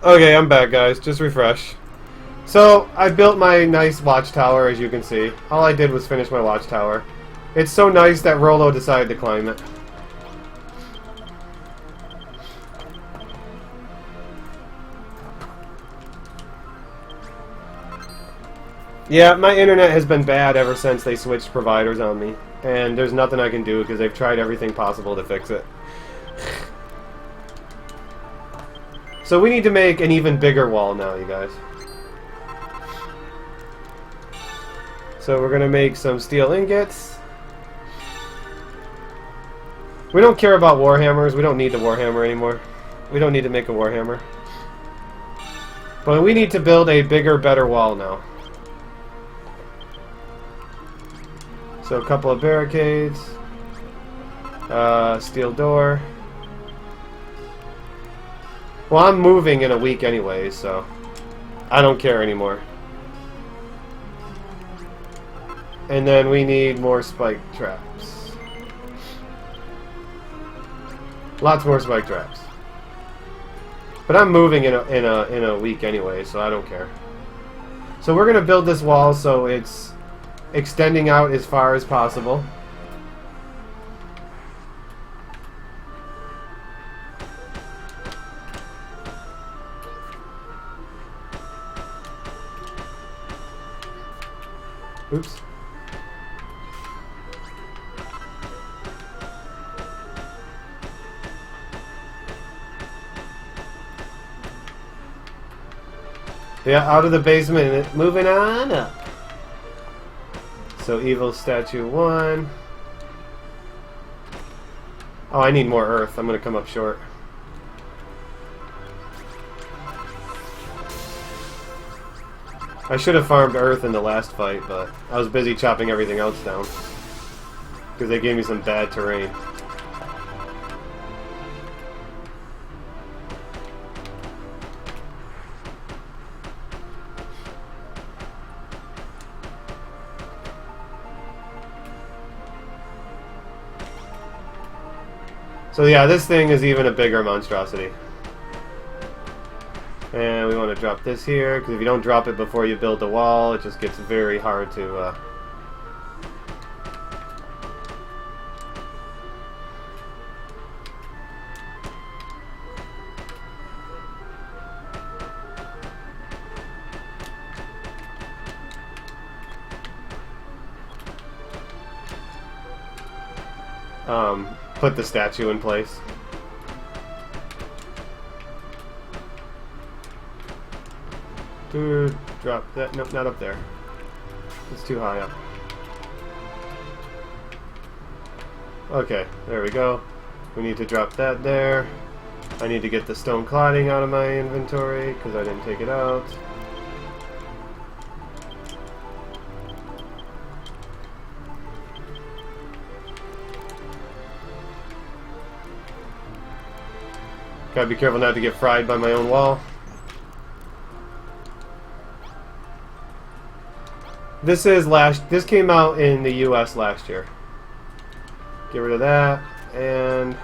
Okay, I'm back, guys. Just refresh. So, I built my nice watchtower, as you can see. All I did was finish my watchtower. It's so nice that Rollo decided to climb it. Yeah, my internet has been bad ever since they switched providers on me. And there's nothing I can do because they've tried everything possible to fix it. So we need to make an even bigger wall now, you guys. So we're going to make some steel ingots. We don't care about warhammers. We don't need the warhammer anymore. We don't need to make a warhammer. But we need to build a bigger, better wall now. So a couple of barricades. Steel door. Well, I'm moving in a week anyway, so I don't care anymore. And then we need more spike traps. Lots more spike traps. But I'm moving in a week anyway, so I don't care. So we're gonna build this wall so it's extending out as far as possible. Oops. Yeah, out of the basement and moving on up. So evil statue 1. Oh, I need more earth. I'm gonna come up short. I should have farmed earth in the last fight, but I was busy chopping everything else down. Because they gave me some bad terrain. So yeah, this thing is even a bigger monstrosity. And we want to drop this here, because if you don't drop it before you build the wall, it just gets very hard to... put the statue in place. Dude, drop that. Nope, not up there. It's too high up. Okay, there we go. We need to drop that there. I need to get the stone cladding out of my inventory because I didn't take it out. Gotta be careful not to get fried by my own wall. This came out in the US last year. Get rid of that, and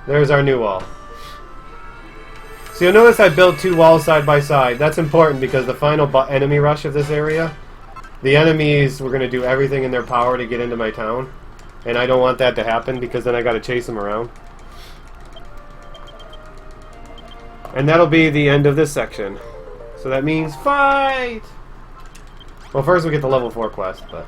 there's our new wall. So you'll notice I built 2 walls side by side. That's important because the final enemy rush of this area, the enemies were going to do everything in their power to get into my town, and I don't want that to happen because then I got to chase them around. And that'll be the end of this section. So that means fight! Well, first we get the level 4 quest, but...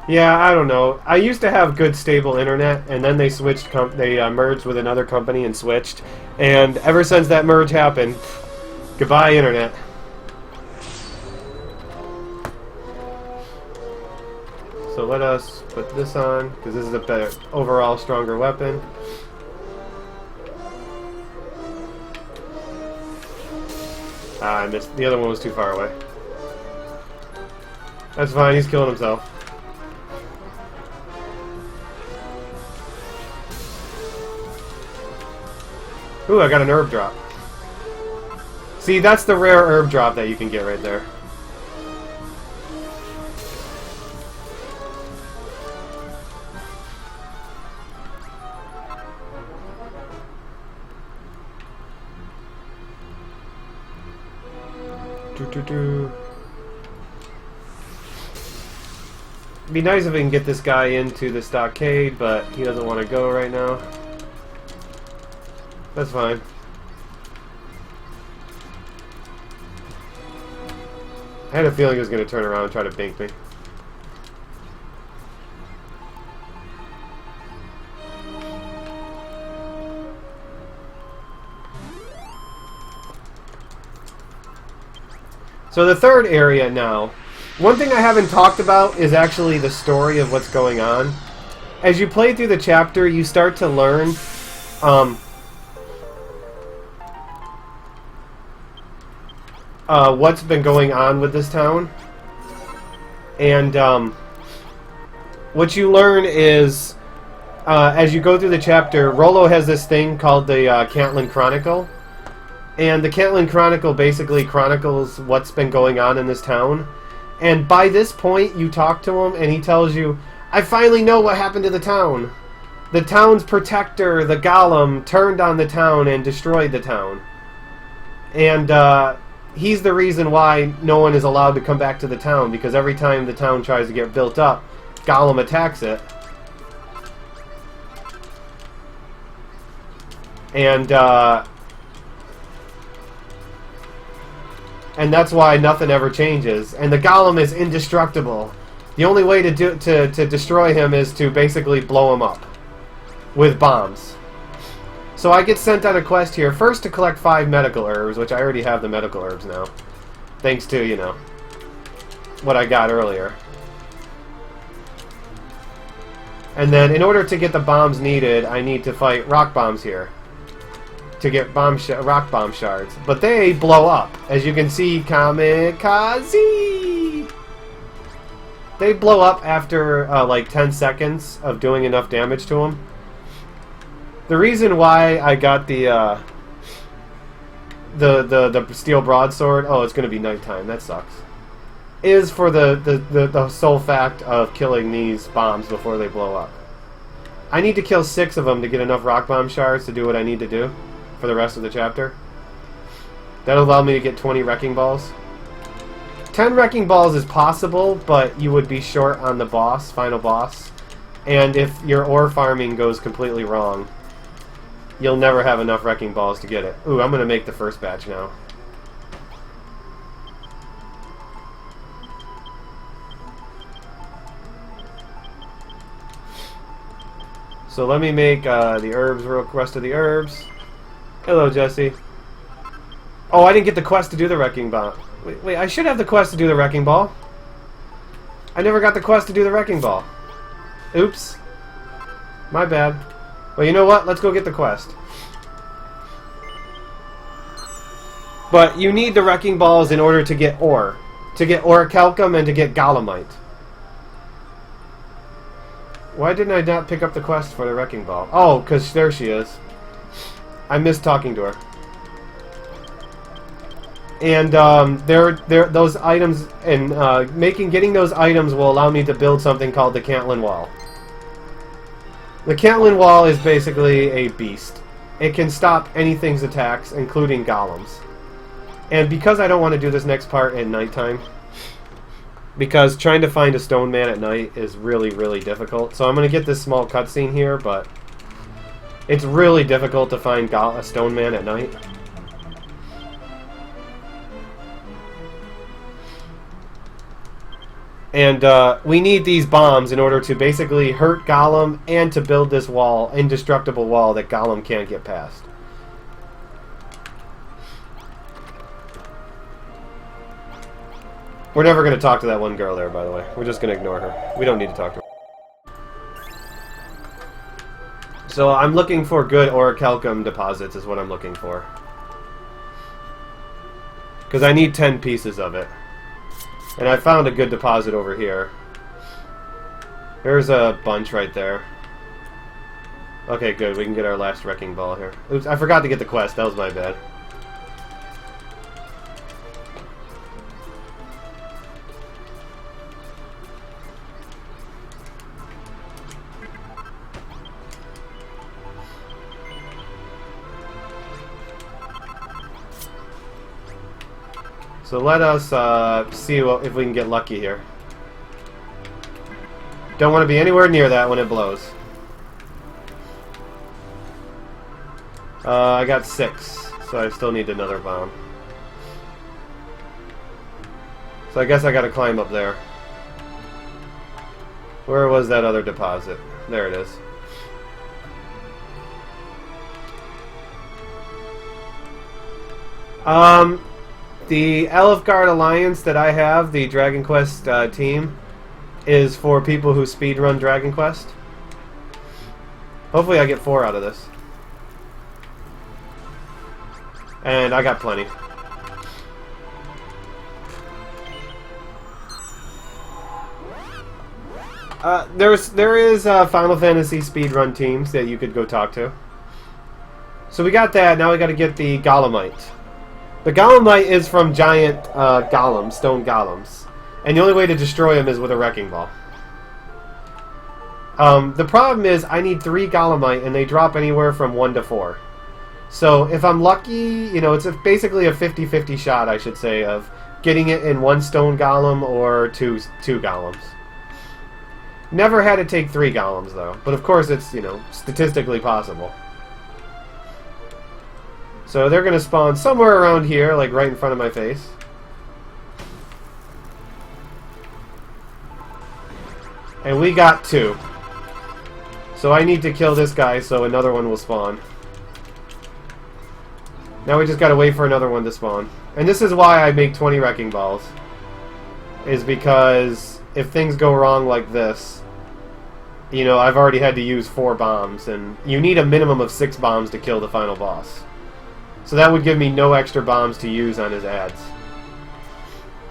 Yeah, I don't know. I used to have good stable internet, and then they switched, they merged with another company and switched. And ever since that merge happened, goodbye internet. So let us put this on, because this is a better, overall stronger weapon. Ah, I missed. The other one was too far away. That's fine, he's killing himself. Ooh, I got an herb drop. See, that's the rare herb drop that you can get right there. Be nice if we can get this guy into the stockade, but he doesn't want to go right now. That's fine. I had a feeling he was going to turn around and try to bink me. So the third area now. One thing I haven't talked about is actually the story of what's going on. As you play through the chapter, you start to learn what's been going on with this town. And what you learn is, as you go through the chapter, Rollo has this thing called the Catlin Chronicle. And the Catlin Chronicle basically chronicles what's been going on in this town. And by this point, you talk to him, and he tells you, I finally know what happened to the town. The town's protector, the Gollum, turned on the town and destroyed the town. And he's the reason why no one is allowed to come back to the town, because every time the town tries to get built up, Gollum attacks it. And that's why nothing ever changes. And the Gollum is indestructible. The only way to destroy him is to basically blow him up with bombs. So I get sent on a quest here, first to collect 5 medical herbs, which I already have the medical herbs now. Thanks to, you know, what I got earlier. And then in order to get the bombs needed, I need to fight rock bombs here to get rock bomb shards. But they blow up. As you can see, kamikaze! They blow up after like 10 seconds of doing enough damage to them. The reason why I got the steel broadsword, oh, it's going to be nighttime, that sucks, is for the sole fact of killing these bombs before they blow up. I need to kill 6 of them to get enough rock bomb shards to do what I need to do for the rest of the chapter. That'll allow me to get 20 wrecking balls. 10 wrecking balls is possible, but you would be short on the boss, final boss. And if your ore farming goes completely wrong, you'll never have enough wrecking balls to get it. Ooh, I'm going to make the first batch now. So let me make the herbs, rest of the herbs. Hello, Jesse. Oh, I didn't get the quest to do the wrecking ball. Wait, I should have the quest to do the wrecking ball. I never got the quest to do the wrecking ball. Oops. My bad. Well, you know what? Let's go get the quest. But you need the wrecking balls in order to get ore. To get orichalcum and to get golemite. Why didn't I not pick up the quest for the wrecking ball? Oh, because there she is. I missed talking to her. And those items, and getting those items will allow me to build something called the Catlin Wall. The Catlin Wall is basically a beast. It can stop anything's attacks, including golems. And because I don't want to do this next part at nighttime, because trying to find a stone man at night is really, really difficult. So I'm going to get this small cutscene here, but it's really difficult to find a stone man at night. And we need these bombs in order to basically hurt Gollum and to build this wall, indestructible wall that Gollum can't get past. We're never going to talk to that one girl there, by the way. We're just going to ignore her. We don't need to talk to her. So I'm looking for good orichalcum deposits is what I'm looking for. Because I need 10 pieces of it. And I found a good deposit over here. There's a bunch right there. Okay, good. We can get our last wrecking ball here. Oops, I forgot to get the quest. That was my bad. So So let us see if we can get lucky here. Don't want to be anywhere near that when it blows. I got 6, so I still need another bomb. So I guess I gotta climb up there. Where was that other deposit? There it is. The Elfguard Alliance that I have, the Dragon Quest team, is for people who speedrun Dragon Quest. Hopefully I get 4 out of this. And I got plenty. There is Final Fantasy speedrun teams that you could go talk to. So we got that. Now we got to get the golemite. The golemite is from giant golems, stone golems, and the only way to destroy them is with a wrecking ball. The problem is I need 3 golemite, and they drop anywhere from 1 to 4. So if I'm lucky, you know, it's basically a 50-50 shot, I should say, of getting it in 1 stone golem or two golems. Never had to take 3 golems, though. But of course it's, you know, statistically possible. So they're going to spawn somewhere around here, like right in front of my face. And we got 2. So I need to kill this guy so another one will spawn. Now we just gotta wait for another one to spawn. And this is why I make 20 wrecking balls. Is because if things go wrong like this, you know, I've already had to use 4 bombs, and you need a minimum of 6 bombs to kill the final boss. So that would give me no extra bombs to use on his ads.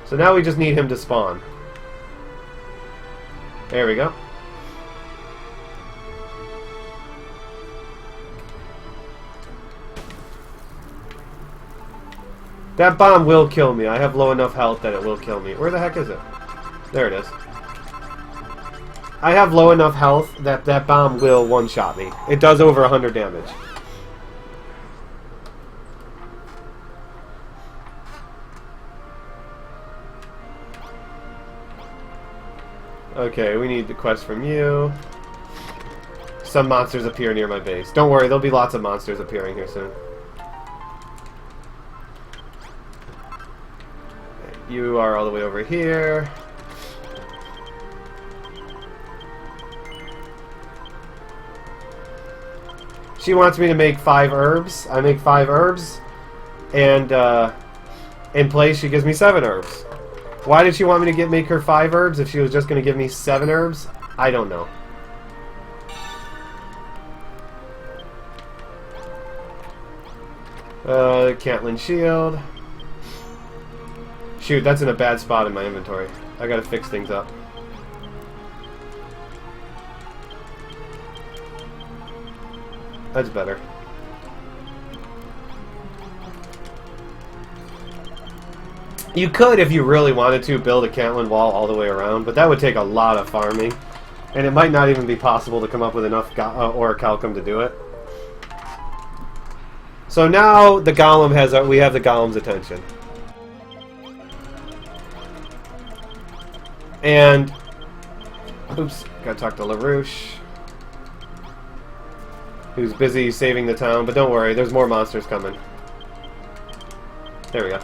So now we just need him to spawn. There we go. That bomb will kill me. I have low enough health that it will kill me. Where the heck is it? There it is. I have low enough health that that bomb will one-shot me. It does over 100 damage. Okay, we need the quest from you. Some monsters appear near my base. Don't worry, there'll be lots of monsters appearing here soon. You are all the way over here. She wants me to make 5 herbs. I make 5 herbs. And in place she gives me 7 herbs. Why did she want me to make her 5 herbs if she was just going to give me 7 herbs? I don't know. Caitlyn shield. Shoot, that's in a bad spot in my inventory. I gotta fix things up. That's better. You could, if you really wanted to, build a Caitlyn wall all the way around, but that would take a lot of farming. And it might not even be possible to come up with enough orichalcum to do it. So now the golem has we have the golem's attention. And, oops, gotta talk to LaRouche, who's busy saving the town, but don't worry, there's more monsters coming. There we go.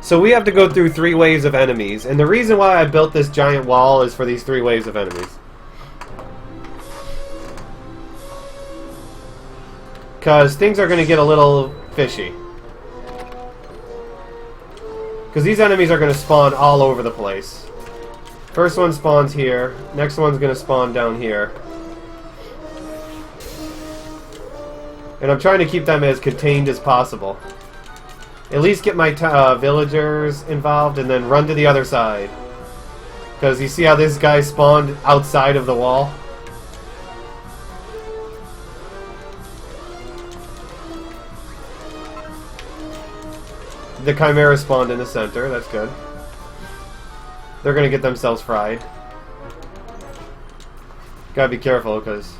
So we have to go through 3 waves of enemies, and the reason why I built this giant wall is for these 3 waves of enemies. Because things are going to get a little fishy. Because these enemies are going to spawn all over the place. First one spawns here. Next one's going to spawn down here. And I'm trying to keep them as contained as possible. At least get my villagers involved and then run to the other side. Because you see how this guy spawned outside of the wall? The Chimera spawned in the center. That's good. They're going to get themselves fried. Gotta be careful, because...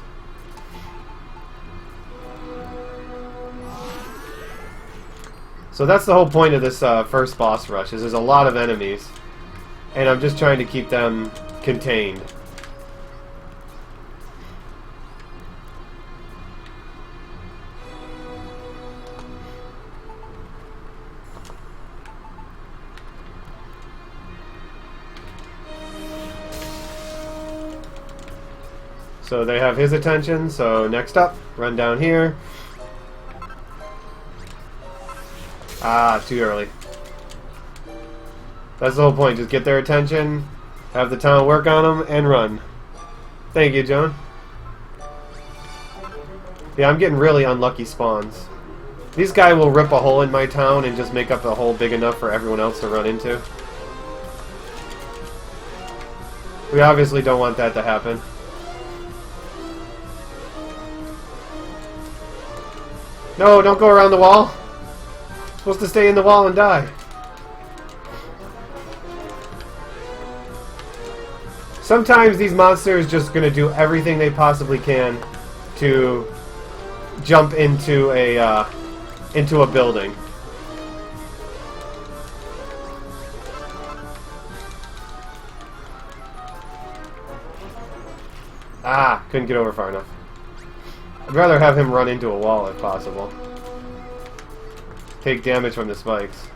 So that's the whole point of this first boss rush, is there's a lot of enemies. And I'm just trying to keep them contained. So they have his attention, so next up, run down here. Ah, too early. That's the whole point, just get their attention, have the town work on them, and run. Thank you, Joan. Yeah, I'm getting really unlucky spawns. These guys will rip a hole in my town and just make up a hole big enough for everyone else to run into. We obviously don't want that to happen. No, don't go around the wall. You're supposed to stay in the wall and die. Sometimes these monsters just gonna do everything they possibly can to jump into a building. Ah, couldn't get over far enough. I'd rather have him run into a wall if possible. Take damage from the spikes.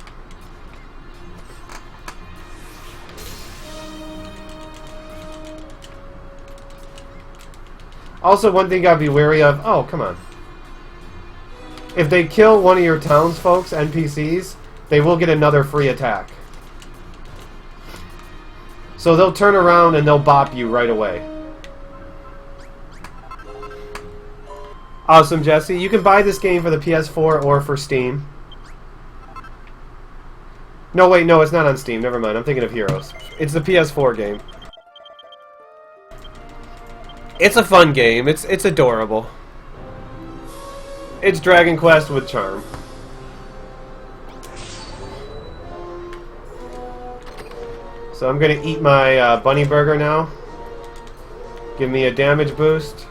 Also, one thing you gotta be wary of... Oh, come on. If they kill one of your townsfolk's NPCs, they will get another free attack. So they'll turn around and they'll bop you right away. Awesome, Jesse. You can buy this game for the PS4 or for Steam. No, wait, no, it's not on Steam. Never mind. I'm thinking of Heroes. It's the PS4 game. It's a fun game. It's adorable. It's Dragon Quest with charm. So I'm gonna eat my bunny burger now. Give me a damage boost.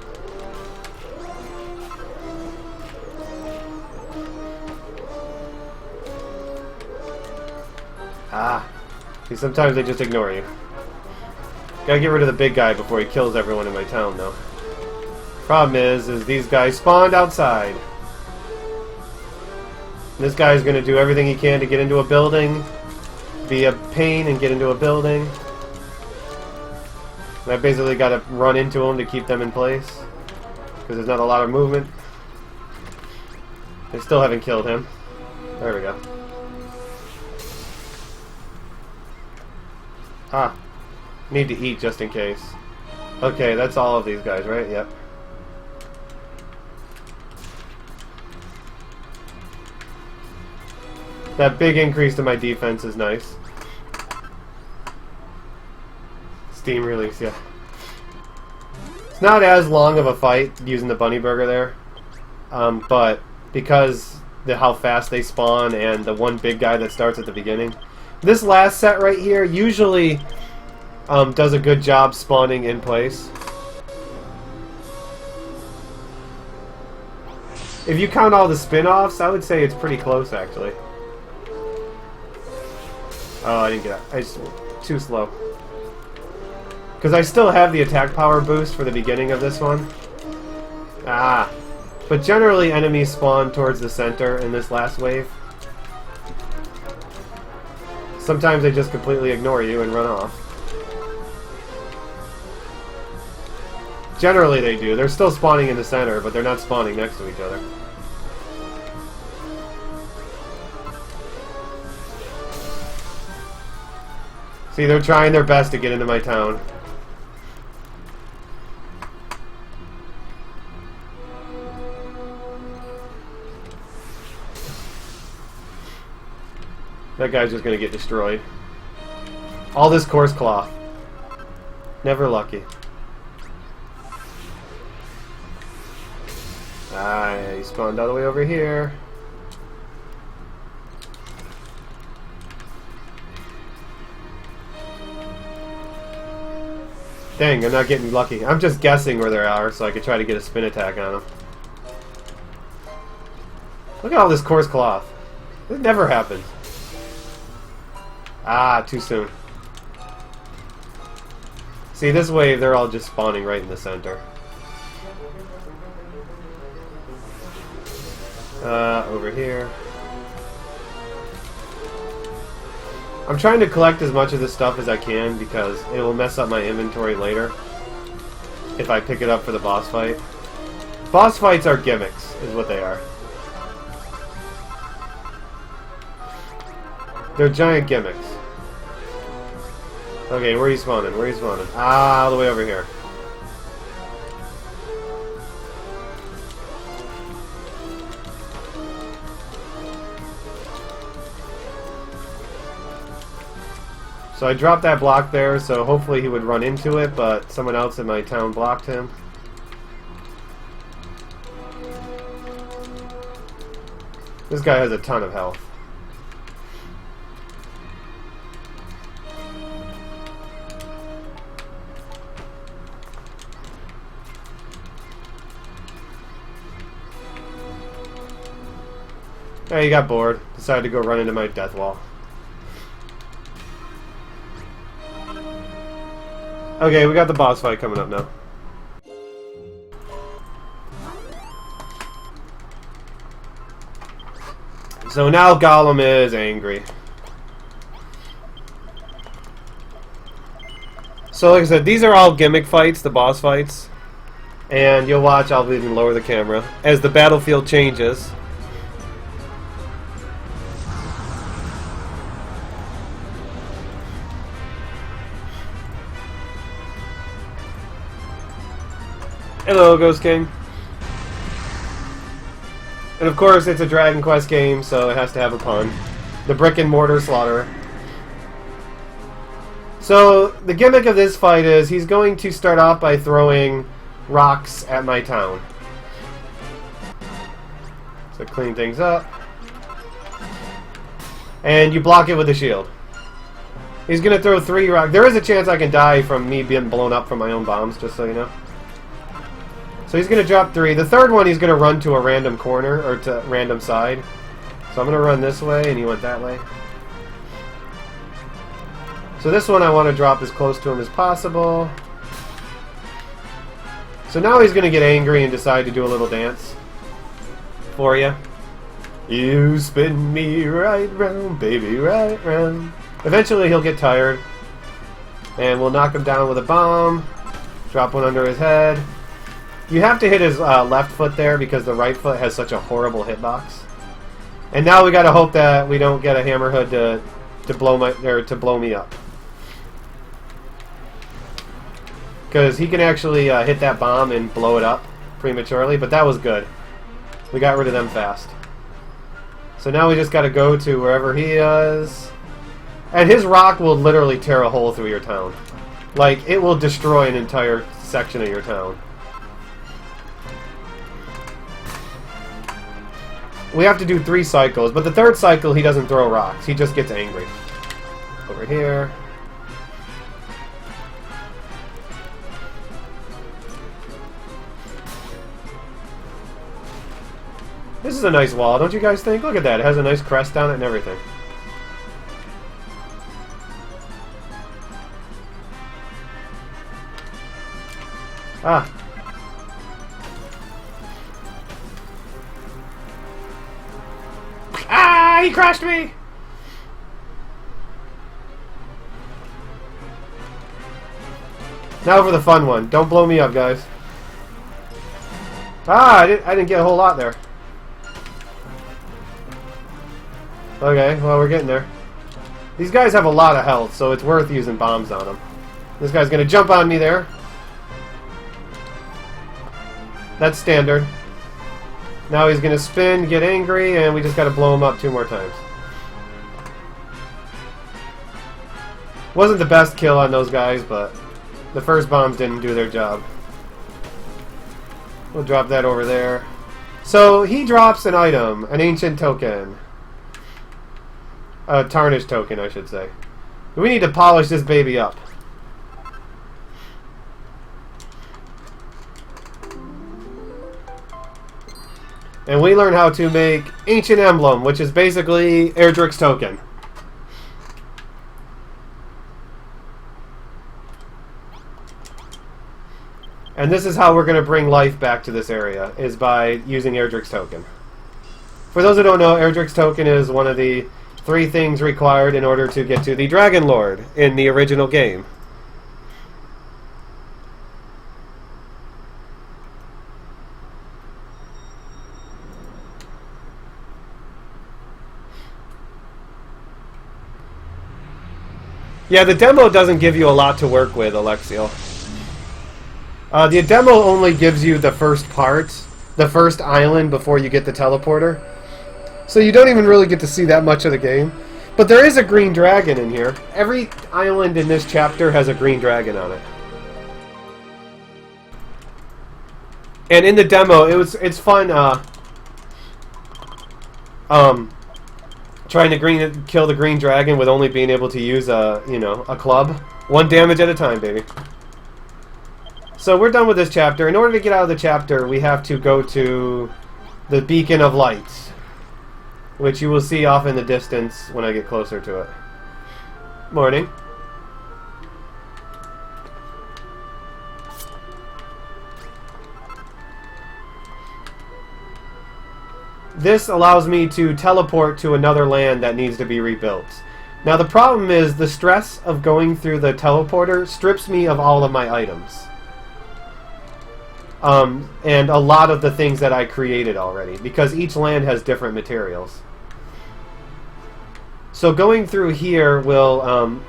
Ah. See, sometimes they just ignore you. Gotta get rid of the big guy before he kills everyone in my town, though. Problem is these guys spawned outside. This guy's gonna do everything he can to get into a building, be a pain and get into a building. And I basically gotta run into them to keep them in place, because there's not a lot of movement. They still haven't killed him. There we go. Ah. Need to eat just in case. Okay, that's all of these guys, right? Yep. That big increase to my defense is nice. Steam release, yeah. It's not as long of a fight using the bunny burger there. But because how fast they spawn and the one big guy that starts at the beginning. This last set right here usually does a good job spawning in place. If you count all the spin-offs, I would say it's pretty close, actually. Oh, I didn't get it. It's too slow. Because I still have the attack power boost for the beginning of this one. Ah. But generally, enemies spawn towards the center in this last wave. Sometimes they just completely ignore you and run off. Generally they do. They're still spawning in the center, but they're not spawning next to each other. See, they're trying their best to get into my town. That guy's just gonna get destroyed. All this coarse cloth. Never lucky. Ah, he spawned all the way over here. Dang, I'm not getting lucky. I'm just guessing where they are so I could try to get a spin attack on them. Look at all this coarse cloth. This never happens. Ah, too soon. See, this wave, they're all just spawning right in the center. Over here. I'm trying to collect as much of this stuff as I can because it will mess up my inventory later if I pick it up for the boss fight. Boss fights are gimmicks, is what they are. They're giant gimmicks. Okay, where are you spawning? Where are you spawning? Ah, all the way over here. So I dropped that block there, so hopefully he would run into it, but someone else in my town blocked him. This guy has a ton of health. Yeah, he got bored. Decided to go run into my death wall. Okay, we got the boss fight coming up now. So now Gollum is angry. So like I said, these are all gimmick fights, the boss fights. And you'll watch, I'll even lower the camera, as the battlefield changes. Hello, Ghost King. And of course, it's a Dragon Quest game, so it has to have a pun. The Brick and Mortar Slaughterer. So, the gimmick of this fight is he's going to start off by throwing rocks at my town. So clean things up. And you block it with a shield. He's going to throw 3 rocks. There is a chance I can die from me being blown up from my own bombs, just so you know. So he's going to drop 3. The third one he's going to run to a random corner, or to a random side. So I'm going to run this way, and he went that way. So this one I want to drop as close to him as possible. So now he's going to get angry and decide to do a little dance for you. You spin me right round, baby, right round. Eventually he'll get tired. And we'll knock him down with a bomb. Drop one under his head. You have to hit his left foot there because the right foot has such a horrible hitbox. And now we gotta hope that we don't get a hammerhead to blow me up. Because he can actually hit that bomb and blow it up prematurely, but that was good. We got rid of them fast. So now we just gotta go to wherever he is. And his rock will literally tear a hole through your town. Like, it will destroy an entire section of your town. We have to do 3 cycles, but the 3rd cycle he doesn't throw rocks. He just gets angry. Over here. This is a nice wall, don't you guys think? Look at that. It has a nice crest on it and everything. Ah. Ah, he crashed me! Now for the fun one. Don't blow me up, guys. Ah, I didn't get a whole lot there. Okay, well, we're getting there. These guys have a lot of health, so it's worth using bombs on them. This guy's gonna jump on me there. That's standard. Now he's gonna spin, get angry, and we just gotta blow him up 2 more times. Wasn't the best kill on those guys, but the first bombs didn't do their job. We'll drop that over there. So he drops an item, an ancient token. A tarnished token, I should say. We need to polish this baby up. And we learn how to make Ancient Emblem, which is basically Erdrick's token. And this is how we're going to bring life back to this area, is by using Erdrick's token. For those who don't know, Erdrick's token is one of the 3 things required in order to get to the Dragon Lord in the original game. Yeah, the demo doesn't give you a lot to work with, Alexiel. The demo only gives you the first part, the first island before you get the teleporter. So you don't even really get to see that much of the game. But there is a green dragon in here. Every island in this chapter has a green dragon on it. And in the demo, it's fun trying to kill the green dragon with only being able to use a club. 1 damage at a time, baby. So we're done with this chapter. In order to get out of the chapter, we have to go to the Beacon of Light, which you will see off in the distance when I get closer to it. Morning. This allows me to teleport to another land that needs to be rebuilt. Now the problem is the stress of going through the teleporter strips me of all of my items. And a lot of the things that I created already, because each land has different materials. So going through here will,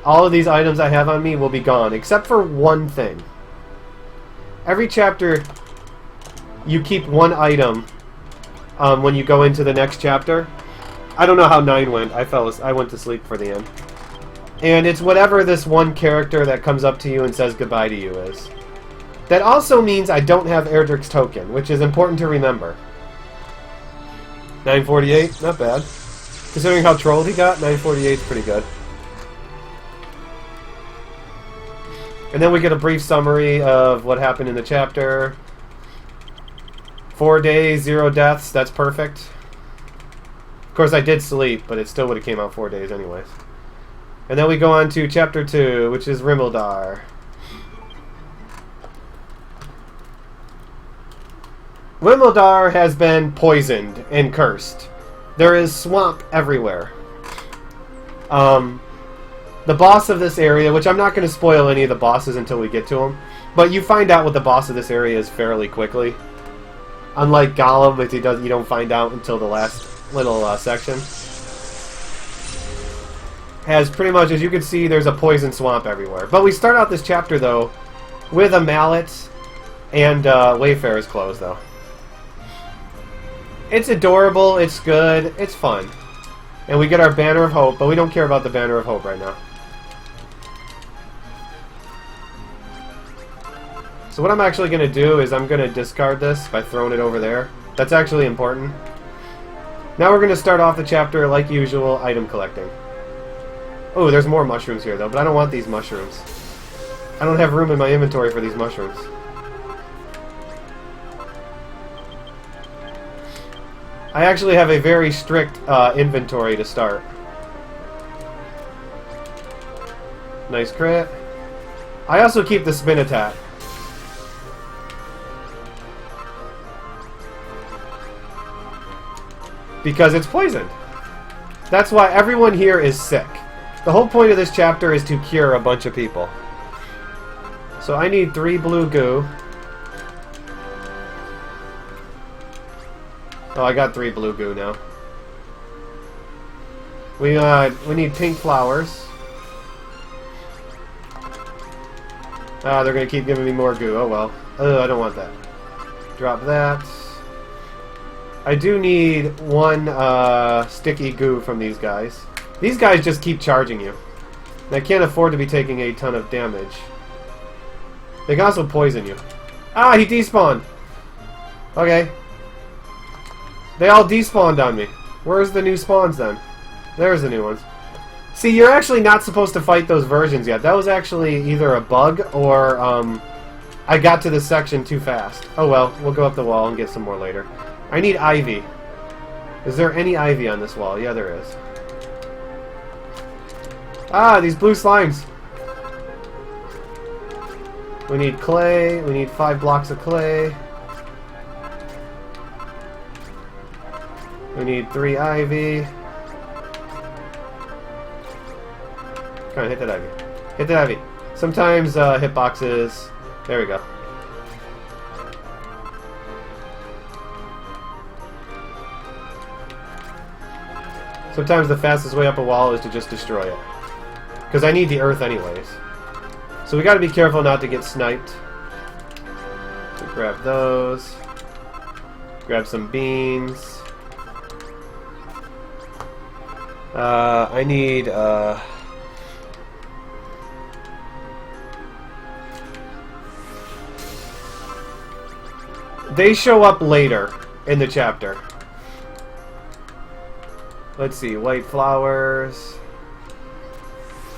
all of these items I have on me will be gone, except for one thing. Every chapter, you keep 1 item when you go into the next chapter. I don't know how 9 went. I went to sleep for the end. And it's whatever this one character that comes up to you and says goodbye to you is. That also means I don't have Erdrick's token, which is important to remember. 948, not bad. Considering how trolled he got, 948 is pretty good. And then we get a brief summary of what happened in the chapter. 4 days, 0 deaths, that's perfect. Of course I did sleep, but it still would have came out 4 days anyways. And then we go on to chapter 2, which is Rimuldar. Rimuldar has been poisoned and cursed. There is swamp everywhere. The boss of this area, which I'm not going to spoil any of the bosses until we get to them, but you find out what the boss of this area is fairly quickly. Unlike Gollum, which you don't find out until the last little section. Has pretty much, as you can see, there's a poison swamp everywhere. But we start out this chapter, though, with a mallet and Wayfarer's clothes, though. It's adorable, it's good, it's fun. And we get our Banner of Hope, but we don't care about the Banner of Hope right now. So what I'm actually going to do is I'm going to discard this by throwing it over there. That's actually important. Now we're going to start off the chapter, like usual, item collecting. Oh, there's more mushrooms here, though, but I don't want these mushrooms. I don't have room in my inventory for these mushrooms. I actually have a very strict inventory to start. Nice crit. I also keep the spin attack. Because it's poisoned. That's why everyone here is sick. The whole point of this chapter is to cure a bunch of people. So I need 3 blue goo. Oh, I got 3 blue goo now. We need pink flowers. Ah, they're gonna keep giving me more goo. Oh well. Oh, I don't want that. Drop that. I do need 1 sticky goo from these guys. These guys just keep charging you. And I can't afford to be taking a ton of damage. They can also poison you. Ah, he despawned! Okay. They all despawned on me. Where's the new spawns then? There's the new ones. See, you're actually not supposed to fight those versions yet. That was actually either a bug or I got to this section too fast. Oh well, we'll go up the wall and get some more later. I need ivy. Is there any ivy on this wall? Yeah, there is. Ah, these blue slimes. We need clay. We need 5 blocks of clay. We need 3 ivy. Come on, hit that ivy. Hit that ivy. Sometimes hitboxes. There we go. Sometimes the fastest way up a wall is to just destroy it. Because I need the earth anyways. So we gotta be careful not to get sniped. So grab those. Grab some beans. I need, they show up later in the chapter. Let's see, white flowers.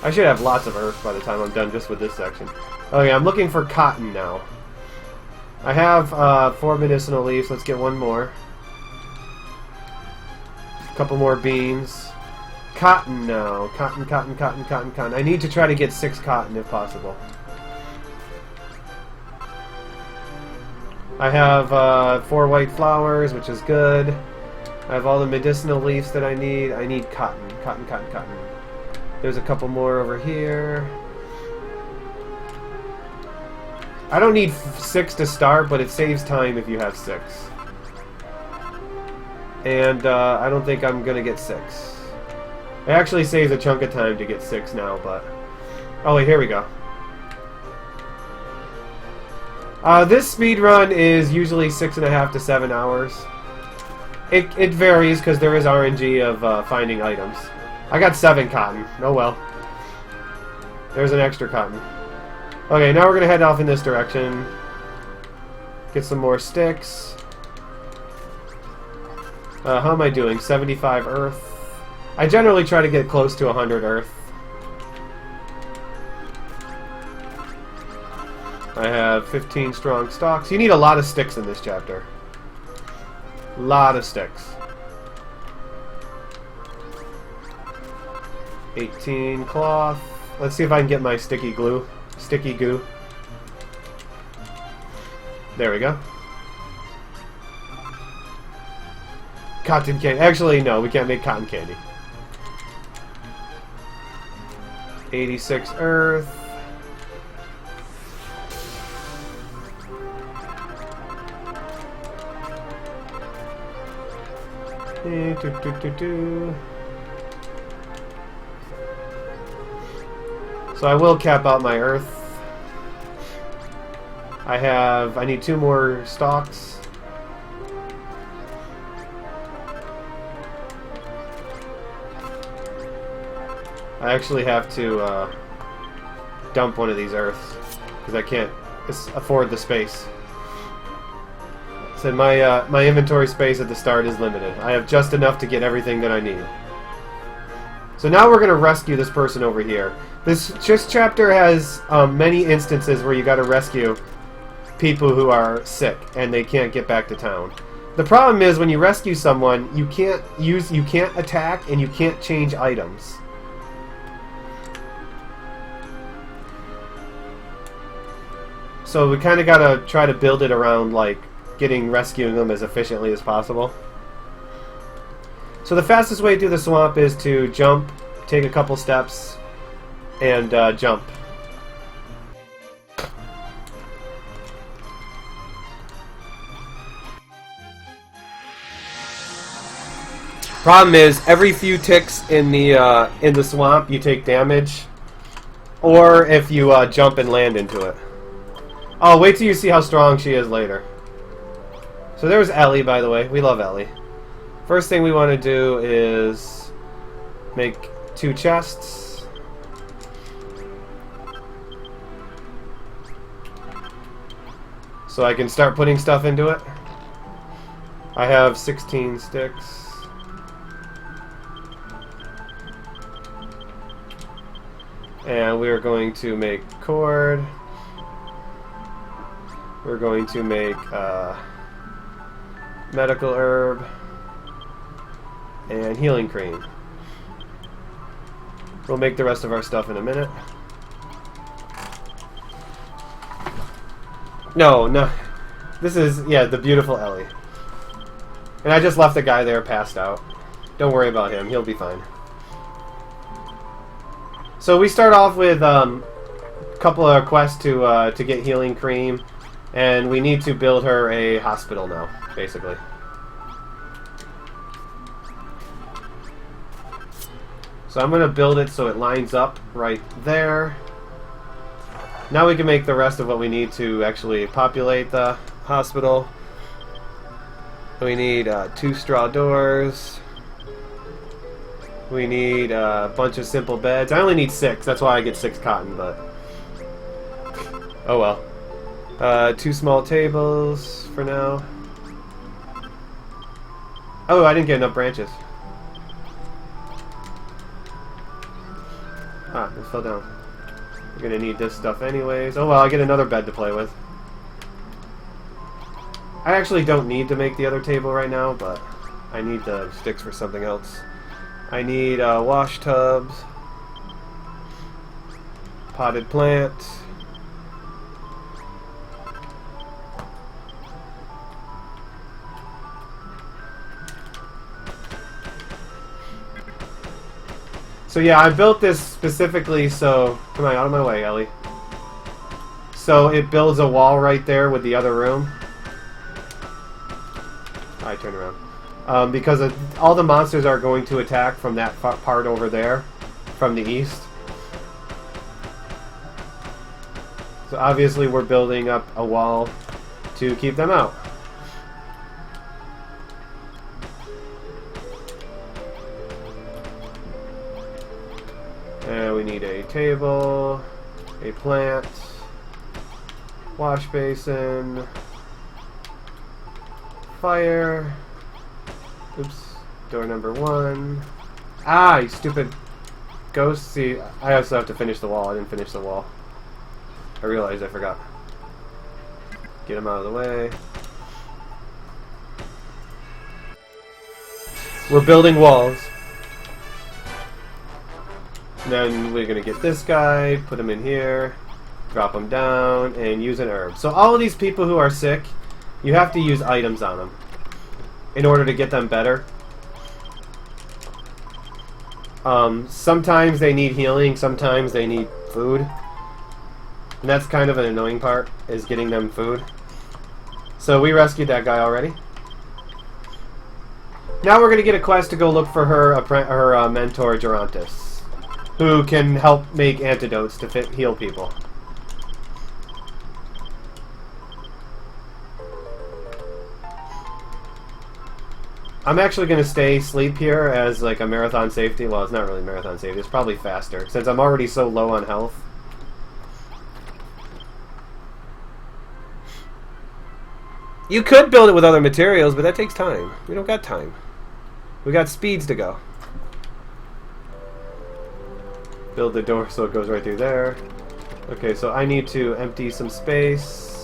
I should have lots of earth by the time I'm done just with this section. Okay, I'm looking for cotton now. I have 4 medicinal leaves. Let's get one more. A couple more beans. Cotton now. Cotton, cotton, cotton, cotton, cotton. I need to try to get 6 cotton if possible. I have 4 white flowers, which is good. I have all the medicinal leaves that I need. I need cotton. Cotton, cotton, cotton. There's a couple more over here. I don't need 6 to start, but it saves time if you have 6. And I don't think I'm going to get 6. It actually saves a chunk of time to get 6 now, but... Oh, wait, here we go. This speedrun is usually 6.5 to 7 hours. It varies because there is RNG of finding items. I got 7 cotton. Oh well. There's an extra cotton. Okay, now we're going to head off in this direction. Get some more sticks. How am I doing? 75 earth. I generally try to get close to 100 earth. I have 15 strong stalks. You need a lot of sticks in this chapter. Lot of sticks. 18 cloth. Let's see if I can get my sticky glue. Sticky goo. There we go. Cotton candy. Actually, no, we can't make cotton candy. 86 earth. So I will cap out my earth. I need 2 more stalks. I actually have to dump one of these earths because I can't afford the space. So my inventory space at the start is limited. I have just enough to get everything that I need. So now we're going to rescue this person over here. This chapter has many instances where you got to rescue people who are sick and they can't get back to town. The problem is when you rescue someone, you can't attack and you can't change items. So we kind of got to try to build it around like rescuing them as efficiently as possible. So the fastest way through the swamp is to jump, take a couple steps, and jump. Problem is, every few ticks in the swamp, you take damage, or if you jump and land into it. Oh, wait till you see how strong she is later. So there's Ellie, by the way. We love Ellie. First thing we want to do is make 2 chests. So I can start putting stuff into it. I have 16 sticks. And we're going to make cord. We're going to make medical herb, and healing cream. We'll make the rest of our stuff in a minute. No. This is, yeah, the beautiful Ellie. And I just left the guy there passed out. Don't worry about him. He'll be fine. So we start off with a couple of quests to get healing cream. And we need to build her a hospital now, basically. So I'm going to build it so it lines up right there. Now we can make the rest of what we need to actually populate the hospital. We need 2 straw doors. We need a bunch of simple beds. I only need 6, that's why I get 6 cotton, but... oh well. 2 small tables for now. Oh, I didn't get enough branches. Ah, it fell down. We're gonna need this stuff anyways. Oh well, I get another bed to play with. I actually don't need to make the other table right now, but I need the sticks for something else. I need wash tubs, potted plant, so yeah, I built this specifically so... come on, out of my way, Ellie. So it builds a wall right there with the other room. I turn around. Because all the monsters are going to attack from that part over there, from the east. So obviously we're building up a wall to keep them out. And we need a table, a plant, wash basin, fire. Oops, door number 1. Ah, you stupid ghost. See, I also have to finish the wall. I didn't finish the wall. I realized I forgot. Get him out of the way. We're building walls. And then we're going to get this guy, put him in here, drop him down, and use an herb. So all of these people who are sick, you have to use items on them in order to get them better. Sometimes they need healing, sometimes they need food. And that's kind of an annoying part, is getting them food. So we rescued that guy already. Now we're going to get a quest to go look for her mentor, Gerontis, who can help make antidotes to heal people. I'm actually going to sleep here as like a marathon safety. Well, it's not really marathon safety. It's probably faster, since I'm already so low on health. You could build it with other materials, but that takes time. We don't got time. We got speeds to go. Build the door so it goes right through there. Okay, so I need to empty some space.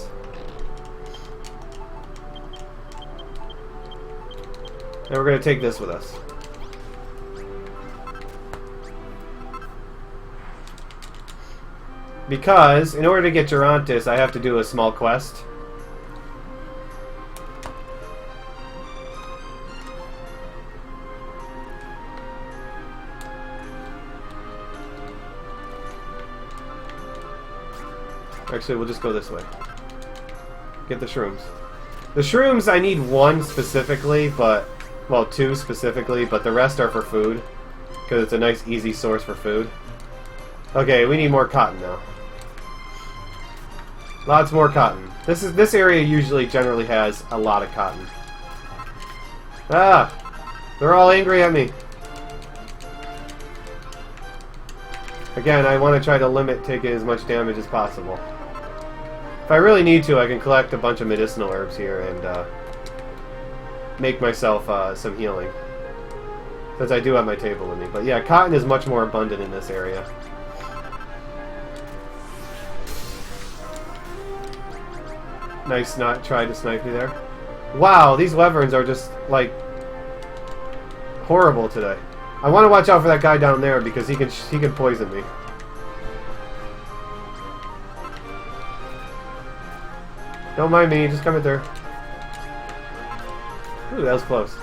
And we're going to take this with us. Because, in order to get Gerontis, I have to do a small quest. Actually, we'll just go this way. Get the shrooms. The shrooms, I need 1 specifically, but... well, 2 specifically, but the rest are for food. Because it's a nice, easy source for food. Okay, we need more cotton now. Lots more cotton. This area usually generally has a lot of cotton. Ah! They're all angry at me. Again, I want to try to limit taking as much damage as possible. If I really need to, I can collect a bunch of medicinal herbs here and make myself some healing. Because I do have my table with me. But yeah, cotton is much more abundant in this area. Nice not try to snipe me there. Wow, these wyverns are just, like, horrible today. I want to watch out for that guy down there because he can poison me. Don't mind me, just coming through. Ooh, that was close.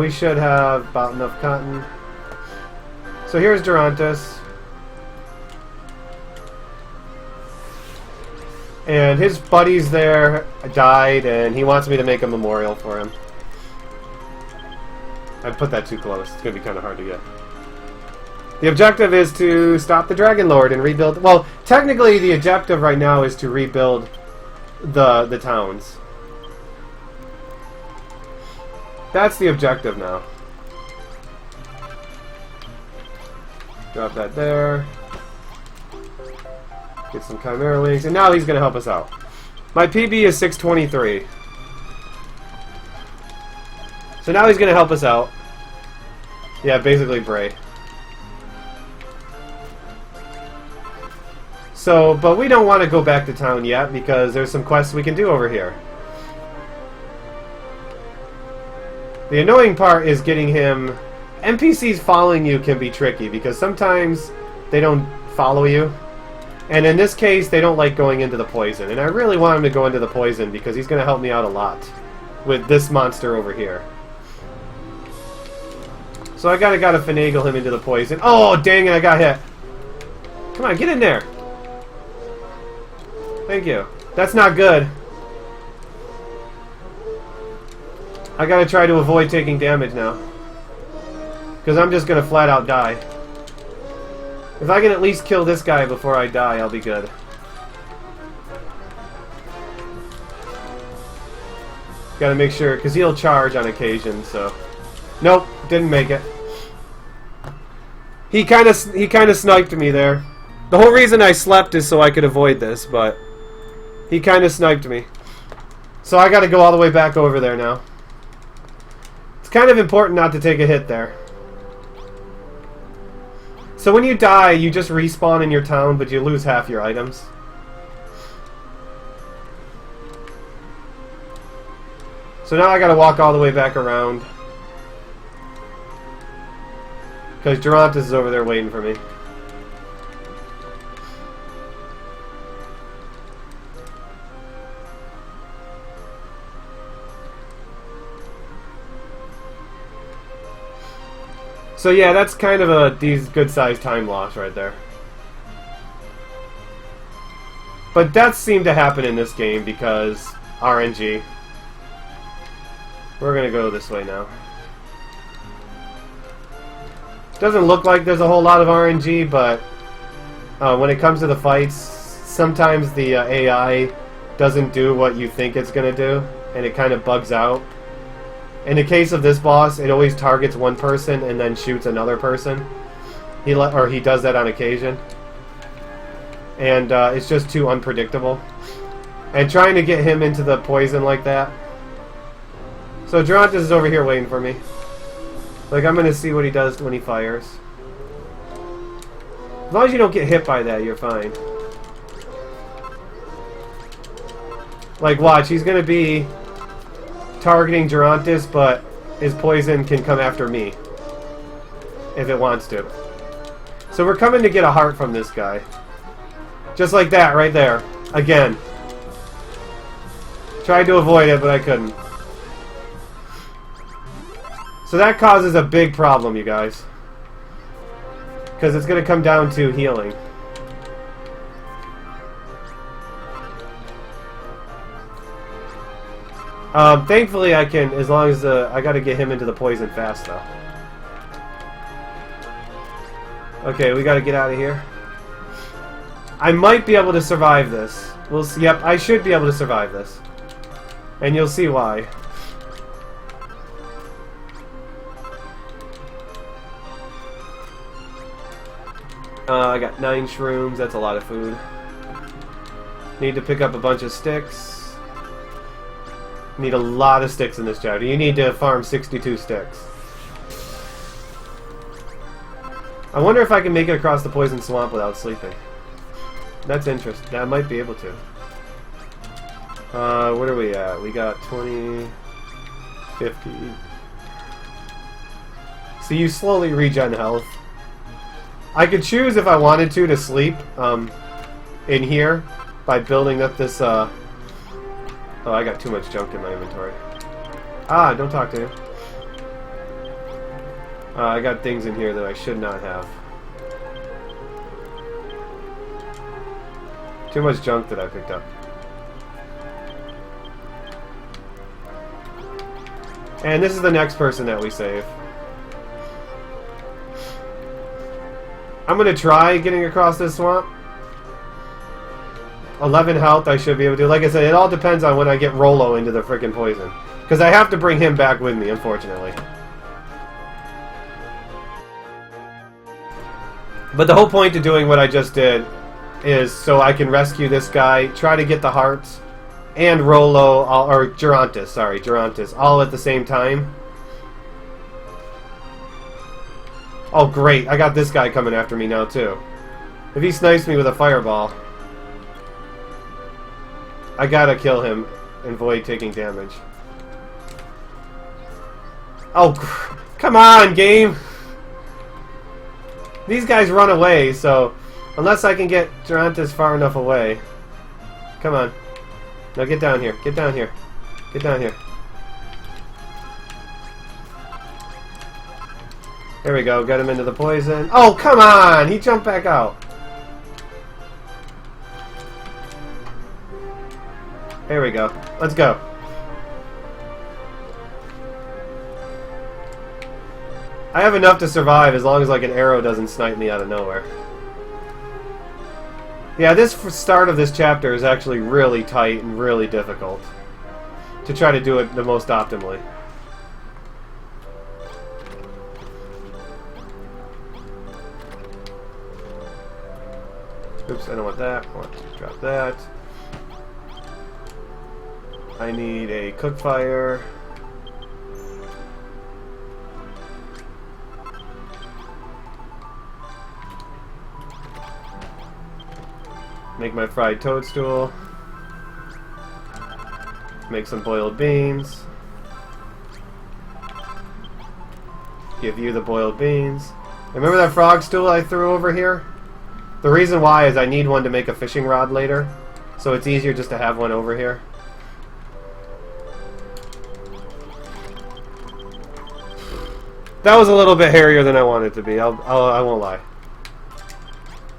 We should have about enough cotton. So here's Durantis. And his buddies there died, and he wants me to make a memorial for him. I put that too close. It's going to be kind of hard to get. The objective is to stop the Dragon Lord and rebuild... Well, technically the objective right now is to rebuild the towns. That's the objective now. Drop that there. Get some Chimera Wings, and now he's going to help us out. My PB is 623. So now he's going to help us out. Yeah, basically Bray. So, but we don't want to go back to town yet because there's some quests we can do over here. The annoying part is getting him... NPCs following you can be tricky because sometimes they don't follow you. And in this case, they don't like going into the poison. And I really want him to go into the poison because he's going to help me out a lot with this monster over here. So I gotta finagle him into the poison. Oh, dang it, I got hit. Come on, get in there. Thank you. That's not good. I gotta try to avoid taking damage now. Because I'm just gonna flat out die. If I can at least kill this guy before I die, I'll be good. Gotta make sure, because he'll charge on occasion, so... Nope, didn't make it. He kind of sniped me there. The whole reason I slept is so I could avoid this, but... He kind of sniped me. So I gotta go all the way back over there now. It's kind of important not to take a hit there. So when you die, you just respawn in your town, but you lose half your items. So now I gotta walk all the way back around. Because Durantis is over there waiting for me. So yeah, that's kind of a good-sized time loss right there. But deaths seem to happen in this game because RNG. We're gonna go this way now. Doesn't look like there's a whole lot of RNG, but when it comes to the fights, sometimes the AI doesn't do what you think it's gonna do, and it kind of bugs out. In the case of this boss, it always targets one person and then shoots another person. He does that on occasion. And it's just too unpredictable. And trying to get him into the poison like that. So Durantis is over here waiting for me. Like, I'm going to see what he does when he fires. As long as you don't get hit by that, you're fine. Like, watch, he's going to be targeting Durantis, but his poison can come after me if it wants to. So we're coming to get a heart from this guy. Just like that, right there. Again. Tried to avoid it, but I couldn't. So that causes a big problem, you guys. Because it's going to come down to healing. Thankfully I can, as long as I gotta get him into the poison fast though. Okay, we gotta get out of here. I might be able to survive this. We'll see. Yep, I should be able to survive this. And you'll see why. I got 9 shrooms, that's a lot of food. Need to pick up a bunch of sticks. Need a lot of sticks in this chapter. You need to farm 62 sticks. I wonder if I can make it across the poison swamp without sleeping. That's interesting. I might be able to. What are we at? We got 20, 50. So you slowly regen health. I could choose if I wanted to sleep in here by building up this. Oh, I got too much junk in my inventory. Ah, don't talk to him. I got things in here that I should not have. Too much junk that I picked up. And this is the next person that we save. I'm gonna try getting across this swamp. 11 health I should be able to. Like I said, it all depends on when I get Rollo into the frickin' poison. Because I have to bring him back with me, unfortunately. But the whole point to doing what I just did is so I can rescue this guy, try to get the hearts, and Rollo, or Gerontis, sorry, Gerontis, all at the same time. Oh great, I got this guy coming after me now too. If he snipes me with a fireball, I gotta kill him and avoid taking damage. Oh, come on, game! These guys run away, so unless I can get Gerontis far enough away. Come on. Now get down here. Get down here. Get down here. There we go. Got him into the poison. Oh, come on! He jumped back out. There we go. Let's go. I have enough to survive as long as like an arrow doesn't snipe me out of nowhere. Yeah, this start of this chapter is actually really tight and really difficult to try to do it the most optimally. Oops, I don't want that. I want to drop that. I need a cook fire. Make my fried toadstool. Make some boiled beans. Give you the boiled beans. Remember that frog stool I threw over here? The reason why is I need one to make a fishing rod later, so it's easier just to have one over here. That was a little bit hairier than I wanted it to be. I won't lie.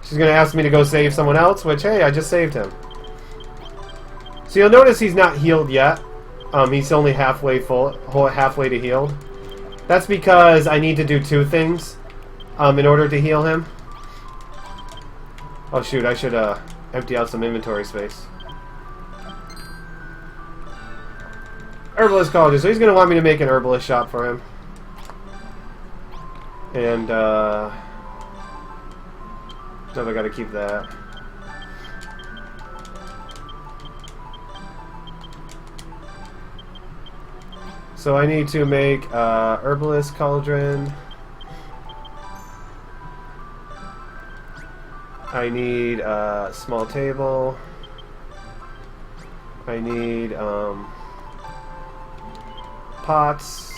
She's going to ask me to go save someone else, which, hey, I just saved him. So you'll notice he's not healed yet. He's only halfway to healed. That's because I need to do two things in order to heal him. Oh shoot, I should empty out some inventory space. Herbalist college, so he's going to want me to make an herbalist shop for him. And, no, I gotta keep that. So I need to make herbalist cauldron. I need a small table. I need pots.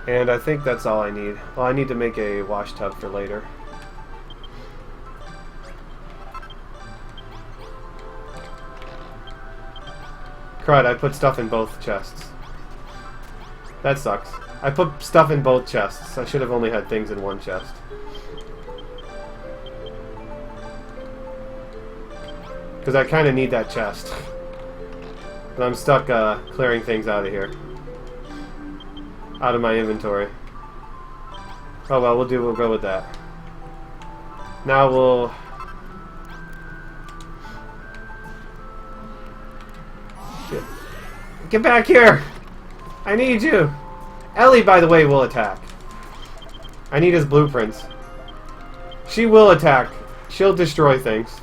And I think that's all I need. Well, I need to make a wash tub for later. Crud, I put stuff in both chests. That sucks. I put stuff in both chests. I should have only had things in one chest. Because I kind of need that chest. But I'm stuck clearing things out of here. Out of my inventory. Oh well, we'll go with that. Now we'll... Shit. Get back here! I need you! Ellie, by the way, will attack. I need his blueprints. She will attack. She'll destroy things.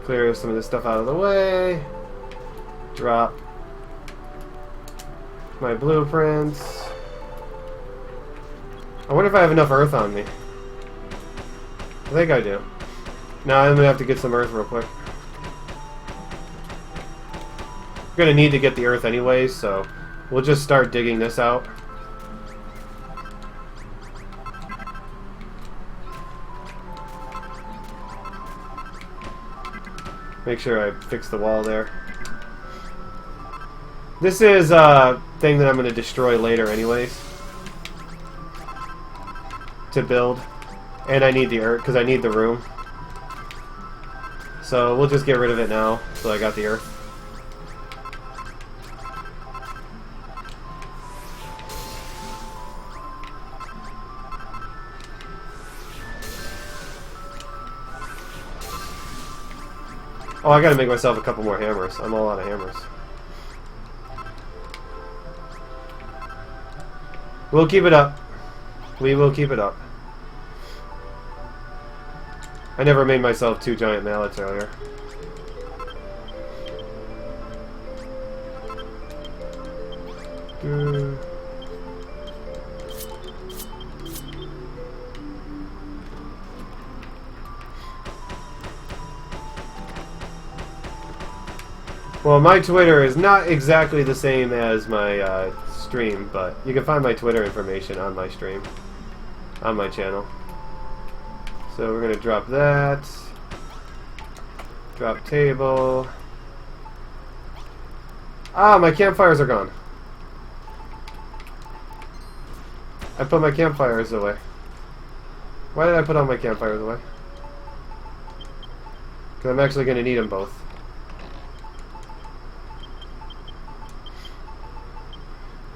Clear some of this stuff out of the way. Drop my blueprints. I wonder if I have enough earth on me. I think I do. Now I'm gonna have to get some earth real quick. We're gonna need to get the earth anyways, so we'll just start digging this out. Make sure I fix the wall there. This is a thing that I'm gonna destroy later anyways. To build. And I need the earth, because I need the room. So we'll just get rid of it now, so I got the earth. Oh, I gotta make myself a couple more hammers. I'm all out of hammers. We'll keep it up. We will keep it up. I never made myself 2 giant mallets earlier. Well, my Twitter is not exactly the same as my stream, but you can find my Twitter information on my stream, on my channel. So we're going to drop that. Drop table. Ah, my campfires are gone. I put my campfires away. Why did I put all my campfires away? Because I'm actually going to need them both.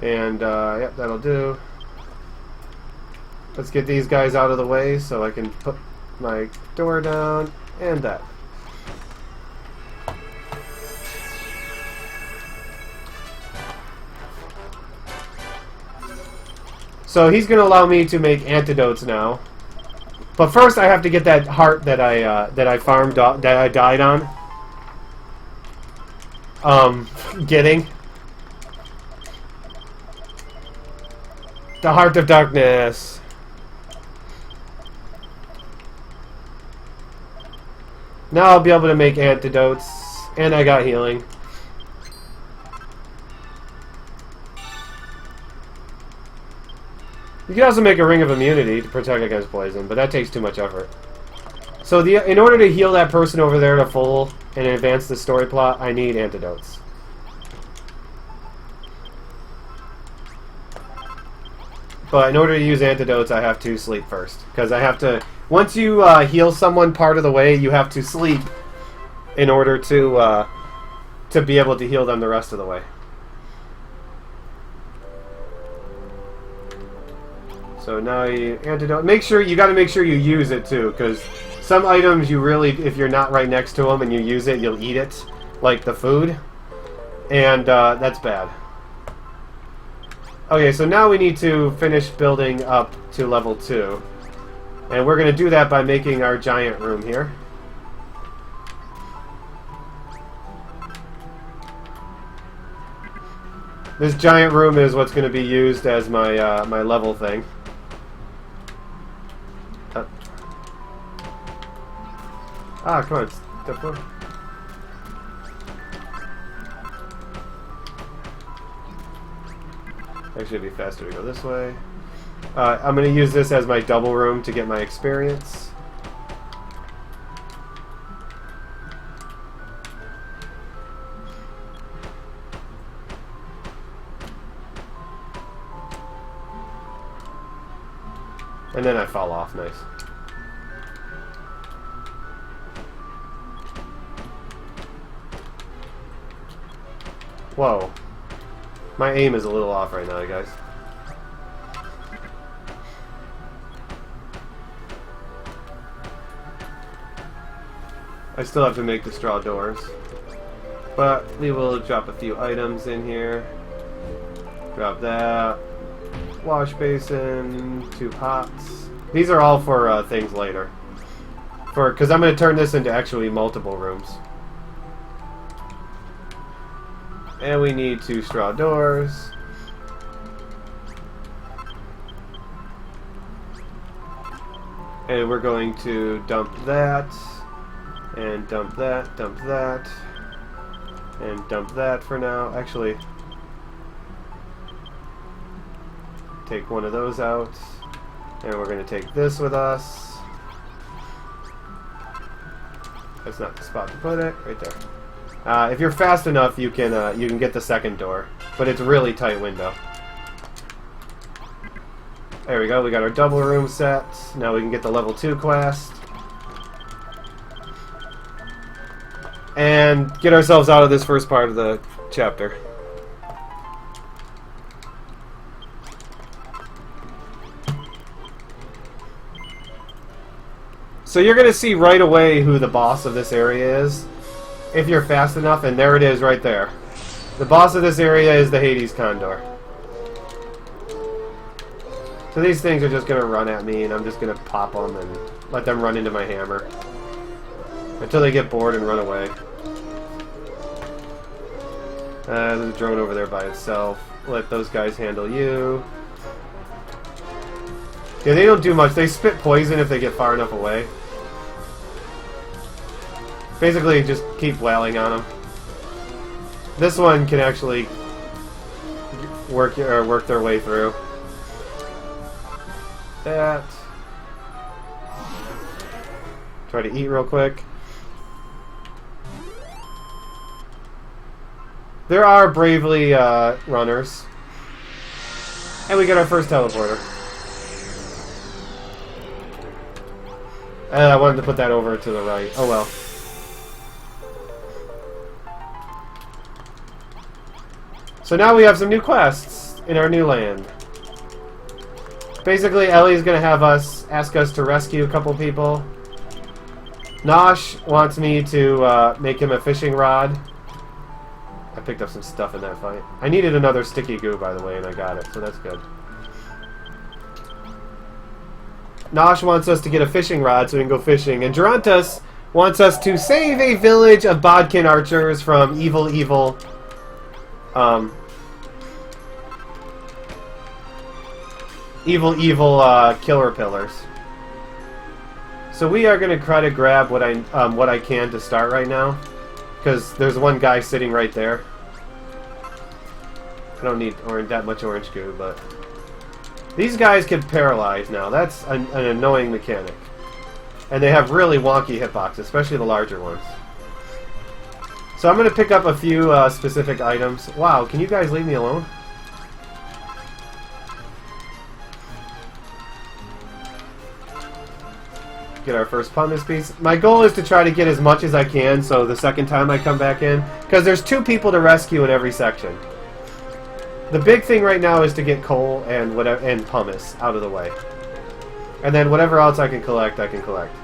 And, yep, that'll do. Let's get these guys out of the way so I can put my door down, and that. So he's going to allow me to make antidotes now. But first I have to get that heart that I farmed, that I died on. Getting. The Heart of Darkness. Now I'll be able to make antidotes, and I got healing. You can also make a ring of immunity to protect against poison, but that takes too much effort. So in order to heal that person over there to full and advance the story plot, I need antidotes. But in order to use antidotes, I have to sleep first. Because I have to... Once you heal someone part of the way, you have to sleep in order to be able to heal them the rest of the way. So now you antidote. You got to make sure you use it too, because some items you really, if you're not right next to them and you use it, you'll eat it, like the food, and that's bad. Okay, so now we need to finish building up to level 2. And we're going to do that by making our giant room here. This giant room is what's going to be used as my my level thing. Come on, step forward. Actually, it'd be faster to go this way. I'm going to use this as my double room to get my experience. And then I fall off, nice. Whoa. My aim is a little off right now, guys. I still have to make the straw doors. But we will drop a few items in here. Drop that. Wash basin, 2 pots. These are all for things later. Because I'm going to turn this into actually multiple rooms. And we need 2 straw doors. And we're going to dump that, and dump that, and dump that for now. Actually, take one of those out, and we're going to take this with us. That's not the spot to put it. Right there. If you're fast enough, you can get the second door, but it's a really tight window. There we go. We got our double room set. Now we can get the level 2 quest and get ourselves out of this first part of the chapter. So you're going to see right away who the boss of this area is, if you're fast enough, and there it is right there. The boss of this area is the Hades Condor. So these things are just going to run at me, and I'm just going to pop them and let them run into my hammer until they get bored and run away. There's a drone over there by itself. Let those guys handle you. Yeah, they don't do much. They spit poison if they get far enough away. Basically, just keep wailing on them. This one can actually work their way through. That. Try to eat real quick. There are bravely runners. And we get our first teleporter. I wanted to put that over to the right. Oh well. So now we have some new quests in our new land. Basically, Ellie's going to have us ask us to rescue a couple people. Nosh wants me to make him a fishing rod. I picked up some stuff in that fight. I needed another sticky goo, by the way, and I got it, so that's good. Nosh wants us to get a fishing rod so we can go fishing. And Gerontas wants us to save a village of Bodkin archers from evil killer pillars. So we are going to try to grab what I can to start right now, because there's one guy sitting right there. I don't need that much orange goo, but these guys can paralyze now. That's an annoying mechanic, and they have really wonky hitboxes, especially the larger ones. So I'm going to pick up a few specific items. Wow, can you guys leave me alone? Get our first pumice piece. My goal is to try to get as much as I can, so the second time I come back in, because there's 2 people to rescue in every section. The big thing right now is to get coal and whatever and pumice out of the way, and then whatever else I can collect, I can collect.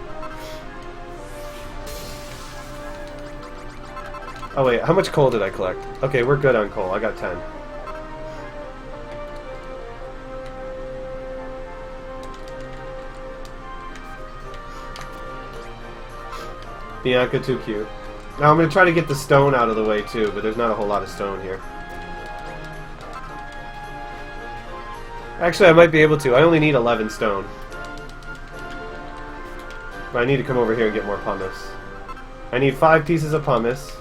Oh wait, how much coal did I collect? Okay, we're good on coal. I got 10. Bianca, too cute. Now I'm going to try to get the stone out of the way too, but there's not a whole lot of stone here. Actually, I might be able to. I only need 11 stone. But I need to come over here and get more pumice. I need 5 pieces of pumice.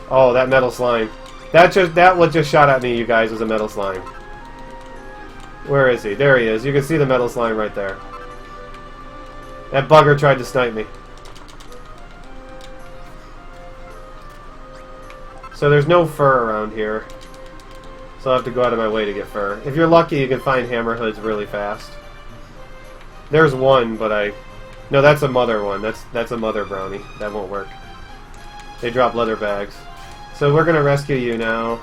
Oh, that metal slime. That what just shot at me, you guys, was a metal slime. Where is he? There he is. You can see the metal slime right there. That bugger tried to snipe me. So there's no fur around here. So I'll have to go out of my way to get fur. If you're lucky, you can find hammerhoods really fast. There's one, but no, that's a mother one. That's a mother brownie. That won't work. They drop leather bags. So we're gonna rescue you now.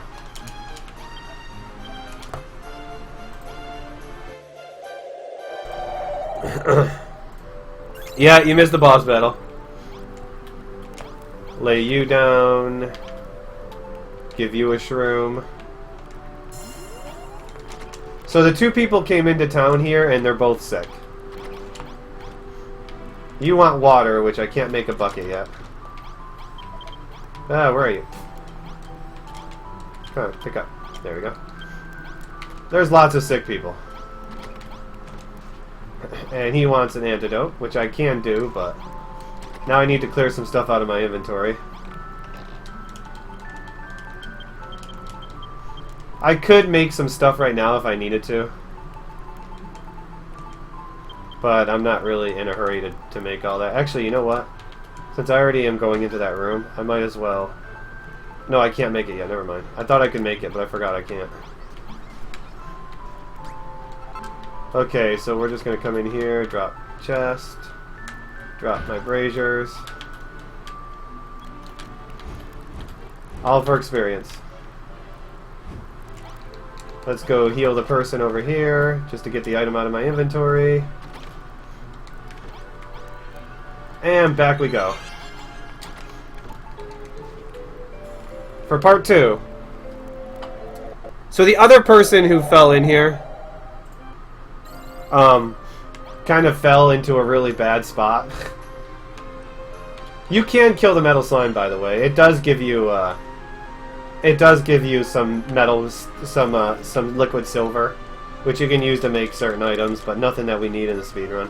Yeah, you missed the boss battle. Lay you down. Give you a shroom. So the 2 people came into town here, and they're both sick. You want water, which I can't make a bucket yet. Ah, where are you? Come on, pick up. There we go. There's lots of sick people. And he wants an antidote, which I can do, but now I need to clear some stuff out of my inventory. I could make some stuff right now if I needed to. But I'm not really in a hurry to make all that. Actually, you know what? Since I already am going into that room, I might as well... No, I can't make it yet. Never mind. I thought I could make it, but I forgot I can't. Okay, so we're just going to come in here, drop chest, drop my braziers. All for experience. Let's go heal the person over here, just to get the item out of my inventory. And back we go. For part 2. So the other person who fell in here kind of fell into a really bad spot. You can kill the metal slime, by the way. It does give you some metals, some liquid silver, which you can use to make certain items, but nothing that we need in the speedrun.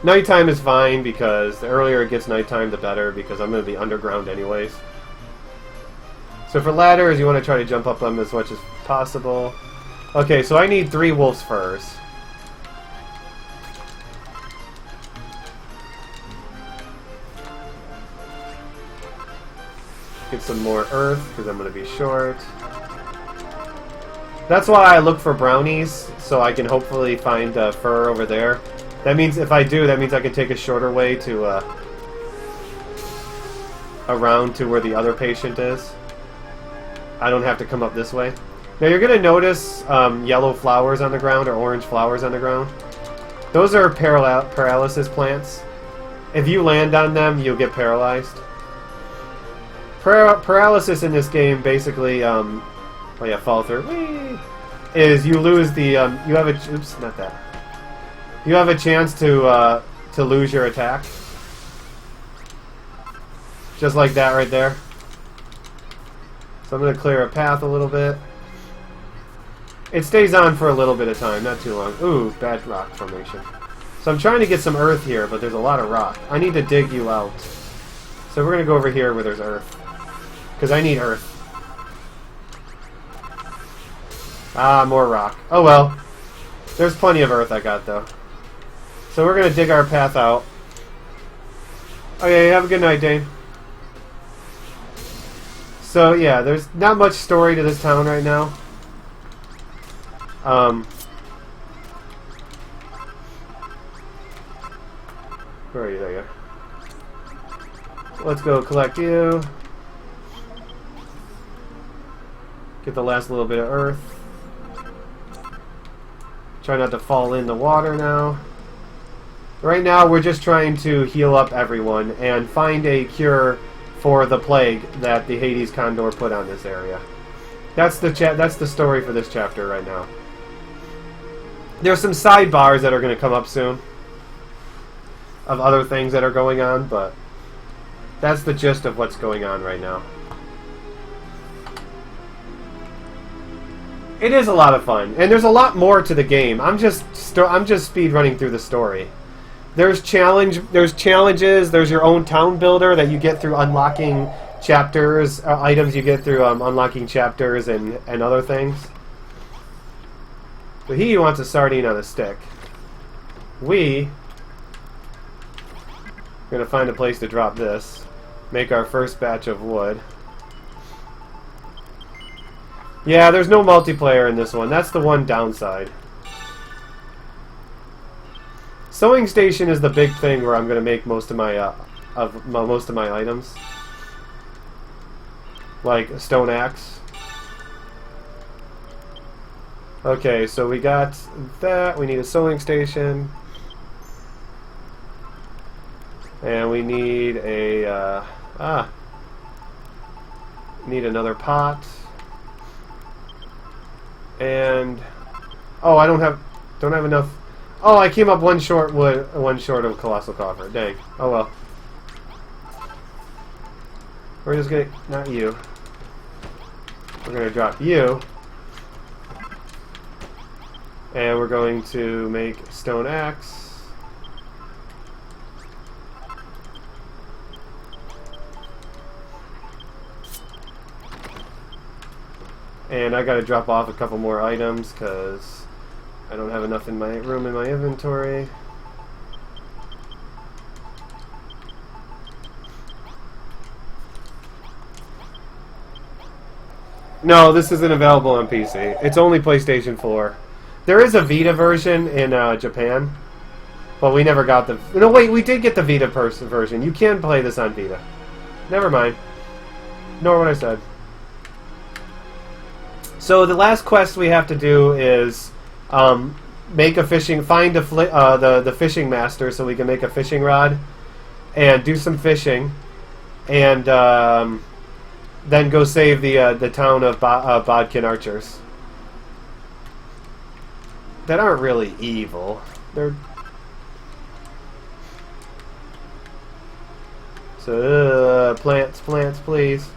Nighttime is fine, because the earlier it gets nighttime, the better, because I'm going to be underground anyways. So for ladders, you want to try to jump up them as much as possible. Okay, so I need 3 wolf's furs. Get some more earth, because I'm going to be short. That's why I look for brownies, so I can hopefully find a fur over there. That means if I do, that means I can take a shorter way to around to where the other patient is. I don't have to come up this way. Now you're going to notice yellow flowers on the ground or orange flowers on the ground. Those are paralysis plants. If you land on them, you'll get paralyzed. Paralysis in this game basically, oh yeah, fall through. Whee! Is you lose the you have a oops, not that. You have a chance to lose your attack. Just like that right there. So I'm going to clear a path a little bit. It stays on for a little bit of time, not too long. Ooh, bad rock formation. So I'm trying to get some earth here, but there's a lot of rock. I need to dig you out. So we're going to go over here where there's earth. Because I need earth. Ah, more rock. Oh well. There's plenty of earth I got, though. So we're going to dig our path out. Okay, have a good night, Dane. So yeah, there's not much story to this town right now. Where are you? There you are. So let's go collect you. Get the last little bit of earth. Try not to fall in the water now. Right now we're just trying to heal up everyone and find a cure for the plague that the Hades Condor put on this area. That's the story for this chapter right now. There's some sidebars that are going to come up soon of other things that are going on, but that's the gist of what's going on right now. It is a lot of fun, and there's a lot more to the game. I'm just speed running through the story. There's challenges. There's your own town builder that you get through unlocking chapters, items you get through unlocking chapters and other things. So he wants a sardine on a stick. We are going to find a place to drop this. Make our first batch of wood. Yeah, there's no multiplayer in this one. That's the one downside. Sewing station is the big thing where I'm going to make most of my items, like a stone axe. Okay, so we got that. We need a sewing station, and we need a need another pot. And oh, I don't have enough. Oh, I came up one short of Colossal Coffer. Dang. Oh well. We're just gonna... Not you. We're gonna drop you. And we're going to make stone axe. And I gotta drop off a couple more items because I don't have enough in my room in my inventory. No, this isn't available on PC. It's only PlayStation 4. There is a Vita version in Japan, but we never got the... No, wait, we did get the Vita version. You can play this on Vita. Never mind. Ignore what I said. So the last quest we have to do is make a fishing... Find the fishing master so we can make a fishing rod and do some fishing. And... then go save the town of Bodkin archers. That aren't really evil. They're... So, plants, please.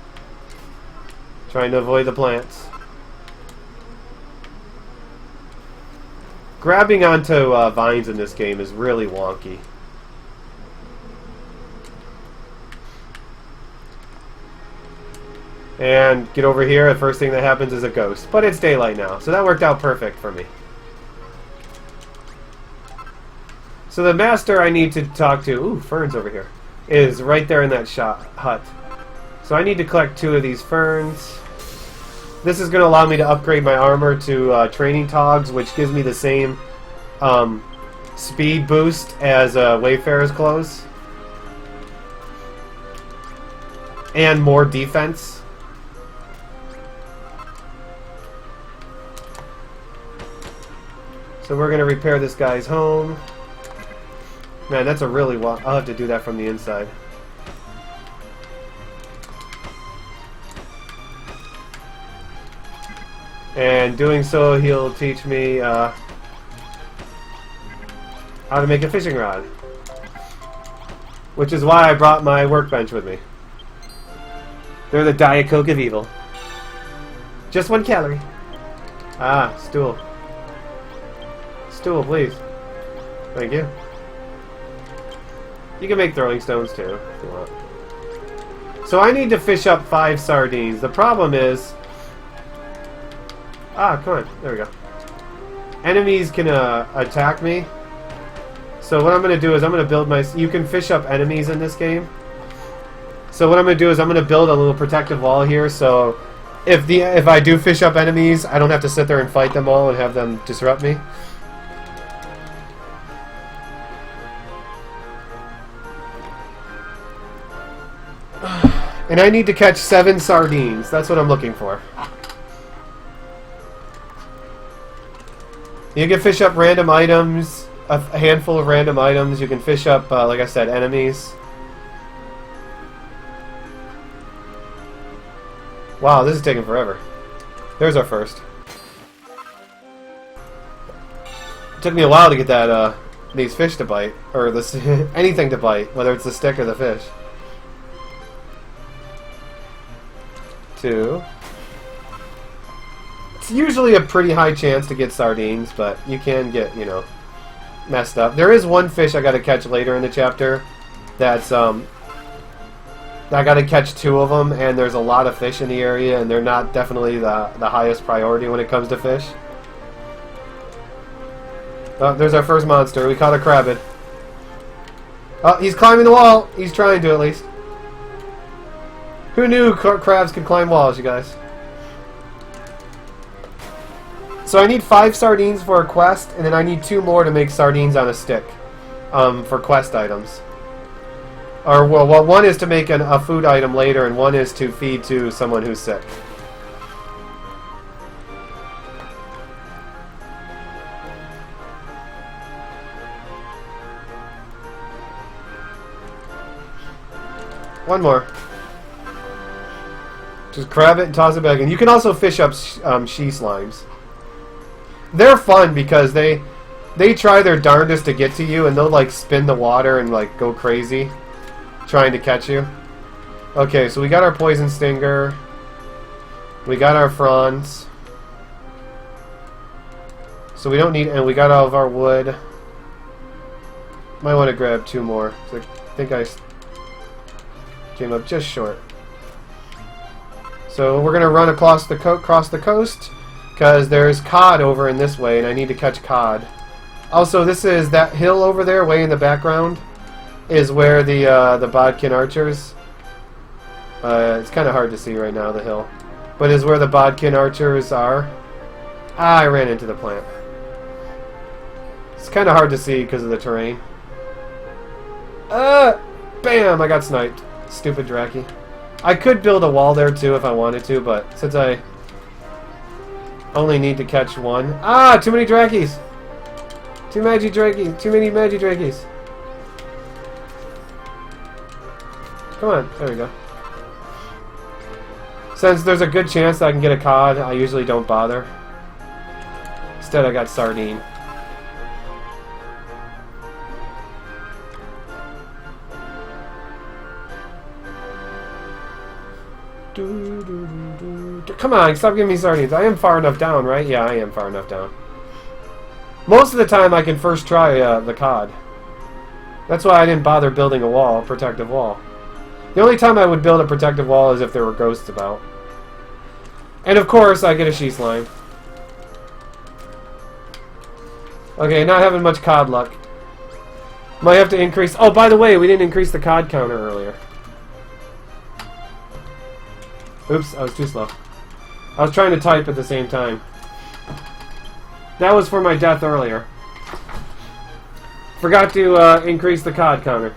Trying to avoid the plants. Grabbing onto vines in this game is really wonky. And get over here, the first thing that happens is a ghost. But it's daylight now, so that worked out perfect for me. So the master I need to talk to, ooh, ferns over here, is right there in that hut. So I need to collect 2 of these ferns. This is going to allow me to upgrade my armor to training togs, which gives me the same speed boost as Wayfarer's clothes. And more defense. So we're going to repair this guy's home. Man, that's a really I'll have to do that from the inside. And doing so, he'll teach me how to make a fishing rod. Which is why I brought my workbench with me. They're the Diet Coke of evil. Just 1 calorie. Ah, stool. Stool, please. Thank you. You can make throwing stones too, if you want. So I need to fish up 5 sardines. The problem is... Ah, come on. There we go. Enemies can attack me. So what I'm going to do is I'm going to build my... You can fish up enemies in this game. So what I'm going to do is I'm going to build a little protective wall here, so if I do fish up enemies, I don't have to sit there and fight them all and have them disrupt me. And I need to catch 7 sardines. That's what I'm looking for. You can fish up random items, a handful of random items. You can fish up, like I said, enemies. Wow, this is taking forever. There's our first. It took me a while to get that these fish to bite, or this anything to bite, whether it's the stick or the fish. 2. It's usually a pretty high chance to get sardines, but you can get, you know, messed up. There is 1 fish I got to catch later in the chapter. That's I got to catch 2 of them, and there's a lot of fish in the area, and they're not definitely the highest priority when it comes to fish. Oh, there's our first monster. We caught a crabbit. Oh, he's climbing the wall. He's trying to, at least. Who knew crabs could climb walls, you guys? So I need 5 sardines for a quest, and then I need 2 more to make sardines on a stick for quest items. Or, well, 1 is to make a food item later, and 1 is to feed to someone who's sick. One more. Just grab it and toss it back in. You can also fish up she slimes. They're fun because they try their darndest to get to you, and they'll like spin the water and like go crazy trying to catch you. Okay, so we got our poison stinger. We got our fronds. So we don't need, and we got all of our wood. Might want to grab 2 more. I think I came up just short. So we're gonna run across the coast because there's cod over in this way, and I need to catch cod. Also, this is that hill over there, way in the background, is where the bodkin archers. It's kind of hard to see right now, the hill, but is where the bodkin archers are. Ah, I ran into the plant. It's kind of hard to see because of the terrain. Bam! I got sniped. Stupid Draki. I could build a wall there too if I wanted to, but since I only need to catch 1. Ah! Too many Drakis! Too many Magi Drakis. Come on, there we go. Since there's a good chance that I can get a cod, I usually don't bother. Instead I got sardine. Come on, stop giving me sardines. I am far enough down, right? Yeah, I am far enough down. Most of the time I can first try the cod. That's why I didn't bother building a wall, a protective wall. The only time I would build a protective wall is if there were ghosts about. And of course, I get a she slime. Okay, not having much cod luck. Might have to increase... Oh, by the way, we didn't increase the cod counter earlier. Oops, I was too slow. I was trying to type at the same time. That was for my death earlier. Forgot to increase the cod counter.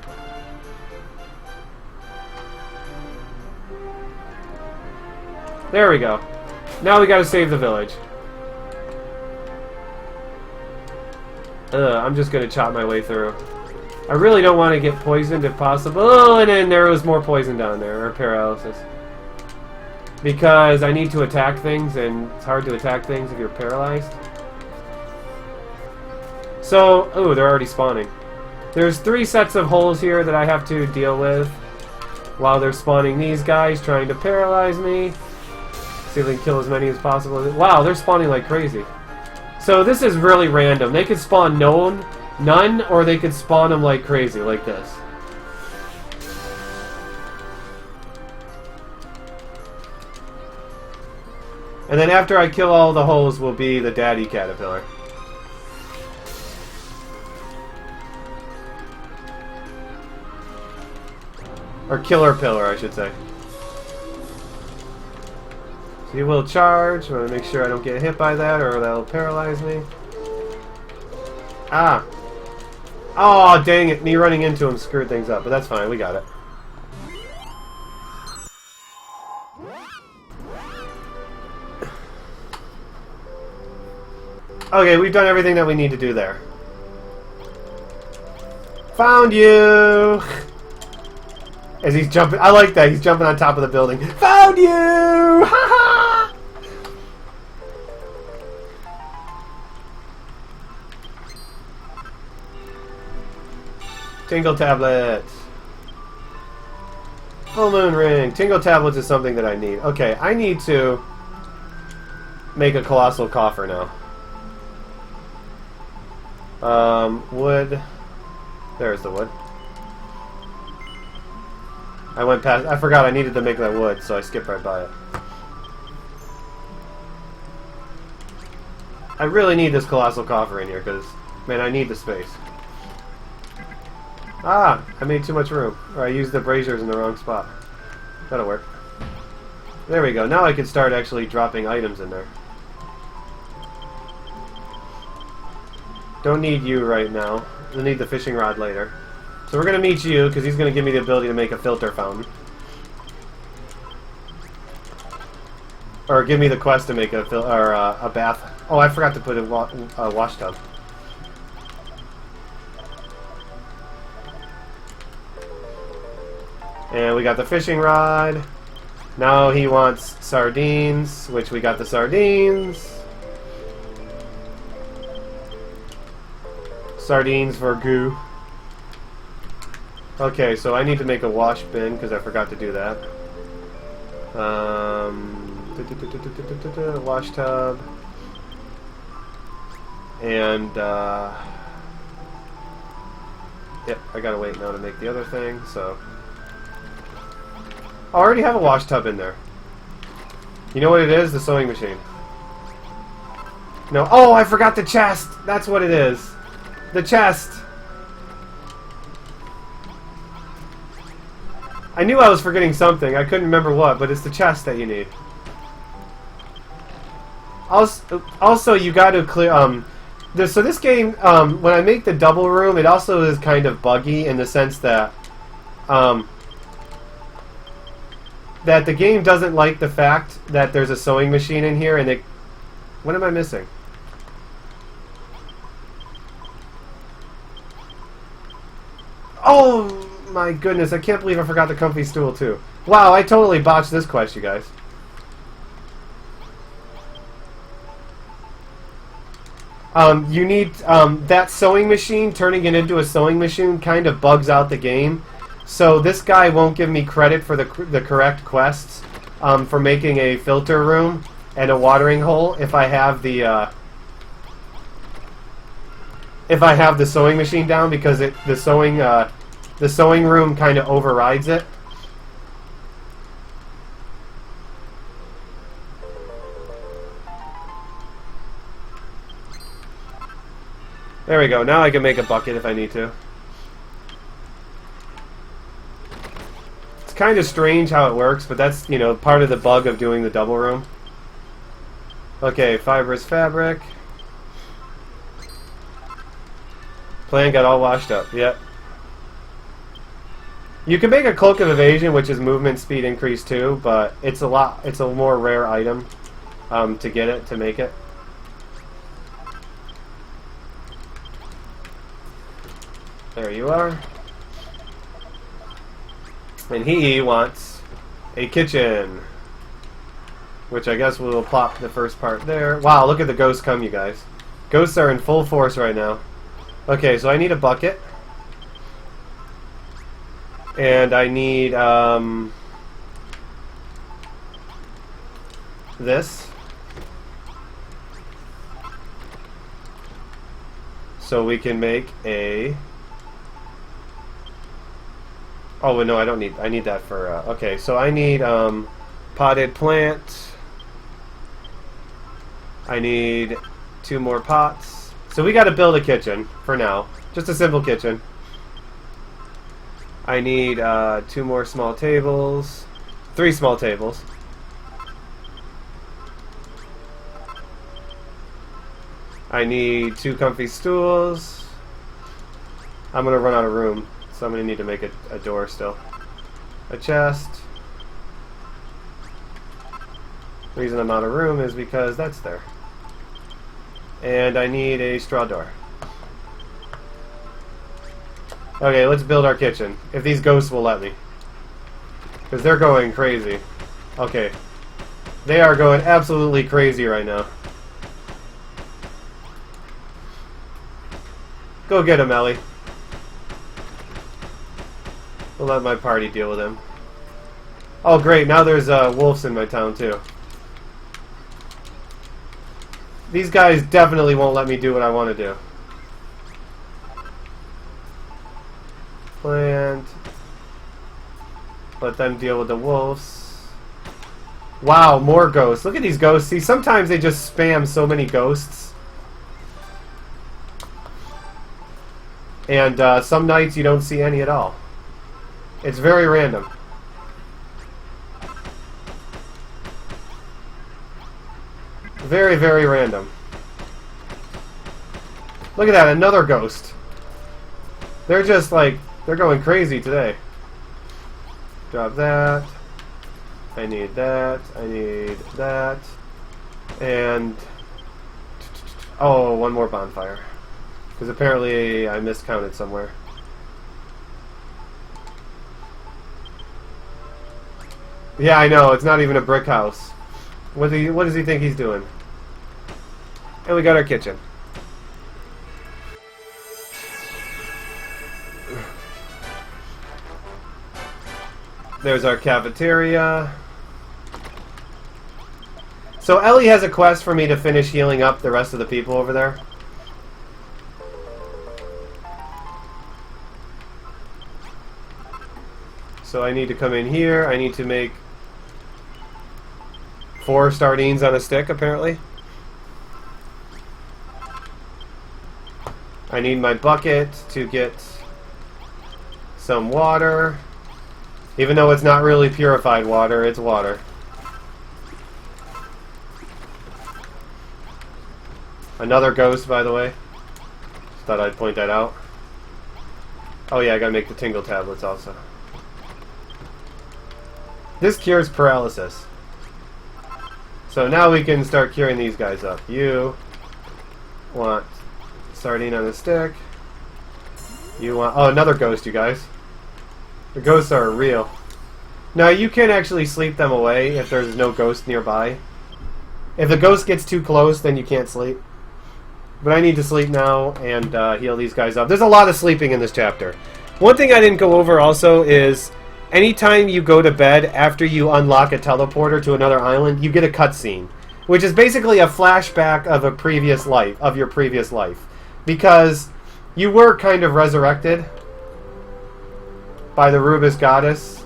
There we go. Now we gotta save the village. I'm just gonna chop my way through. I really don't want to get poisoned if possible. Oh, and then there was more poison down there, or paralysis. Because I need to attack things, and it's hard to attack things if you're paralyzed. So, oh, they're already spawning. There's 3 sets of holes here that I have to deal with while they're spawning these guys, trying to paralyze me. See if they can kill as many as possible. Wow, they're spawning like crazy. So this is really random. They could spawn none, or they could spawn them like crazy, like this. And then after I kill all the holes will be the daddy caterpillar. Or killer pillar, I should say. So he will charge. I want to make sure I don't get hit by that or that'll paralyze me. Ah! Oh, dang it. Me running into him screwed things up, but that's fine. We got it. Okay, we've done everything that we need to do there. Found you! As he's jumping, I like that, he's jumping on top of the building. Found you! Ha ha! Tingle tablets. Full moon ring. Tingle tablets is something that I need. Okay, I need to make a colossal coffer now. Wood. There's the wood. I went past... I forgot I needed to make that wood, so I skipped right by it. I really need this colossal coffer in here, because, man, I need the space. Ah! I made too much room. Or I used the braziers in the wrong spot. That'll work. There we go. Now I can start actually dropping items in there. Don't need you right now. We'll need the fishing rod later. So we're going to meet you, because he's going to give me the ability to make a filter fountain. Or give me the quest to make a bath. Oh, I forgot to put a wash tub. And we got the fishing rod. Now he wants sardines, which we got the sardines. Sardines for goo. Okay, so I need to make a wash bin because I forgot to do that. Wash tub. And, yep, I gotta wait now to make the other thing, so... I already have a wash tub in there. You know what it is? The sewing machine. No. Oh, I forgot the chest! That's what it is. The chest! I knew I was forgetting something. I couldn't remember what, but it's the chest that you need. Also, you got to clear. So this game, when I make the double room, it also is kind of buggy in the sense that, that the game doesn't like the fact that there's a sewing machine in here, and it. What am I missing? Oh my goodness! I can't believe I forgot the comfy stool too. Wow, I totally botched this quest, you guys. You need that sewing machine. Turning it into a sewing machine kind of bugs out the game. So this guy won't give me credit for the correct quests for making a filter room and a watering hole if I have the sewing machine down, because the sewing room kind of overrides it. There we go. Now I can make a bucket if I need to. It's kind of strange how it works, but that's, you know, part of the bug of doing the double room. Okay, fibrous fabric. Plan got all washed up. Yep. You can make a cloak of evasion, which is movement speed increase too, but it's a more rare item to get it, to make it. There you are. And he wants a kitchen, which I guess we'll plop the first part there. Wow, look at the ghosts come, you guys. Ghosts are in full force right now. Okay, so I need a bucket. And I need, this. So we can make a... Oh, no, I don't need... I need that for... okay, so I need, potted plant. I need 2 more pots. So we gotta build a kitchen, for now. Just a simple kitchen. I need, 2 more small tables. 3 small tables. I need 2 comfy stools. I'm gonna run out of room, so I'm gonna need to make a door still. A chest. The reason I'm out of room is because that's there. And I need a straw door. Okay, let's build our kitchen. If these ghosts will let me. Because they're going crazy. Okay. They are going absolutely crazy right now. Go get him, Ellie. We'll let my party deal with him. Oh, great. Now there's wolves in my town, too. These guys definitely won't let me do what I want to do. Plant. Let them deal with the wolves. Wow, more ghosts. Look at these ghosts. See, sometimes they just spam so many ghosts. And some nights you don't see any at all. It's very random. Very, very random. Look at that, another ghost. They're just like, they're going crazy today. Drop that. I need that. I need that. And... oh, one more bonfire. Because apparently I miscounted somewhere. Yeah, I know, it's not even a brick house. What does he think he's doing? And we got our kitchen. There's our cafeteria. So Ellie has a quest for me to finish healing up the rest of the people over there. So I need to come in here. I need to make 4 sardines on a stick, apparently. I need my bucket to get some water. Even though it's not really purified water, it's water. Another ghost, by the way. Just thought I'd point that out. Oh yeah, I gotta make the tingle tablets also. This cures paralysis. So now we can start curing these guys up. You want sardine on a stick. You want... Oh, another ghost, you guys. The ghosts are real. Now, you can actually sleep them away if there's no ghost nearby. If the ghost gets too close, then you can't sleep. But I need to sleep now and heal these guys up. There's a lot of sleeping in this chapter. One thing I didn't go over also is anytime you go to bed after you unlock a teleporter to another island, you get a cutscene, which is basically a flashback of a previous life, of your previous life. Because you were kind of resurrected by the Rubus goddess.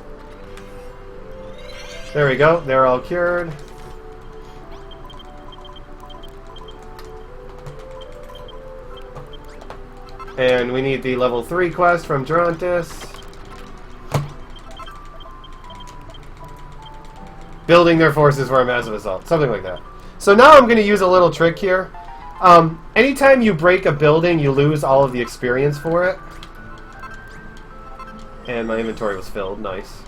There we go. They're all cured. And we need the level 3 quest from Gerontis. Building their forces for a massive assault. Something like that. So now I'm going to use a little trick here. Anytime you break a building, you lose all of the experience for it. And my inventory was filled. Nice.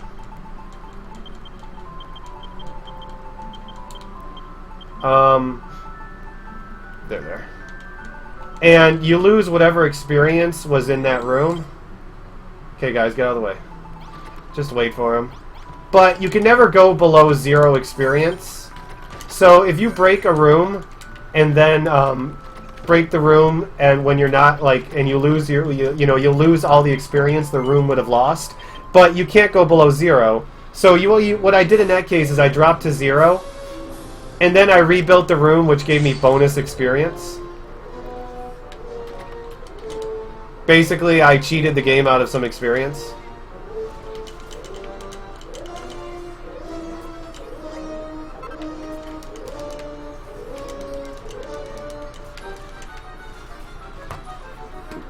There. And you lose whatever experience was in that room. Okay, guys, get out of the way. Just wait for him. But you can never go below 0 experience. So if you break a room and then break the room, and when you're not and you lose you'll lose all the experience the room would have lost. But you can't go below 0. So what I did in that case is I dropped to 0, and then I rebuilt the room, which gave me bonus experience. Basically, I cheated the game out of some experience.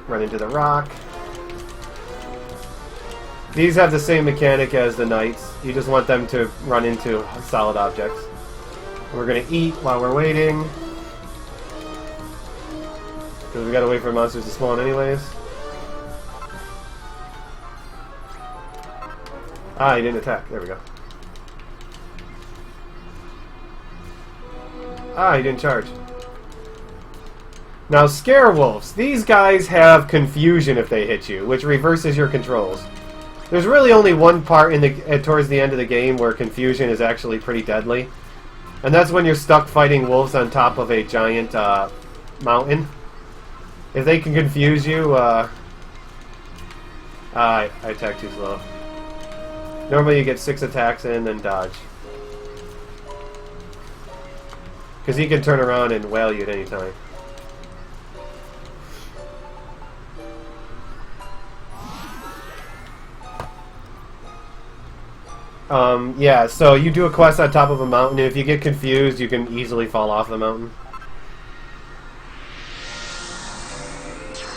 Run into the rock. These have the same mechanic as the knights. You just want them to run into solid objects. We're gonna eat while we're waiting, because we gotta wait for monsters to spawn anyways. Ah, he didn't attack. There we go. Ah, he didn't charge. Now, scare wolves. These guys have confusion if they hit you, which reverses your controls. There's really only one part towards the end of the game where confusion is actually pretty deadly. And that's when you're stuck fighting wolves on top of a giant mountain. If they can confuse you, I attacked too slow. Normally you get 6 attacks in and dodge. Because he can turn around and whale you at any time. Yeah, so you do a quest on top of a mountain, and if you get confused, you can easily fall off the mountain.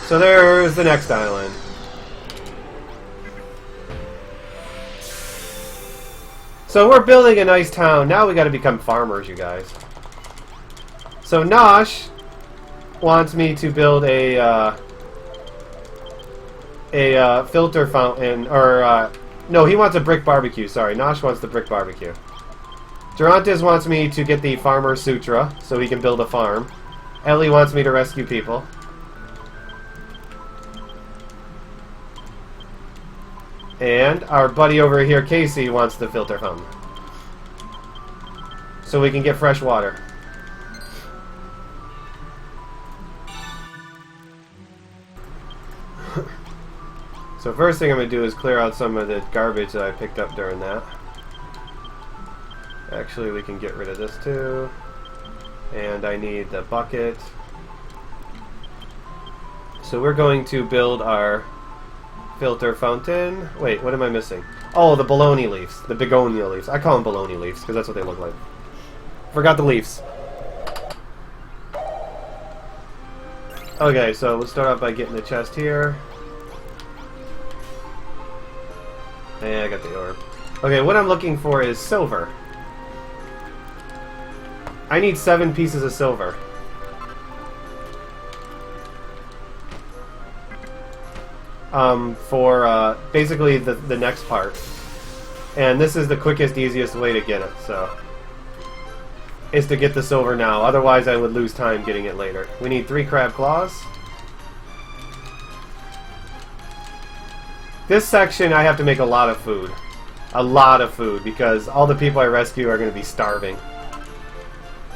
So there's the next island. So we're building a nice town. Now we gotta become farmers, you guys. So Nosh wants me to build a filter fountain, or no, he wants a brick barbecue. Sorry, Nosh wants the brick barbecue. Gerontis wants me to get the Farmer Sutra so he can build a farm. Ellie wants me to rescue people. And our buddy over here, Casey, wants the filter fountain so we can get fresh water. So first thing I'm going to do is clear out some of the garbage that I picked up during that. Actually, we can get rid of this too. And I need the bucket. So we're going to build our filter fountain. Wait, what am I missing? Oh, the bologna leaves. The begonia leaves. I call them bologna leaves because that's what they look like. Forgot the leaves. Okay, so we'll start off by getting the chest here. Yeah, I got the orb. Okay, what I'm looking for is silver. I need 7 pieces of silver. For basically the next part. And this is the quickest, easiest way to get it, so. Is to get the silver now, otherwise I would lose time getting it later. We need 3 crab claws. This section I have to make a lot of food. A lot of food, because all the people I rescue are going to be starving.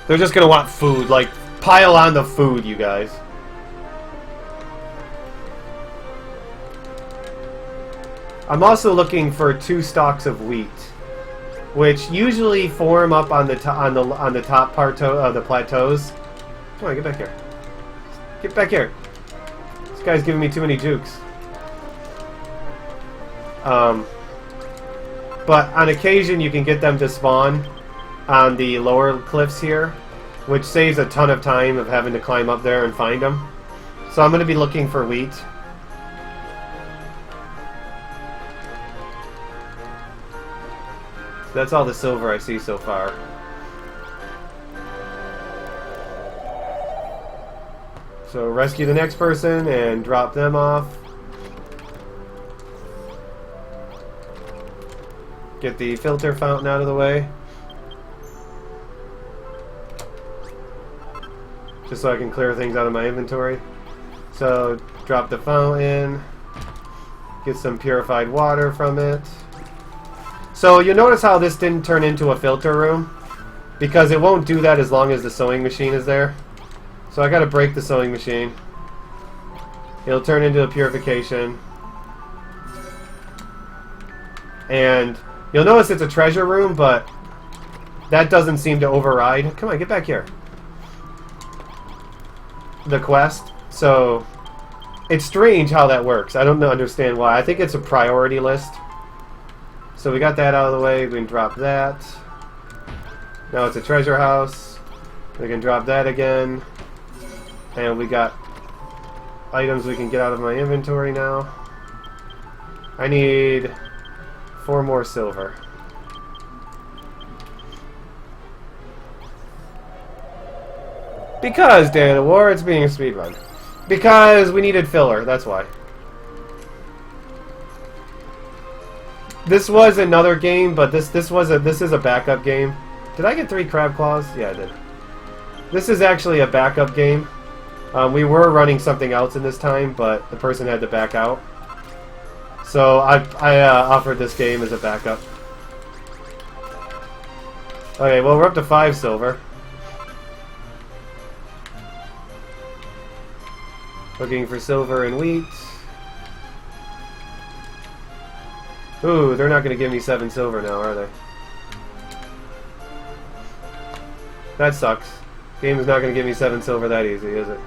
They're just going to want food, like, pile on the food, you guys. I'm also looking for 2 stalks of wheat, which usually form up on the top part of the plateaus. Come on, get back here. Get back here. This guy's giving me too many jukes. But on occasion you can get them to spawn on the lower cliffs here, which saves a ton of time of having to climb up there and find them. So I'm going to be looking for wheat. So that's all the silver I see so far. So rescue the next person and drop them off. Get the filter fountain out of the way. Just so I can clear things out of my inventory. So, drop the fountain. Get some purified water from it. So, you'll notice how this didn't turn into a filter room. Because it won't do that as long as the sewing machine is there. So I gotta break the sewing machine. It'll turn into a purification. And you'll notice it's a treasure room, but that doesn't seem to override. Come on, get back here. The quest. So it's strange how that works. I don't understand why. I think it's a priority list. So we got that out of the way. We can drop that. Now it's a treasure house. We can drop that again. And we got items we can get out of my inventory now. I need 4 more silver. Because, Dan of War, it's being a speedrun. Because we needed filler, that's why. This was another game, but this is a backup game. Did I get 3 crab claws? Yeah, I did. This is actually a backup game. We were running something else in this time, but the person had to back out. So I offered this game as a backup. Okay, well we're up to 5 silver. Looking for silver and wheat. Ooh, they're not going to give me 7 silver now, are they? That sucks. Game is not going to give me 7 silver that easy, is it?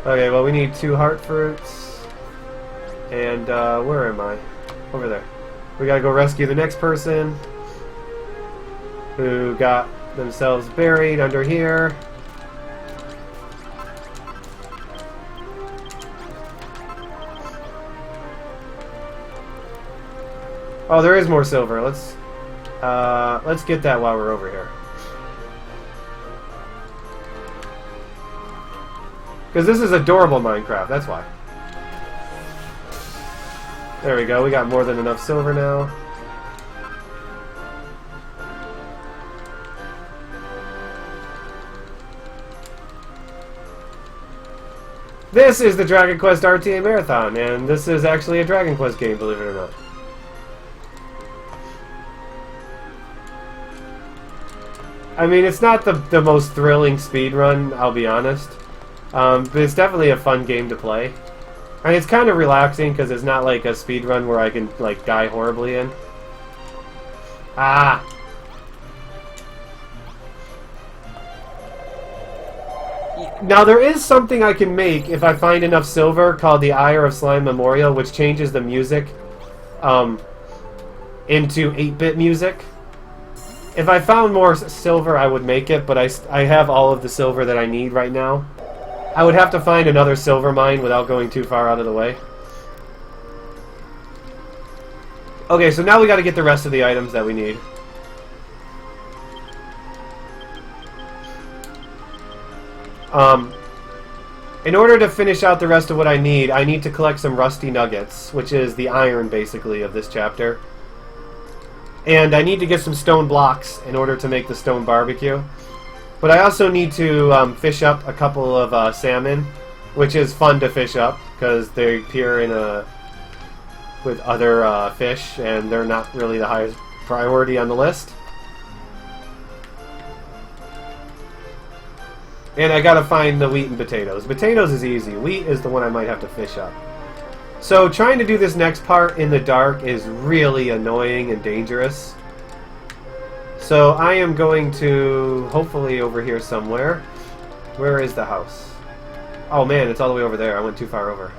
Okay, well we need 2 heart fruits. And, where am I? Over there. We gotta go rescue the next person who got themselves buried under here. Oh, there is more silver. Let's get that while we're over here. Because this is adorable Minecraft, that's why. There we go, we got more than enough silver now. This is the Dragon Quest RTA Marathon, and this is actually a Dragon Quest game, believe it or not. I mean, it's not the most thrilling speedrun, I'll be honest. But it's definitely a fun game to play. And it's kind of relaxing because it's not like a speedrun where I can like die horribly in. Ah! Now there is something I can make if I find enough silver called the Ire of Slime Memorial, which changes the music into 8-bit music. If I found more silver, I would make it, but I have all of the silver that I need right now. I would have to find another silver mine without going too far out of the way. Okay, so now we got to get the rest of the items that we need. In order to finish out the rest of what I need to collect some rusty nuggets, which is the iron, basically, of this chapter. And I need to get some stone blocks in order to make the stone barbecue. But I also need to fish up a couple of salmon, which is fun to fish up, because they appear in with other fish, and they're not really the highest priority on the list. And I gotta find the wheat and potatoes. Potatoes is easy. Wheat is the one I might have to fish up. So trying to do this next part in the dark is really annoying and dangerous. So I am going to, hopefully over here somewhere. Where is the house? Oh man, it's all the way over there. I went too far over.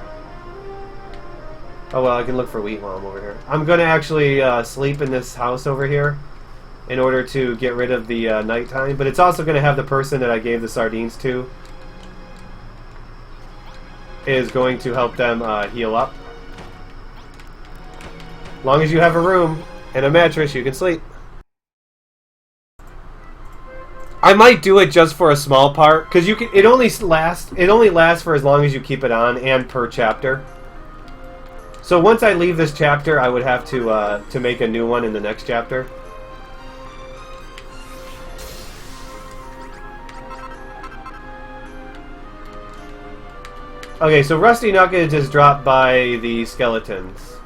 Oh well, I can look for wheat while I'm over here. I'm gonna actually sleep in this house over here in order to get rid of the nighttime, but it's also going to have the person that I gave the sardines to is going to help them heal up. As long as you have a room and a mattress, you can sleep. I might do it just for a small part, because you can. It only lasts for as long as you keep it on, and per chapter. So once I leave this chapter, I would have to make a new one in the next chapter. Okay, so Rusty Nuggets is dropped by the skeletons.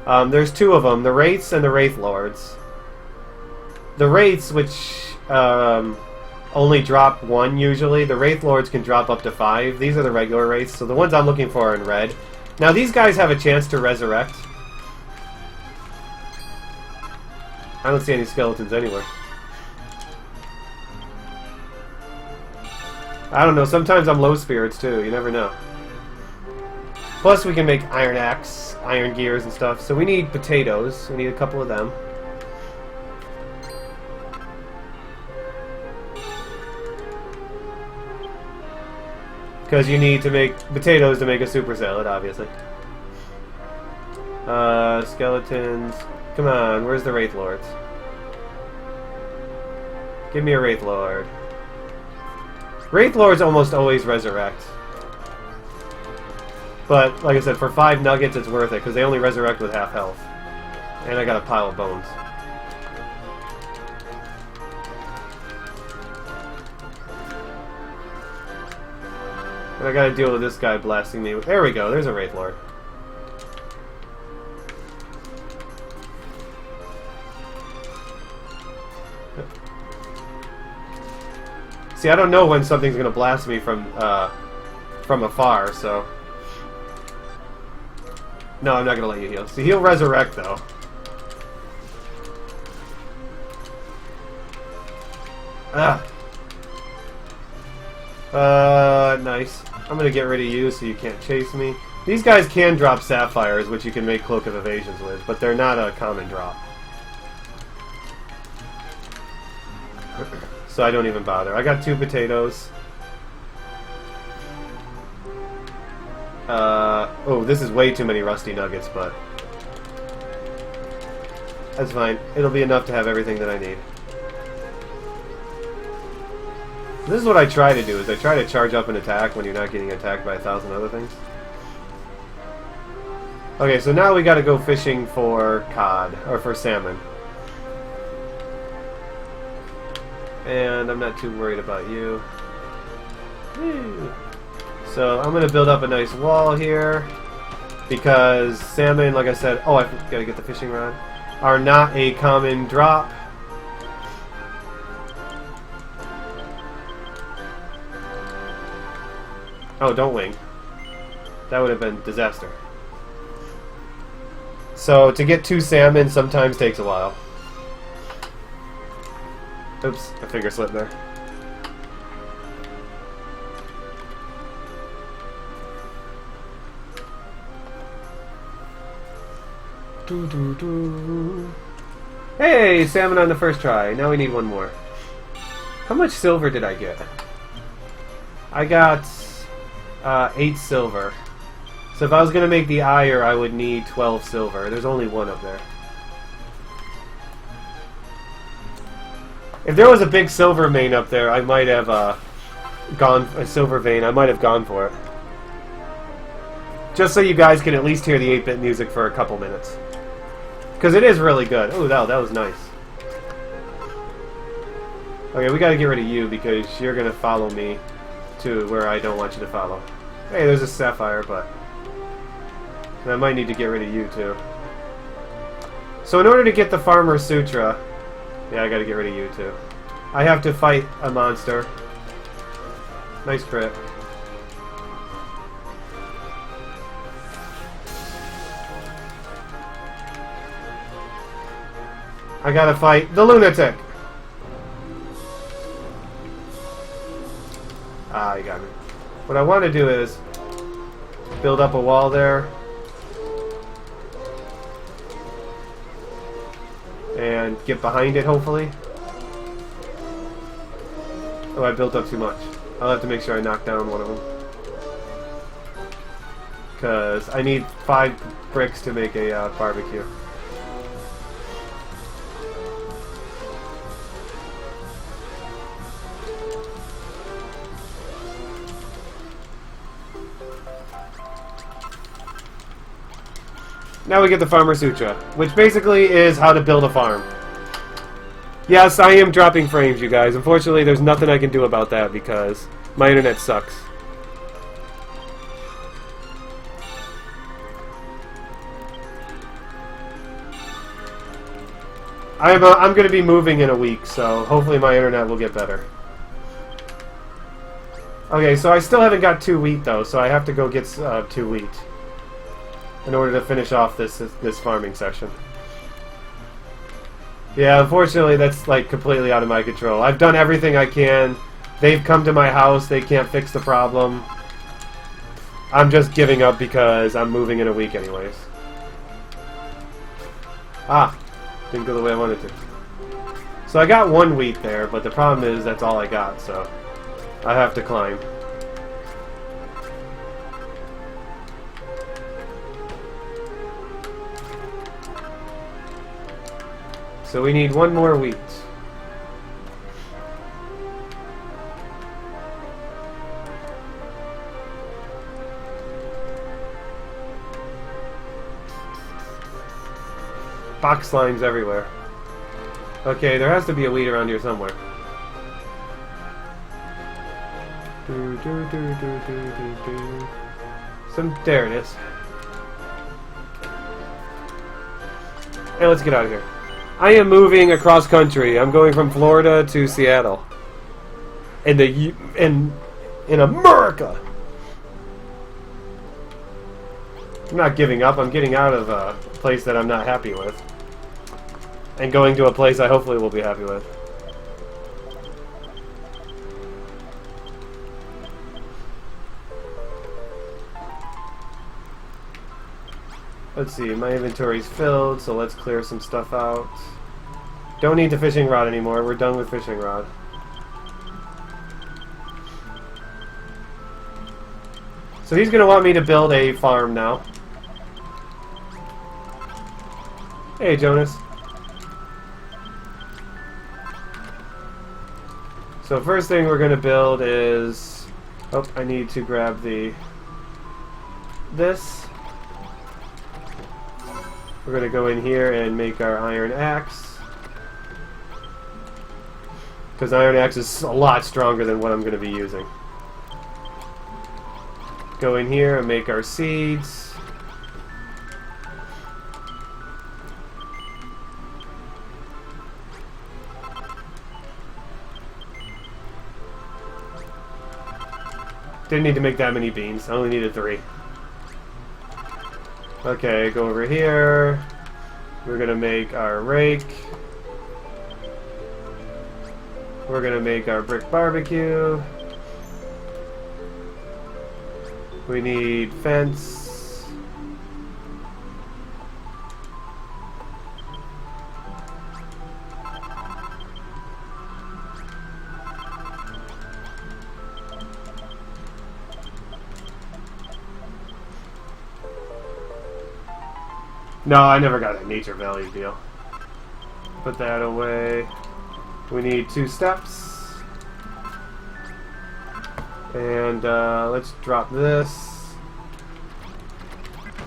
There's two of them, the Wraiths and the Wraith Lords. The Wraiths, which only drop 1 usually, the Wraith Lords can drop up to 5. These are the regular Wraiths, so the ones I'm looking for are in red. Now these guys have a chance to resurrect. I don't see any skeletons anywhere. I don't know, sometimes I'm low spirits too, you never know. Plus we can make iron axe, iron gears and stuff. So we need potatoes. We need a couple of them. Because you need to make potatoes to make a super salad, obviously. Skeletons. Come on, where's the Wraith Lords? Give me a Wraith Lord. Wraith Lords almost always resurrect. But, like I said, for 5 nuggets it's worth it, because they only resurrect with half health. And I got a pile of bones. And I gotta deal with this guy blasting me. There we go, there's a Wraith Lord. See, I don't know when something's gonna blast me from afar, so... No, I'm not gonna let you heal. See, he'll resurrect, though. Ah! Nice. I'm gonna get rid of you so you can't chase me. These guys can drop sapphires, which you can make Cloak of Evasions with, but they're not a common drop. So I don't even bother. I got 2 potatoes. Oh, this is way too many rusty nuggets, but... that's fine. It'll be enough to have everything that I need. This is what I try to do, is I try to charge up an attack when you're not getting attacked by 1,000 other things. Okay, so now we gotta go fishing for cod, or for salmon. And I'm not too worried about you. Woo. So I'm going to build up a nice wall here, because salmon, like I said, oh, I gotta get the fishing rod, are not a common drop. Oh, don't wing. That would have been disaster. So to get 2 salmon sometimes takes a while. Oops, a finger slip there. Doo, doo, doo. Hey, salmon on the first try. Now we need one more. How much silver did I get? I got 8 silver. So if I was going to make the ire, I would need 12 silver. There's only one up there. If there was a big silver main up there, I might have gone a silver vein. I might have gone for it. Just so you guys can at least hear the 8-bit music for a couple minutes. Because it is really good. Oh, that was nice. Okay, we gotta get rid of you because you're gonna follow me to where I don't want you to follow. Hey, there's a sapphire, but I might need to get rid of you too. So in order to get the Farmer Sutra, yeah, I gotta get rid of you too. I have to fight a monster. Nice crit. I gotta fight the lunatic! Ah, you got me. What I want to do is build up a wall there. And get behind it, hopefully. Oh, I built up too much. I'll have to make sure I knock down one of them. Because I need 5 bricks to make a barbecue. Now we get the Farmer Sutra, which basically is how to build a farm. Yes, I am dropping frames, you guys. Unfortunately, there's nothing I can do about that because my internet sucks. I'm going to be moving in a week, so hopefully my internet will get better. Okay, so I still haven't got 2 wheat, though, so I have to go get 2 wheat in order to finish off this farming session. Yeah, unfortunately that's like completely out of my control. I've done everything I can. They've come to my house. They can't fix the problem. I'm just giving up because I'm moving in a week anyways. Ah, didn't go the way I wanted to. So I got 1 wheat there, but the problem is that's all I got, so I have to climb. So we need 1 more wheat. Box slimes everywhere. Okay, there has to be a wheat around here somewhere. There it is. Hey, let's get out of here. I am moving across country. I'm going from Florida to Seattle. In America. I'm not giving up. I'm getting out of a place that I'm not happy with. And going to a place I hopefully will be happy with. Let's see, my inventory's filled, so let's clear some stuff out. Don't need the fishing rod anymore, we're done with fishing rod. So he's going to want me to build a farm now. Hey, Jonas. So first thing we're going to build is... Oh, I need to grab this. We're going to go in here and make our iron axe. Because iron axe is a lot stronger than what I'm going to be using. Go in here and make our seeds. Didn't need to make that many beans. I only needed 3. Okay, go over here. We're gonna make our rake. We're gonna make our brick barbecue. We need fence. No, I never got that Nature Valley deal. Put that away. We need 2 steps. And let's drop this.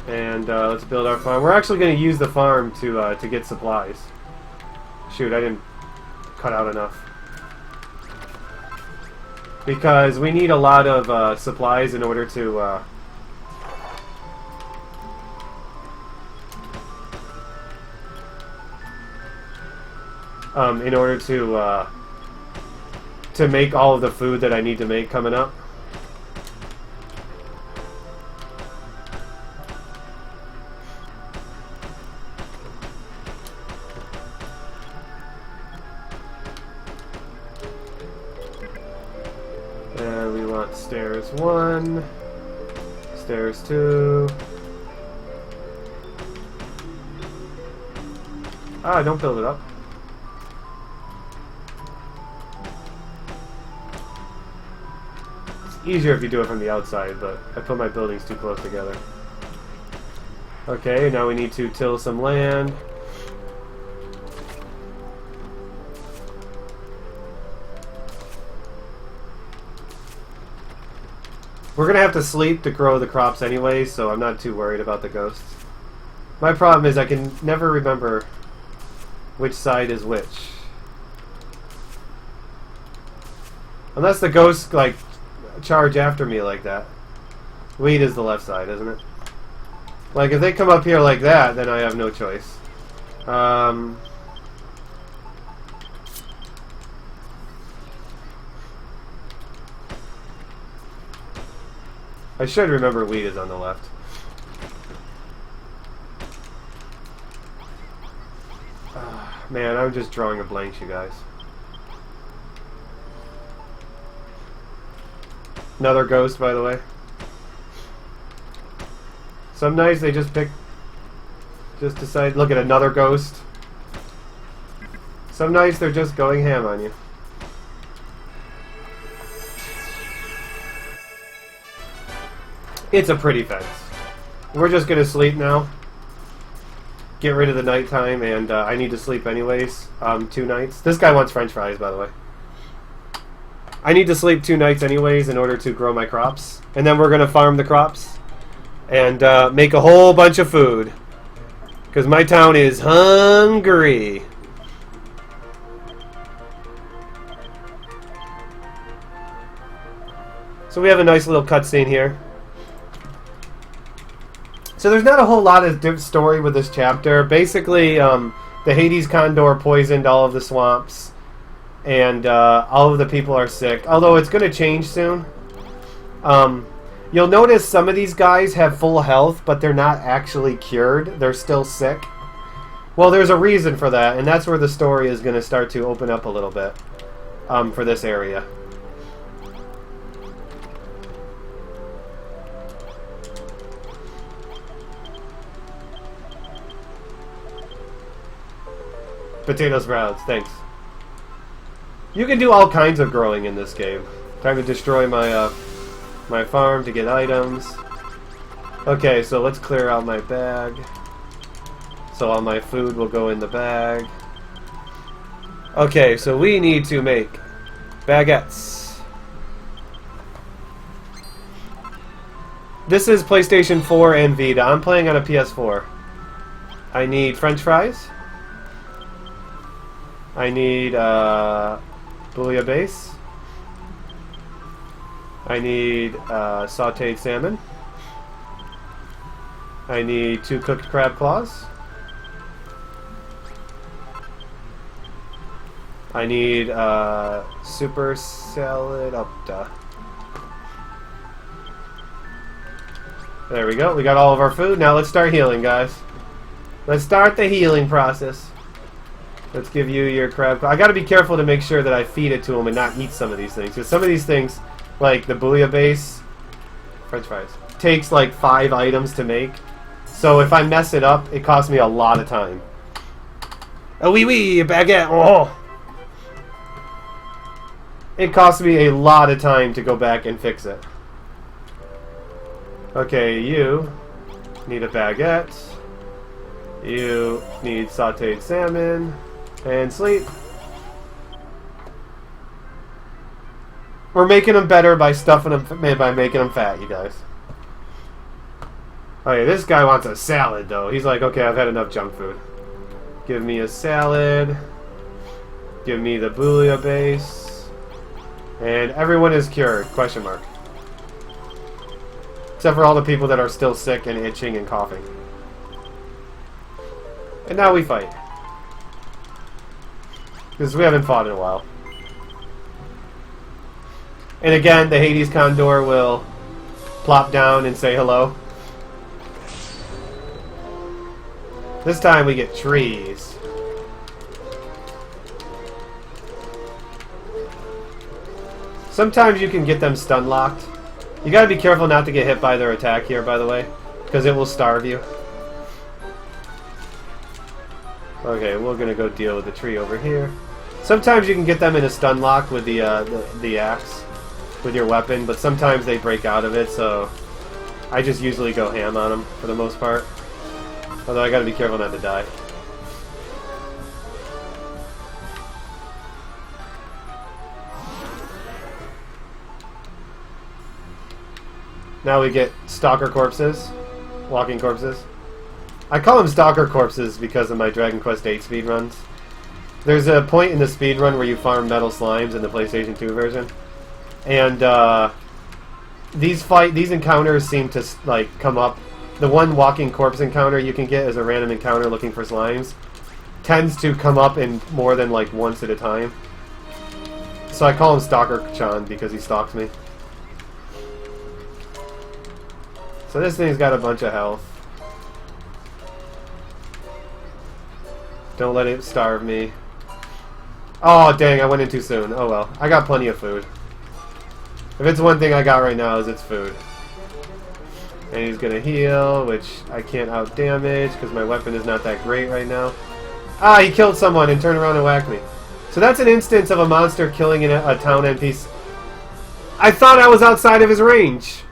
And let's build our farm. We're actually going to use the farm to get supplies. Shoot, I didn't cut out enough. Because we need a lot of supplies in order to... to make all of the food that I need to make coming up. And we want stairs 1, stairs 2. Ah, don't build it up. Easier if you do it from the outside, but I put my buildings too close together. Okay, now we need to till some land. We're gonna have to sleep to grow the crops anyway, so I'm not too worried about the ghosts. My problem is I can never remember which side is which. Unless the ghosts, like, charge after me like that. Wheat is the left side, isn't it? Like, if they come up here like that, then I have no choice. I should remember wheat is on the left. Man, I'm just drawing a blank, you guys. Another ghost, by the way. Some nights they just decide, look at another ghost. Some nights they're just going ham on you. It's a pretty fence. We're just gonna sleep now. Get rid of the nighttime, and I need to sleep anyways. 2 nights. This guy wants French fries, by the way. I need to sleep 2 nights anyways in order to grow my crops. And then we're going to farm the crops. And make a whole bunch of food. Because my town is hungry. So we have a nice little cutscene here. So there's not a whole lot of story with this chapter. Basically, the Hades Condor poisoned all of the swamps. And all of the people are sick. Although it's going to change soon. You'll notice some of these guys have full health, but they're not actually cured. They're still sick. Well, there's a reason for that, and that's where the story is going to start to open up a little bit for this area. Potato sprouts, thanks. You can do all kinds of growing in this game. Time to destroy my my farm to get items. Okay, so let's clear out my bag. So all my food will go in the bag. Okay, so we need to make baguettes. This is PlayStation 4 and Vita. I'm playing on a PS4. I need French fries. I need bouillabaisse. I need sauteed salmon. I need 2 cooked crab claws. I need super salad opta. There we go. We got all of our food. Now let's start healing, guys. Let's start the healing process. Let's give you your crab claw. I gotta be careful to make sure that I feed it to him and not eat some of these things. Because some of these things, like the bouillabaisse, French fries, takes like 5 items to make. So if I mess it up, it costs me a lot of time. Oh, oui, oui, a baguette. Oh. It costs me a lot of time to go back and fix it. Okay, you need a baguette. You need sauteed salmon. And sleep. We're making them better by stuffing them, by making them fat, you guys. Okay, this guy wants a salad, though. He's like, okay, I've had enough junk food. Give me a salad. Give me the bouillabaisse. And everyone is cured, question mark. Except for all the people that are still sick and itching and coughing. And now we fight. Because we haven't fought in a while. And again, the Hades Condor will plop down and say hello. This time we get trees. Sometimes you can get them stun locked. You gotta be careful not to get hit by their attack here, by the way, because it will starve you. Okay, we're gonna go deal with the tree over here. Sometimes you can get them in a stun lock with the axe, with your weapon, but sometimes they break out of it, so I just usually go ham on them for the most part. Although I gotta be careful not to die. Now we get stalker corpses, walking corpses. I call them stalker corpses because of my Dragon Quest VIII speedruns. There's a point in the speedrun where you farm metal slimes in the PlayStation 2 version. And these encounters seem to like come up. The one walking corpse encounter you can get as a random encounter looking for slimes tends to come up in more than like once at a time. So I call him Stalker-chan because he stalks me. So this thing's got a bunch of health. Don't let it starve me. Oh, dang, I went in too soon. Oh well. I got plenty of food. If it's one thing I got right now, is it's food. And he's gonna heal, which I can't out-damage because my weapon is not that great right now. Ah, he killed someone and turned around and whacked me. So that's an instance of a monster killing a town NPC. I thought I was outside of his range.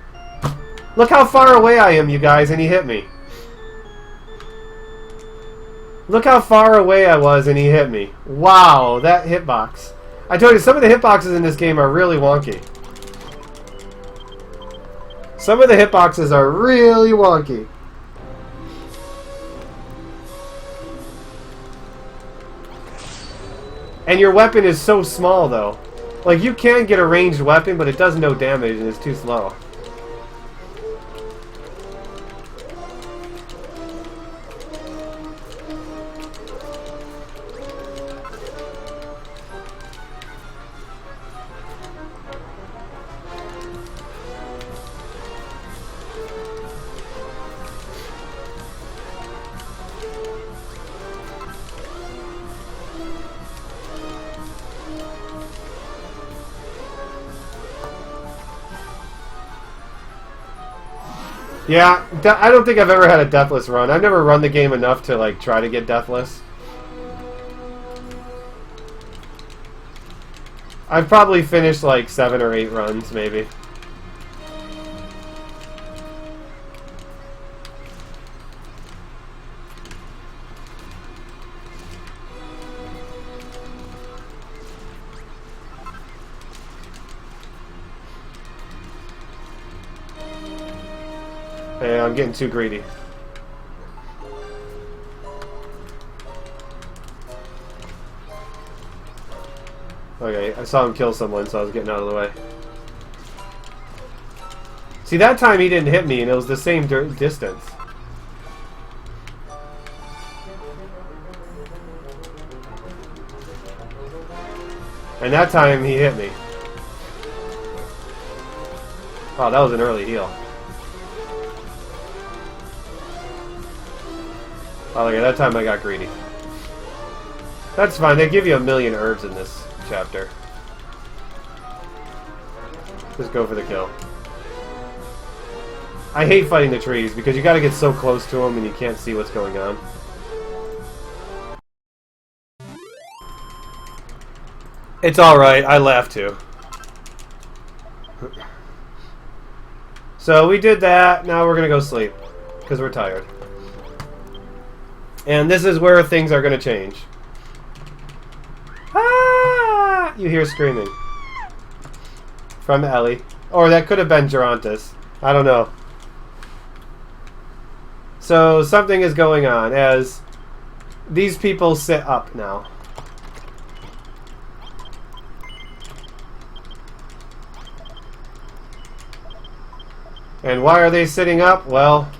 Look how far away I am, you guys, and he hit me. Look how far away I was and he hit me. Wow, that hitbox. I told you, some of the hitboxes in this game are really wonky. Some of the hitboxes are really wonky. And your weapon is so small, though. Like, you can get a ranged weapon, but it does no damage and it's too slow. Yeah, I don't think I've ever had a deathless run. I've never run the game enough to like try to get deathless. I've probably finished like 7 or 8 runs, maybe. Hey, I'm getting too greedy. Okay, I saw him kill someone, so I was getting out of the way. See, that time he didn't hit me, and it was the same distance. And that time he hit me. Oh, that was an early heal. Oh, okay, that time I got greedy. That's fine, they give you 1,000,000 herbs in this chapter. Just go for the kill. I hate fighting the trees because you gotta get so close to them and you can't see what's going on. It's alright, I laugh too. So we did that, now we're gonna go sleep. Because we're tired. And this is where things are going to change. Ah! You hear screaming. From Ellie. Or that could have been Gerontis. I don't know. So something is going on as these people sit up now. And why are they sitting up? Well,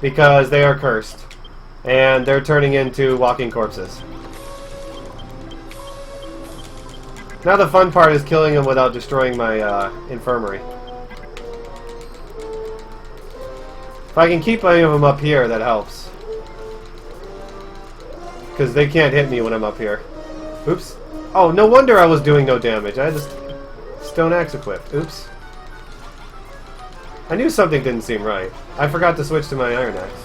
because they are cursed. And they're turning into walking corpses. Now the fun part is killing them without destroying my infirmary. If I can keep any of them up here, that helps. Because they can't hit me when I'm up here. Oops. Oh, no wonder I was doing no damage. I had this stone axe equipped. Oops. I knew something didn't seem right. I forgot to switch to my iron axe.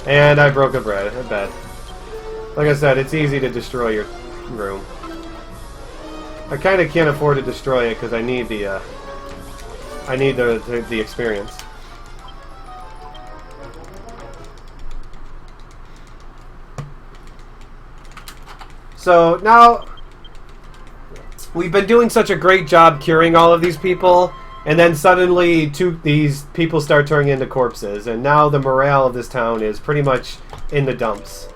And I broke a bed. Like I said, it's easy to destroy your room. I kind of can't afford to destroy it because I need the experience. So now we've been doing such a great job curing all of these people, and then suddenly these people start turning into corpses, and now the morale of this town is pretty much in the dumps.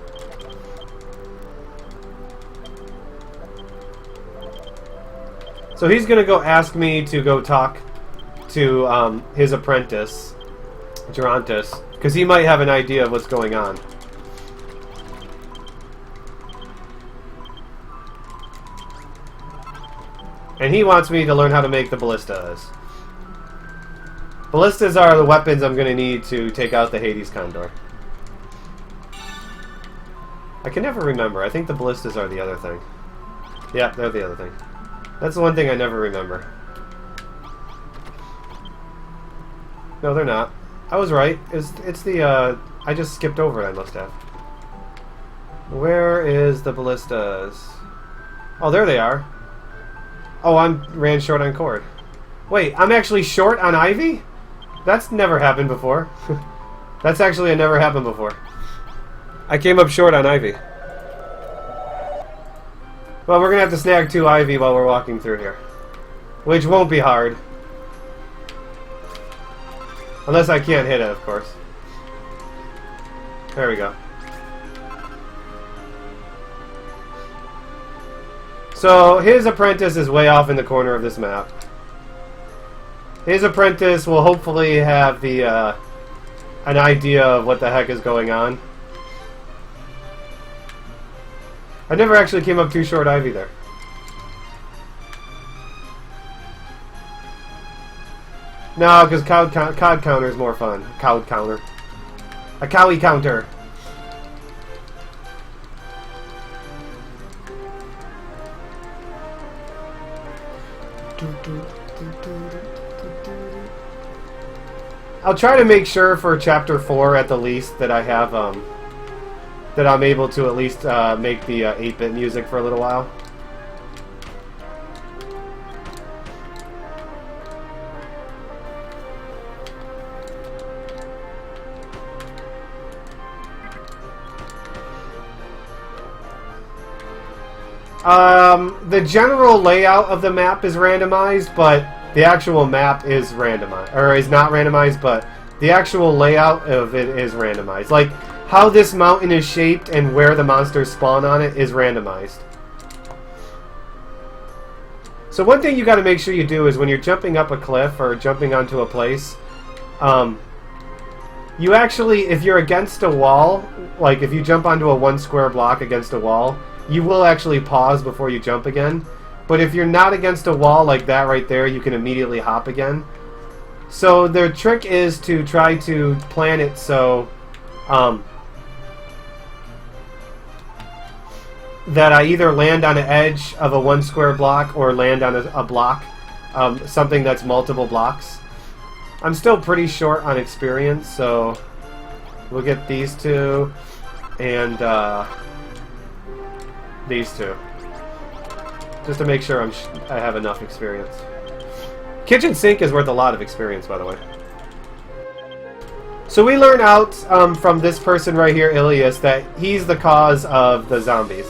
So he's going to go ask me to go talk to his apprentice, Gerontis, because he might have an idea of what's going on. And he wants me to learn how to make the ballistas. Ballistas are the weapons I'm going to need to take out the Hades Condor. I can never remember. I think the ballistas are the other thing. Yeah, they're the other thing. That's the one thing I never remember. No, they're not. I was right. It's the, I just skipped over it, I must have. Where is the ballistas? Oh, there they are. Oh, I ran short on cord. Wait, I'm actually short on Ivy? That's never happened before. That's actually never happened before. I came up short on Ivy. Well, we're going to have to snag 2 Ivy while we're walking through here. Which won't be hard. Unless I can't hit it, of course. There we go. So, his apprentice is way off in the corner of this map. His apprentice will hopefully have the, an idea of what the heck is going on. I never actually came up too short Ivy there. No, because cod counter is more fun. Cowed counter. A cowie counter. I'll try to make sure for chapter 4 at the least that I have that I'm able to at least make the 8-bit music for a little while. The general layout of the map is randomized, but the actual map is randomized, or is not randomized, but the actual layout of it is randomized. Like, how this mountain is shaped and where the monsters spawn on it is randomized. So one thing you got to make sure you do is when you're jumping up a cliff or jumping onto a place, you actually, if you're against a wall, like if you jump onto a 1 square block against a wall, you will actually pause before you jump again. But if you're not against a wall like that right there, you can immediately hop again. So the trick is to try to plan it so that I either land on an edge of a 1 square block or land on a block, something that's multiple blocks. I'm still pretty short on experience, so we'll get these 2 and these 2. Just to make sure I have enough experience. Kitchen sink is worth a lot of experience, by the way. So we learn out from this person right here, Ilias, that he's the cause of the zombies.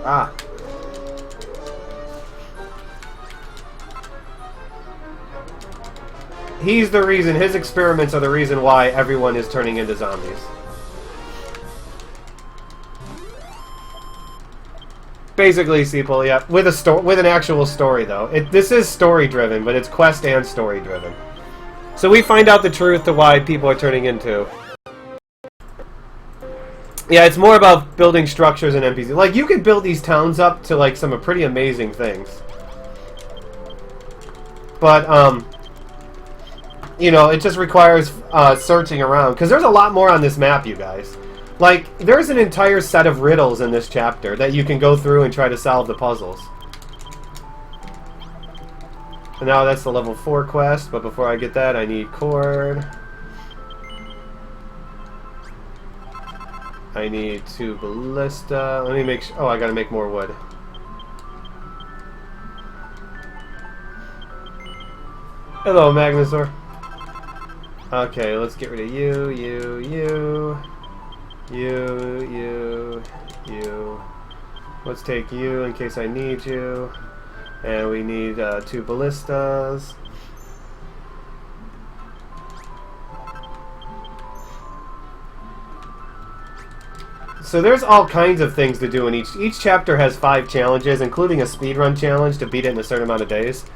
Ah. He's the reason, his experiments are the reason why everyone is turning into zombies. Basically, Seeple, yeah. With an actual story, though. This is story-driven, but it's quest and story-driven. So we find out the truth to why people are turning into. Yeah, it's more about building structures and NPCs. Like, you could build these towns up to, like, some pretty amazing things. But, you know, it just requires searching around. Because there's a lot more on this map, you guys. Like, there's an entire set of riddles in this chapter that you can go through and try to solve the puzzles. And now that's the level 4 quest, but before I get that, I need cord. I need 2 ballista. Let me make sure. Oh, I gotta make more wood. Hello, Magnusaur. Okay, let's get rid of you, you. Let's take you in case I need you. And we need 2 ballistas. So there's all kinds of things to do in each chapter has 5 challenges, including a speedrun challenge to beat it in a certain amount of days.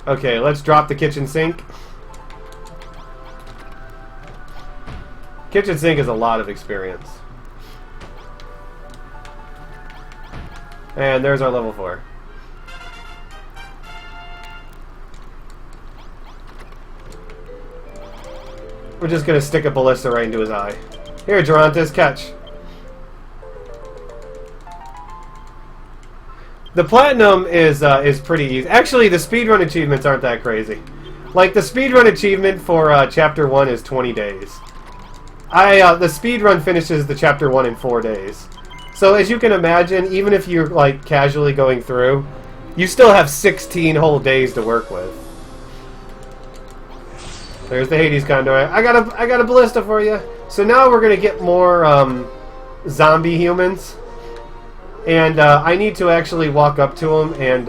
Okay, let's drop the kitchen sink. Kitchen sink is a lot of experience. And there's our level 4. We're just gonna stick a ballista right into his eye. Here, Gerontis, catch. The platinum is pretty easy. Actually, the speedrun achievements aren't that crazy. Like, the speedrun achievement for Chapter 1 is 20 days. The speedrun finishes the Chapter 1 in 4 days. So, as you can imagine, even if you're, like, casually going through, you still have 16 whole days to work with. There's the Hades Condor. I got a ballista for you. So now we're gonna get more zombie humans. And I need to actually walk up to them and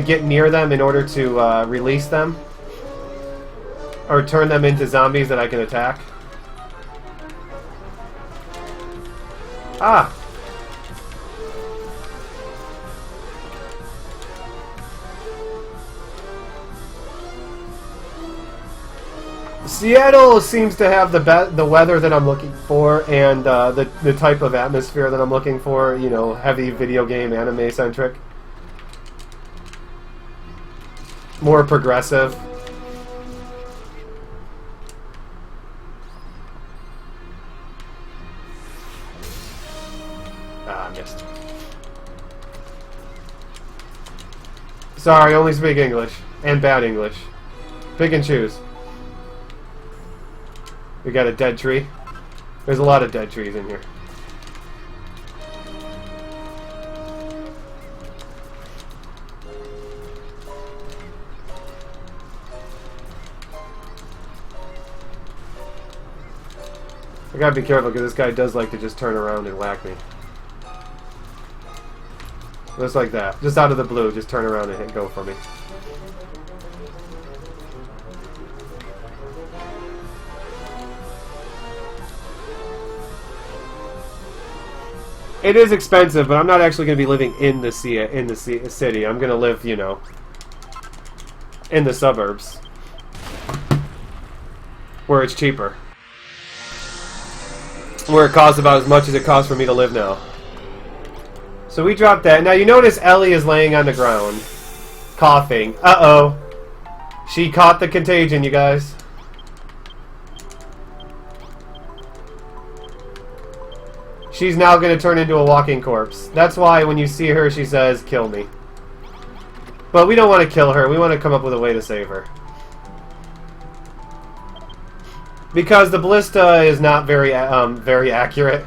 get near them in order to release them. Or turn them into zombies that I can attack. Ah! Seattle seems to have the weather that I'm looking for, and the type of atmosphere that I'm looking for. You know, heavy video game anime centric, more progressive. Ah, missed. Sorry, only speak English and bad English. Pick and choose. We got a dead tree. There's a lot of dead trees in here. I gotta be careful because this guy does like to just turn around and whack me. Just like that. Just out of the blue, just turn around and go for me. It is expensive, but I'm not actually going to be living in the city. I'm going to live, you know, in the suburbs, where it's cheaper, where it costs about as much as it costs for me to live now. So we dropped that. Now you notice Ellie is laying on the ground, coughing. Uh-oh. She caught the contagion, you guys. She's now going to turn into a walking corpse. That's why when you see her, she says, "Kill me." But we don't want to kill her. We want to come up with a way to save her. Because the Ballista is not very accurate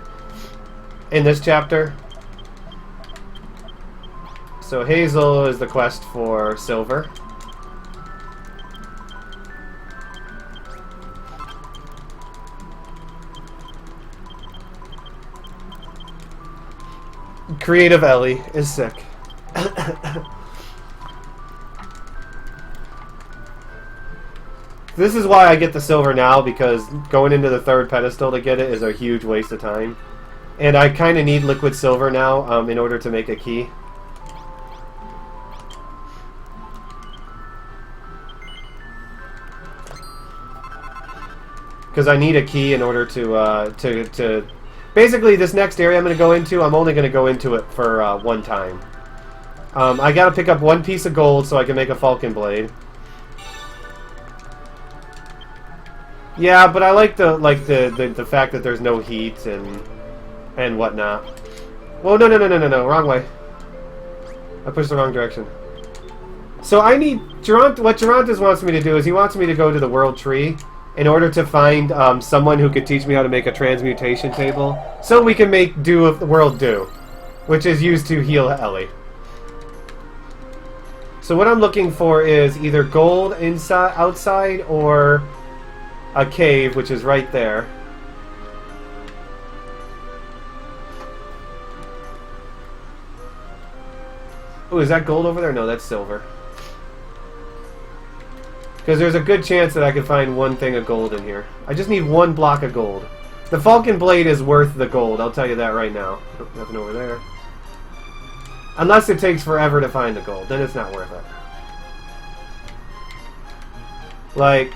in this chapter. So Hazel is the quest for silver. Creative Ellie is sick. This is why I get the silver now, because going into the third pedestal to get it is a huge waste of time. And I kind of need liquid silver now in order to make a key. Because I need a key in order to basically, this next area I'm going to go into, I'm only going to go into it for one time. I got to pick up one piece of gold so I can make a falcon blade. Yeah, but I like the fact that there's no heat and whatnot. Whoa, no, wrong way. I pushed the wrong direction. So I need what Gerontis wants me to do is he wants me to go to the world tree in order to find someone who could teach me how to make a transmutation table, so we can make do of the world do, which is used to heal Ellie. So what I'm looking for is either gold outside or a cave, which is right there. Oh, is that gold over there? No, that's silver. Because there's a good chance that I could find one thing of gold in here. I just need one block of gold. The Falcon Blade is worth the gold, I'll tell you that right now. Oh, nothing over there. Unless it takes forever to find the gold, then it's not worth it. Like,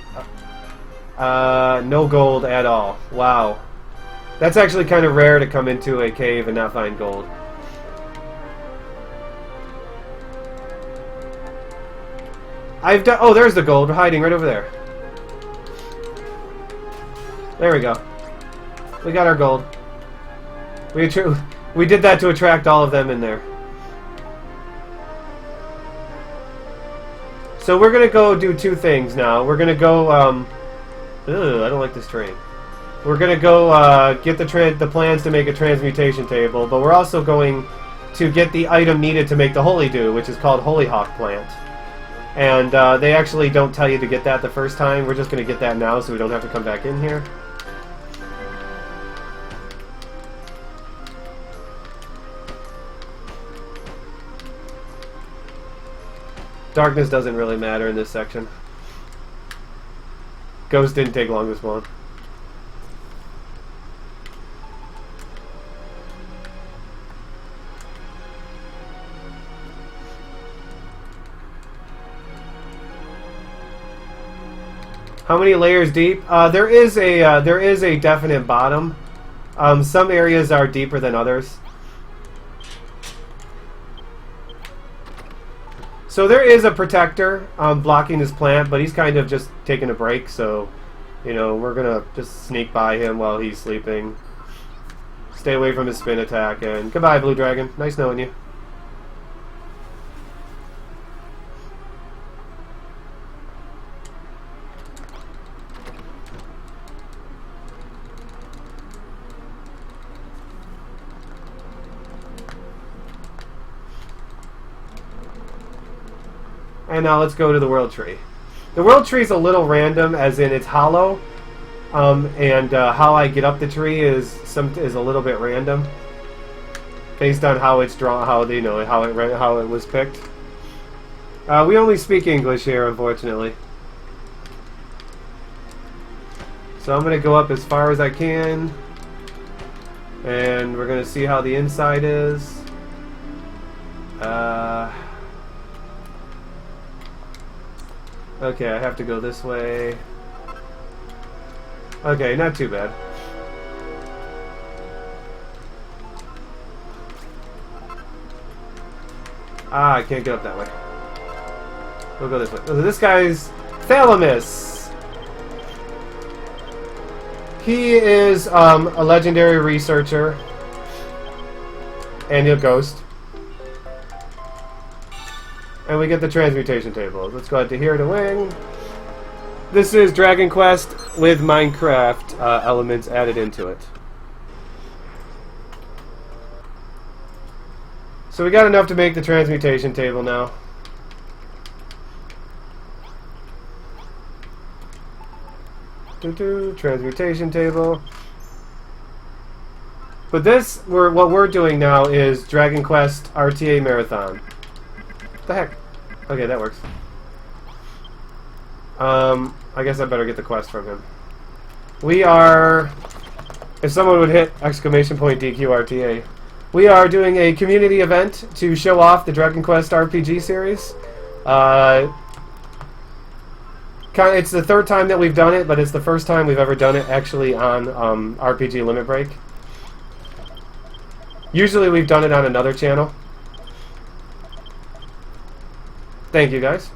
no gold at all. Wow. That's actually kind of rare to come into a cave and not find gold. Oh, there's the gold. We're hiding right over there. There we go. We got our gold. We did that to attract all of them in there. So we're gonna go do two things now. We're gonna go. Ugh, I don't like this train. We're gonna go get the plans to make a transmutation table, but we're also going to get the item needed to make the Holy Dew, which is called Holyhock Plant. And they actually don't tell you to get that the first time. We're just going to get that now so we don't have to come back in here. Darkness doesn't really matter in this section. Ghost didn't take long to spawn. How many layers deep? There is a definite bottom. Some areas are deeper than others. So there is a protector blocking this plant, but he's kind of just taking a break. So, you know, we're gonna just sneak by him while he's sleeping. Stay away from his spin attack, and goodbye, Blue Dragon. Nice knowing you. And now let's go to the World Tree. The World Tree is a little random, as in it's hollow, and how I get up the tree is a little bit random, based on how it's drawn, how it was picked. We only speak English here, unfortunately. So I'm gonna go up as far as I can, and we're gonna see how the inside is. Okay, I have to go this way. Okay, not too bad. Ah, I can't get up that way. We'll go this way. Oh, this guy's Thalamus. He is a legendary researcher and a ghost. And we get the transmutation tables. Let's go ahead to here to wing. This is Dragon Quest with Minecraft elements added into it. So we got enough to make the transmutation table now. Transmutation table. But this, what we're doing now is Dragon Quest RTA Marathon. What the heck? Okay, that works. I guess I better get the quest from him. We are... If someone would hit exclamation point DQRTA. We are doing a community event to show off the Dragon Quest RPG series. It's the third time that we've done it, but it's the first time we've ever done it actually on RPG Limit Break. Usually we've done it on another channel. Thank you, guys.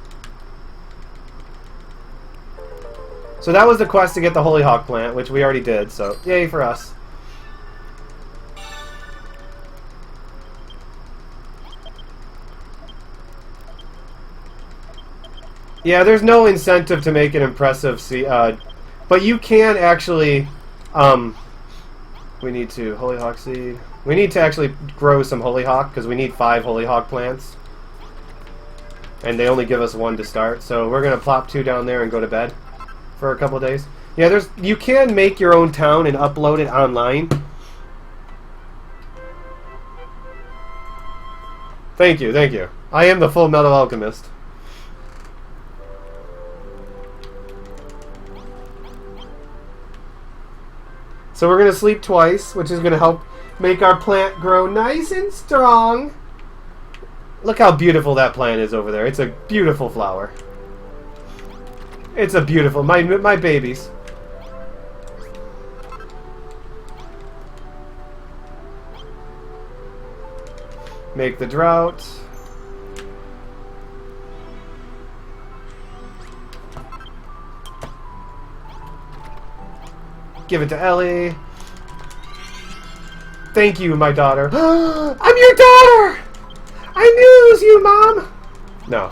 So that was the quest to get the Hollyhock plant, which we already did, so yay for us. Yeah, there's no incentive to make an impressive but you can actually, we need to, Hollyhock seed. We need to actually grow some Hollyhock, because we need 5 Hollyhock plants. And they only give us 1 to start, so we're going to plop 2 down there and go to bed for a couple of days. Yeah, you can make your own town and upload it online. Thank you, thank you. I am the Full Metal Alchemist. So we're going to sleep twice, which is going to help make our plant grow nice and strong. Look how beautiful that plant is over there. It's a beautiful flower. It's a beautiful... My babies. Make the drought. Give it to Ellie. Thank you, my daughter. I'm your daughter! I knew it was you, Mom! No.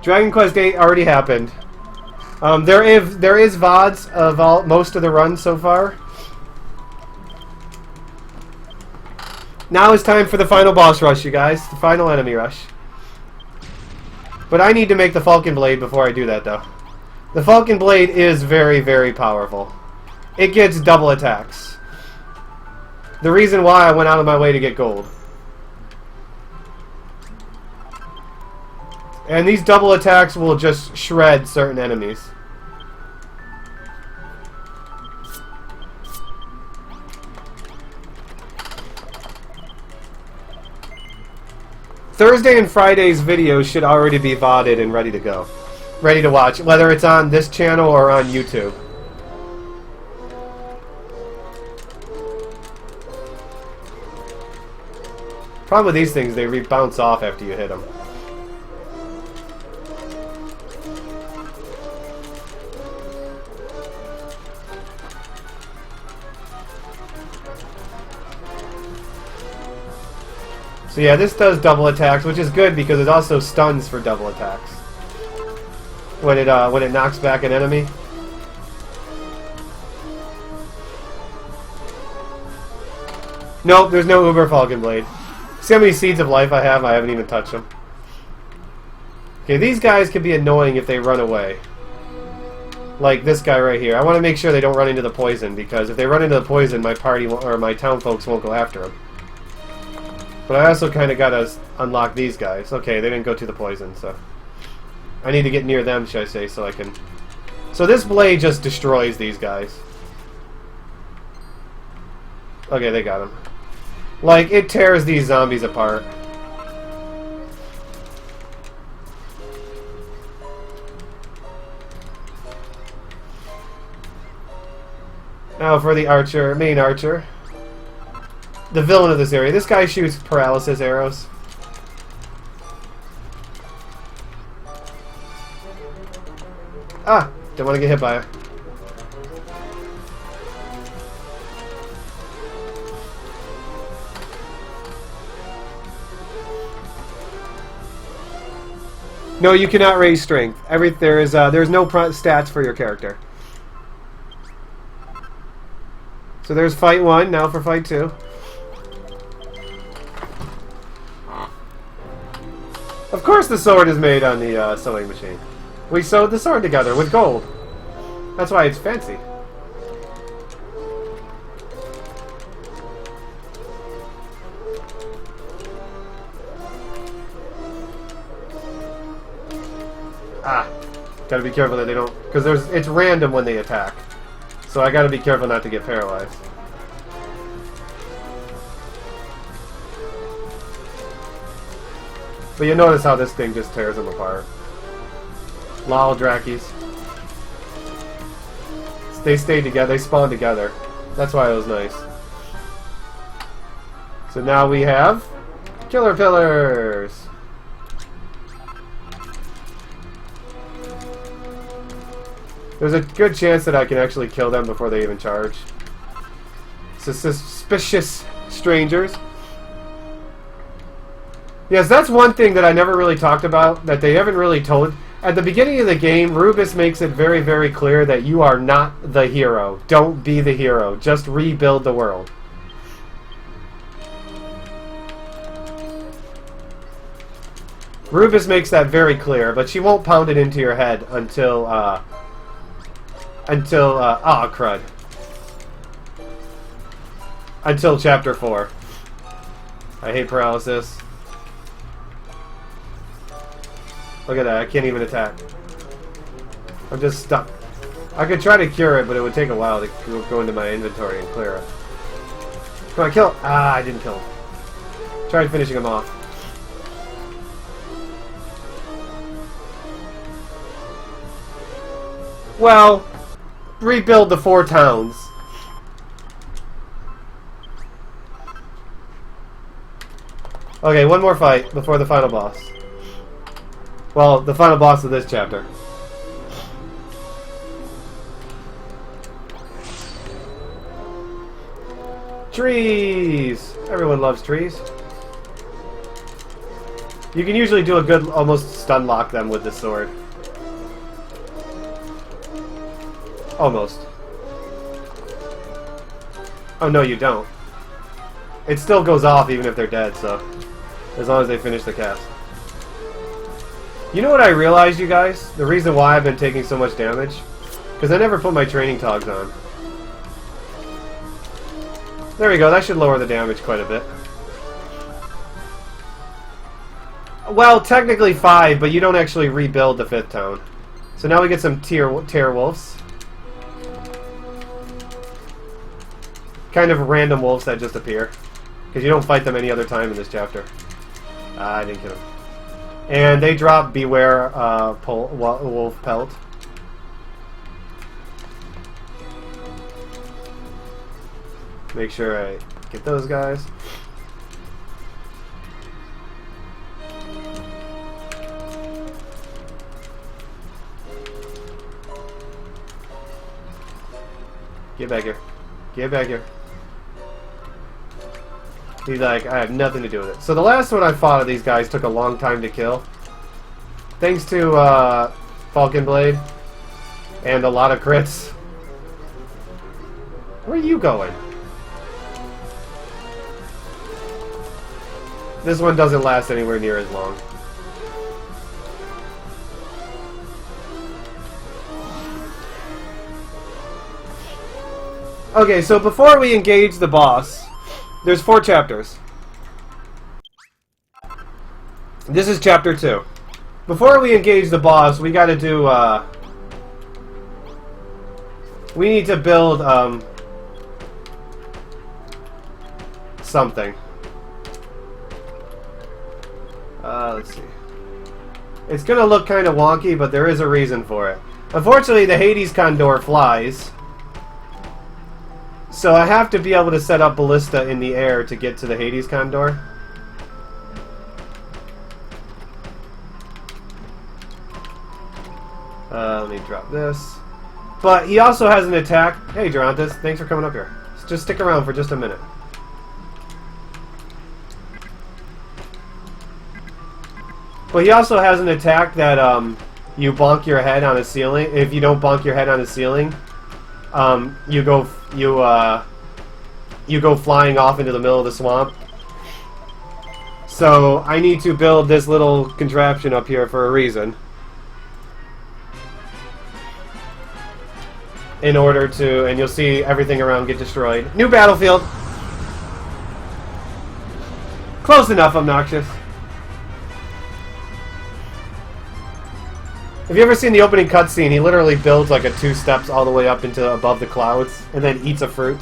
Dragon Quest VIII already happened. There is VODs of most of the runs so far. Now it's time for the final boss rush, you guys. The final enemy rush. But I need to make the Falcon Blade before I do that, though. The Falcon Blade is very, very powerful. It gets double attacks. The reason why I went out of my way to get gold. And these double attacks will just shred certain enemies. Thursday and Friday's videos should already be VODed and ready to go. Ready to watch, whether it's on this channel or on YouTube. Problem with these things, they bounce off after you hit them. So yeah, this does double attacks, which is good because it also stuns for double attacks. When it knocks back an enemy. Nope, there's no Uber Falcon Blade. See how many Seeds of Life I have? I haven't even touched them. Okay, these guys can be annoying if they run away. Like this guy right here. I want to make sure they don't run into the poison, because if they run into the poison, my party or my town folks won't go after them. But I also kind of got to unlock these guys. Okay, they didn't go to the poison, so... I need to get near them, should I say, so I can... So this blade just destroys these guys. Okay, they got him. Like, it tears these zombies apart. Now for the archer, main archer. The villain of this area. This guy shoots paralysis arrows. Ah! Don't want to get hit by it. No, you cannot raise strength. There's no stats for your character. So there's fight 1, now for fight 2. Of course the sword is made on the sewing machine. We sewed the sword together with gold. That's why it's fancy. Ah, gotta be careful that they don't, because it's random when they attack. So I gotta be careful not to get paralyzed. But you notice how this thing just tears them apart. Lol, Drakis. They stayed together, they spawned together. That's why it was nice. So now we have killer pillars. There's a good chance that I can actually kill them before they even charge. Suspicious strangers. Yes, that's one thing that I never really talked about, that they haven't really told. At the beginning of the game, Rubus makes it very, very clear that you are not the hero. Don't be the hero. Just rebuild the world. Rubus makes that very clear, but she won't pound it into your head until, crud. Until Chapter 4. I hate paralysis. Look at that, I can't even attack. I'm just stuck. I could try to cure it, but it would take a while to go into my inventory and clear it. Come on, kill him! Ah, I didn't kill him. Tried finishing him off. Well, rebuild the 4 towns. Okay, one more fight before the final boss. Well, the final boss of this chapter. Trees! Everyone loves trees. You can usually do a good, almost stun lock them with this sword. Almost. Oh, no, you don't. It still goes off even if they're dead, so... as long as they finish the cast. You know what I realized, you guys? The reason why I've been taking so much damage? Because I never put my training togs on. There we go, that should lower the damage quite a bit. Well, technically 5, but you don't actually rebuild the 5th town. So now we get some tear wolves. Kind of random wolves that just appear. Because you don't fight them any other time in this chapter. Ah, I didn't kill him. And they drop Beware Wolf Pelt. Make sure I get those guys. Get back here. Get back here. He's like, I have nothing to do with it. So the last one I fought of these guys took a long time to kill. Thanks to Falcon Blade. And a lot of crits. Where are you going? This one doesn't last anywhere near as long. Okay, so before we engage the boss, there's 4 chapters. This is chapter 2. Before we engage the boss, we gotta do, we need to build, something. Let's see. It's gonna look kind of wonky, but there is a reason for it. Unfortunately, the Hades Condor flies. So I have to be able to set up Ballista in the air to get to the Hades Condor. Let me drop this. But he also has an attack. Hey, Gerontis, thanks for coming up here. Just stick around for just a minute. But he also has an attack that you bonk your head on a ceiling. If you don't bonk your head on a ceiling, you go flying off into the middle of the swamp. So I need to build this little contraption up here for a reason. In order to, and you'll see everything around get destroyed. New battlefield. Close enough, obnoxious. Have you ever seen the opening cutscene? He literally builds like a 2 steps all the way up into above the clouds, and then eats a fruit.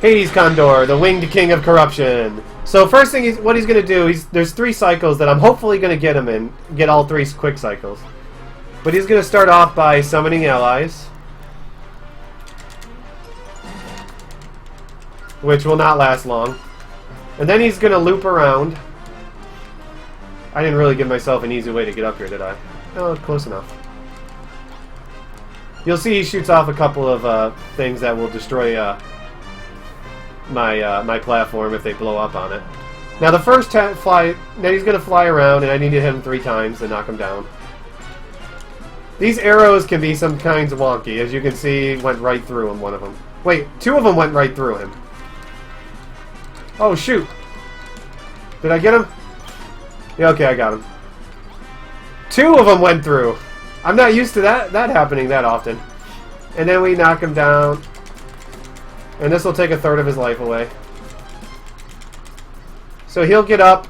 Hades Condor, the winged king of corruption. So first thing, what he's going to do, there's 3 cycles that I'm hopefully going to get him in. Get all 3 quick cycles. But he's going to start off by summoning allies. Which will not last long. And then he's going to loop around. I didn't really give myself an easy way to get up here, did I? Oh, close enough. You'll see he shoots off a couple of things that will destroy my platform if they blow up on it. Now the first fly, then he's going to fly around, and I need to hit him 3 times to knock him down. These arrows can be some kinds of wonky. As you can see, went right through him, one of them. Wait, 2 of them went right through him. Oh, shoot. Did I get him? Yeah, okay, I got him. 2 of them went through. I'm not used to that happening that often. And then we knock him down. And this will take 1/3 of his life away. So he'll get up,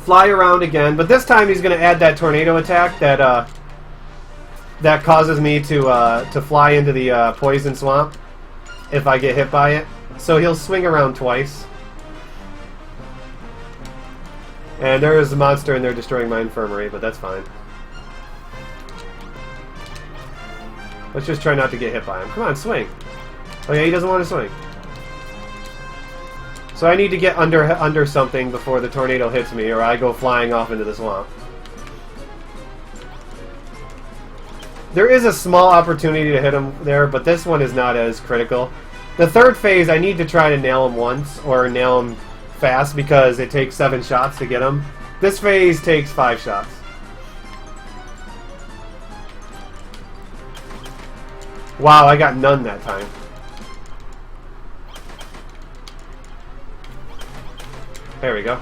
fly around again, but this time he's going to add that tornado attack that that causes me to fly into the poison swamp if I get hit by it. So he'll swing around twice. And there is a monster in there destroying my infirmary, but that's fine. Let's just try not to get hit by him. Come on, swing. Oh yeah, he doesn't want to swing. So I need to get under something before the tornado hits me, or I go flying off into the swamp. There is a small opportunity to hit him there, but this one is not as critical. The 3rd phase, I need to try to nail him once, or nail him fast, because it takes 7 shots to get him. This phase takes 5 shots. Wow, I got none that time. There we go.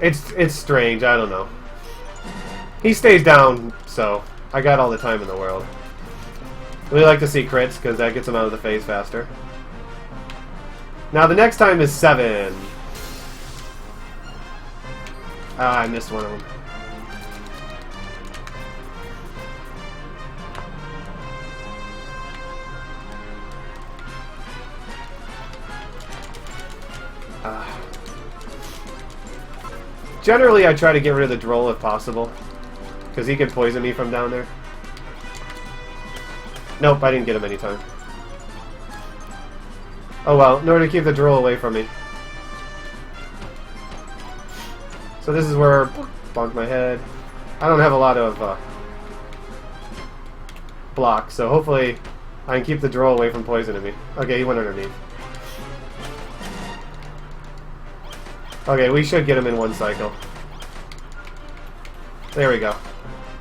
It's strange, I don't know. He stays down, so I got all the time in the world. We like to see crits, because that gets him out of the phase faster. Now the next time is 7. Ah, I missed one of them. Generally, I try to get rid of the droll if possible, because he can poison me from down there. Nope, I didn't get him any time. Oh well, in order to keep the droll away from me. So this is where bonk my head. I don't have a lot of blocks, so hopefully I can keep the droll away from poisoning me. Okay, he went underneath. Okay, we should get him in 1 cycle. There we go.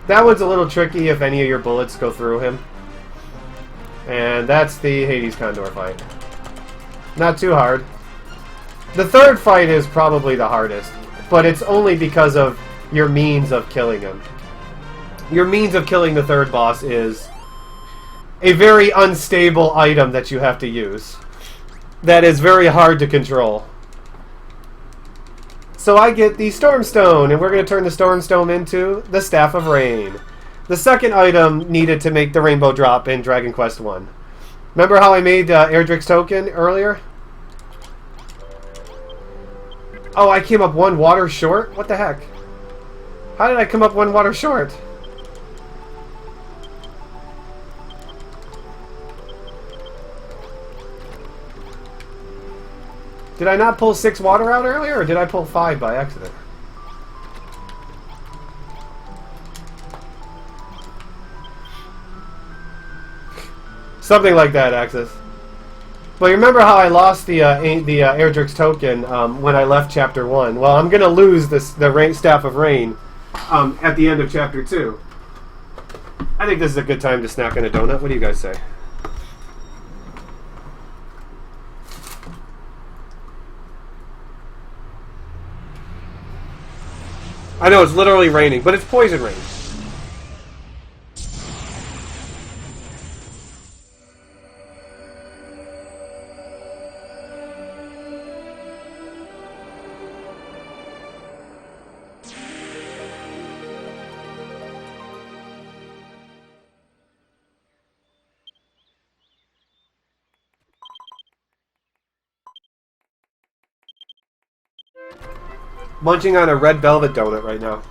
That one's a little tricky if any of your bullets go through him. And that's the Hades Condor fight. Not too hard. The 3rd fight is probably the hardest, but it's only because of your means of killing him. Your means of killing the 3rd boss is a very unstable item that you have to use. That is very hard to control. So I get the Stormstone, and we're going to turn the Stormstone into the Staff of Rain. The 2nd item needed to make the rainbow drop in Dragon Quest I. Remember how I made Erdrick's token earlier? Oh, I came up 1 water short? What the heck? How did I come up 1 water short? Did I not pull 6 water out earlier, or did I pull 5 by accident? Something like that, Axis. But you remember how I lost the Erdrick's token when I left Chapter 1? Well, I'm going to lose the Staff of Rain at the end of Chapter 2. I think this is a good time to snack on a donut. What do you guys say? I know it's literally raining, but it's poison rain. Munching on a red velvet donut right now.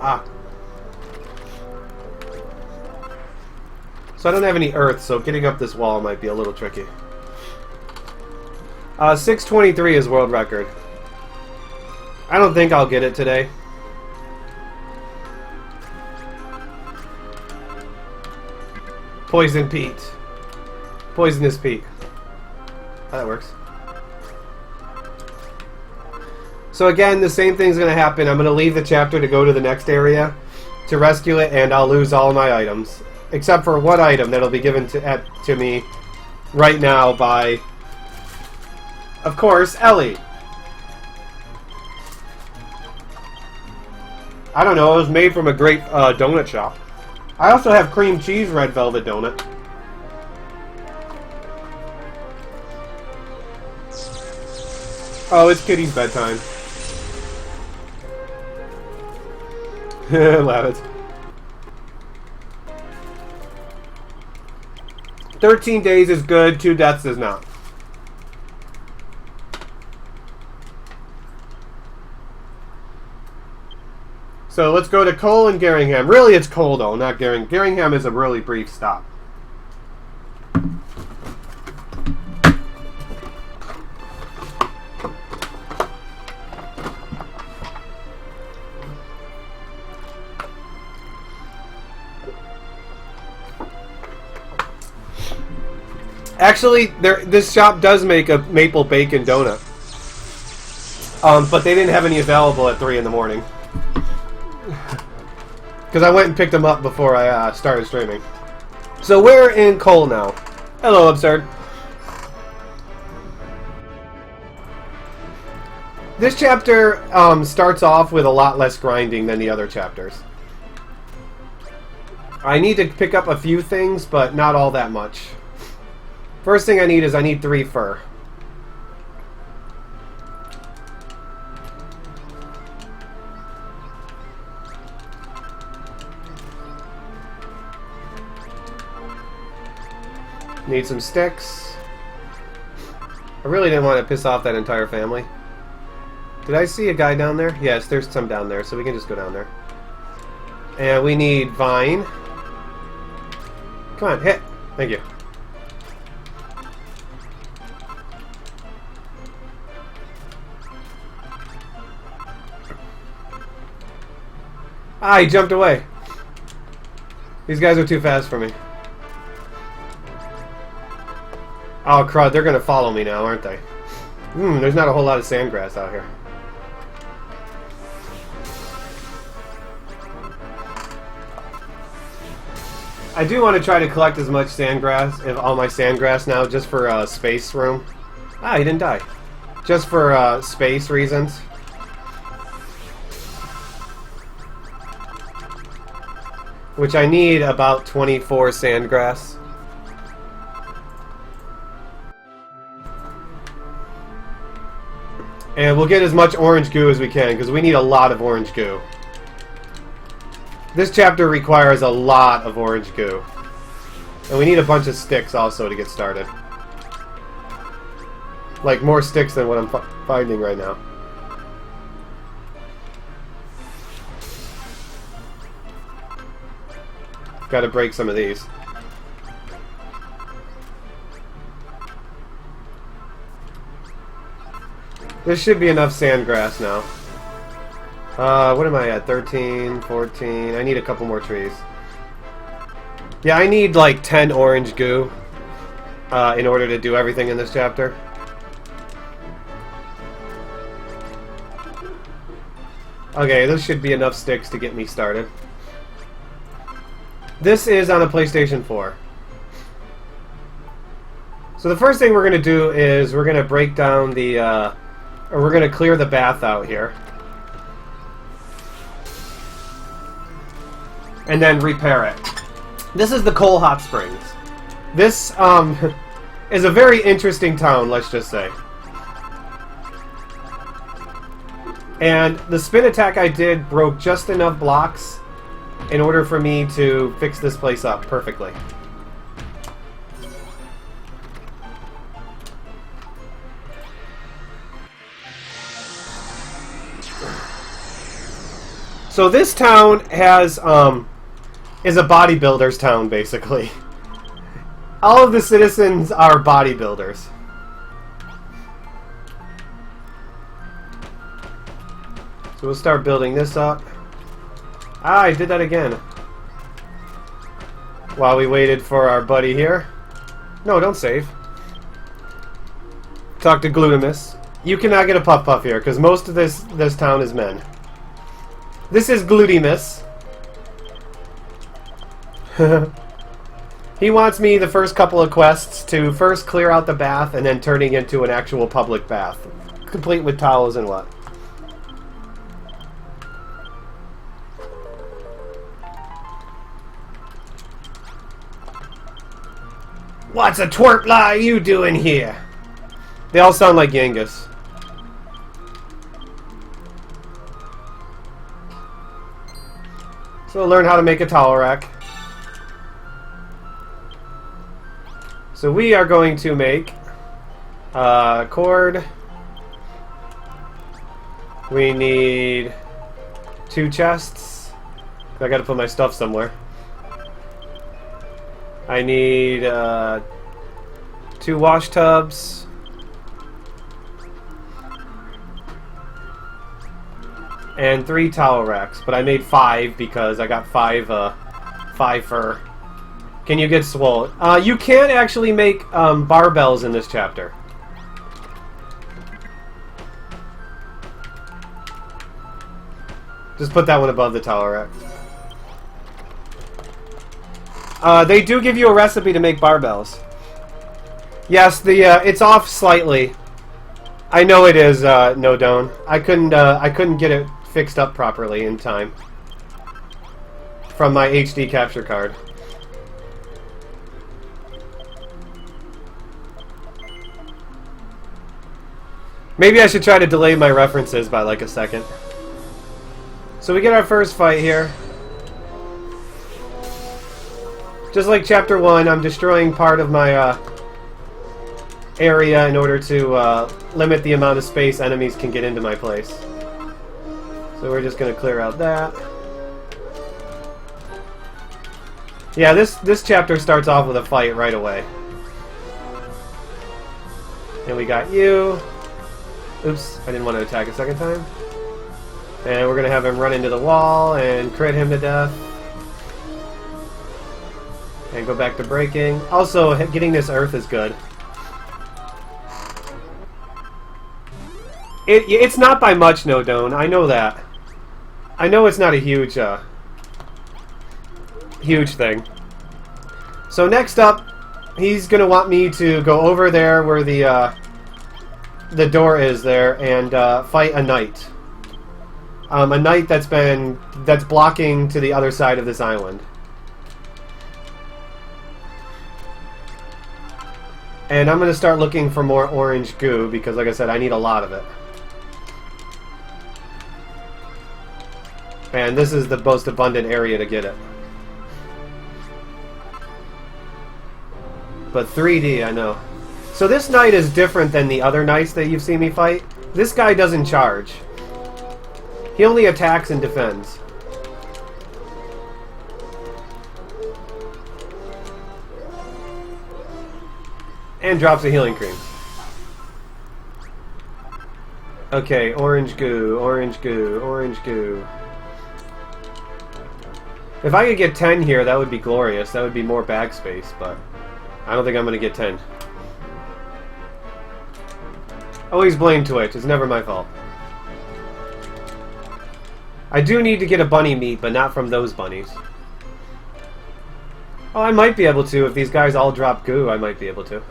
Ah. So I don't have any earth, so getting up this wall might be a little tricky. 623 is world record. I don't think I'll get it today. Poison Pete. Poisonous Pete. Oh, that works. So again, the same thing's going to happen. I'm going to leave the chapter to go to the next area to rescue it, and I'll lose all my items. Except for one item that'll be given to me right now by, of course, Ellie. I don't know, it was made from a great donut shop. I also have cream cheese red velvet donut. Oh, it's Kitty's bedtime. Love it. 13 days is good, 2 deaths is not. So let's go to Cole and Geringham. Really, it's Cole, though, not Geringham. Geringham is a really brief stop. Actually, this shop does make a maple bacon donut. But they didn't have any available at 3 in the morning. Because I went and picked them up before I started streaming. So we're in Cole now. Hello, Absurd. This chapter starts off with a lot less grinding than the other chapters. I need to pick up a few things, but not all that much. First thing I need 3 fur. Need some sticks. I really didn't want to piss off that entire family. Did I see a guy down there? Yes, there's some down there, so we can just go down there. And we need vine. Come on, hit. Thank you. Ah, he jumped away. These guys are too fast for me. Oh, crud, they're gonna follow me now, aren't they? There's not a whole lot of sandgrass out here. I do want to try to collect as much sandgrass, all my sandgrass now, just for space room. Ah, he didn't die. Just for space reasons. Which I need about 24 sandgrass. And we'll get as much orange goo as we can, because we need a lot of orange goo. This chapter requires a lot of orange goo. And we need a bunch of sticks also to get started. Like, more sticks than what I'm finding right now. Gotta break some of these. This should be enough sandgrass now. What am I at? 13, 14. I need a couple more trees. Yeah, I need like 10 orange goo in order to do everything in this chapter. Okay, this should be enough sticks to get me started. This is on a PlayStation 4. So the first thing we're going to do is we're going to break down the... or we're going to clear the bath out here. And then repair it. This is the Coal Hot Springs. This is a very interesting town, let's just say. And the spin attack I did broke just enough blocks in order for me to fix this place up perfectly. So this town has is a bodybuilder's town, basically. All of the citizens are bodybuilders. So we'll start building this up. Ah, I did that again. While we waited for our buddy here. No, don't save. Talk to Glutamus. You cannot get a Puff Puff here, because most of this town is men. This is Glutimus. He wants me the first couple of quests to first clear out the bath and then turning into an actual public bath. Complete with towels and what. What's a twerp lie you doing here? They all sound like Genghis. So we'll learn how to make a towel rack. So we are going to make cord. We need 2 chests. I gotta put my stuff somewhere. I need 2 wash tubs. And 3 towel racks, but I made 5 because I got 5 fur. Can you get swole? You can actually make barbells in this chapter. Just put that one above the towel rack. They do give you a recipe to make barbells. Yes, it's off slightly. I know it is, No Don. I couldn't get it fixed up properly in time from my HD capture card. Maybe I should try to delay my references by like a second. So we get our first fight here. Just like Chapter 1, I'm destroying part of my area in order to limit the amount of space enemies can get into my place. So we're just going to clear out that. Yeah, this chapter starts off with a fight right away. And we got you. Oops, I didn't want to attack a second time. And we're going to have him run into the wall and crit him to death. And go back to breaking. Also, getting this earth is good. It's not by much, No Don. I know that. I know it's not a huge, huge thing. So next up, he's going to want me to go over there where the door is there and fight a knight. A knight that's blocking to the other side of this island. And I'm going to start looking for more orange goo because, like I said, I need a lot of it. And this is the most abundant area to get it. But 3D, I know. So this knight is different than the other knights that you've seen me fight. This guy doesn't charge. He only attacks and defends. And drops a healing cream. Okay, orange goo, orange goo, orange goo. If I could get 10 here, that would be glorious. That would be more bag space, but I don't think I'm going to get 10. Always blame Twitch. It's never my fault. I do need to get a bunny meat, but not from those bunnies. Oh, I might be able to. If these guys all drop goo, I might be able to.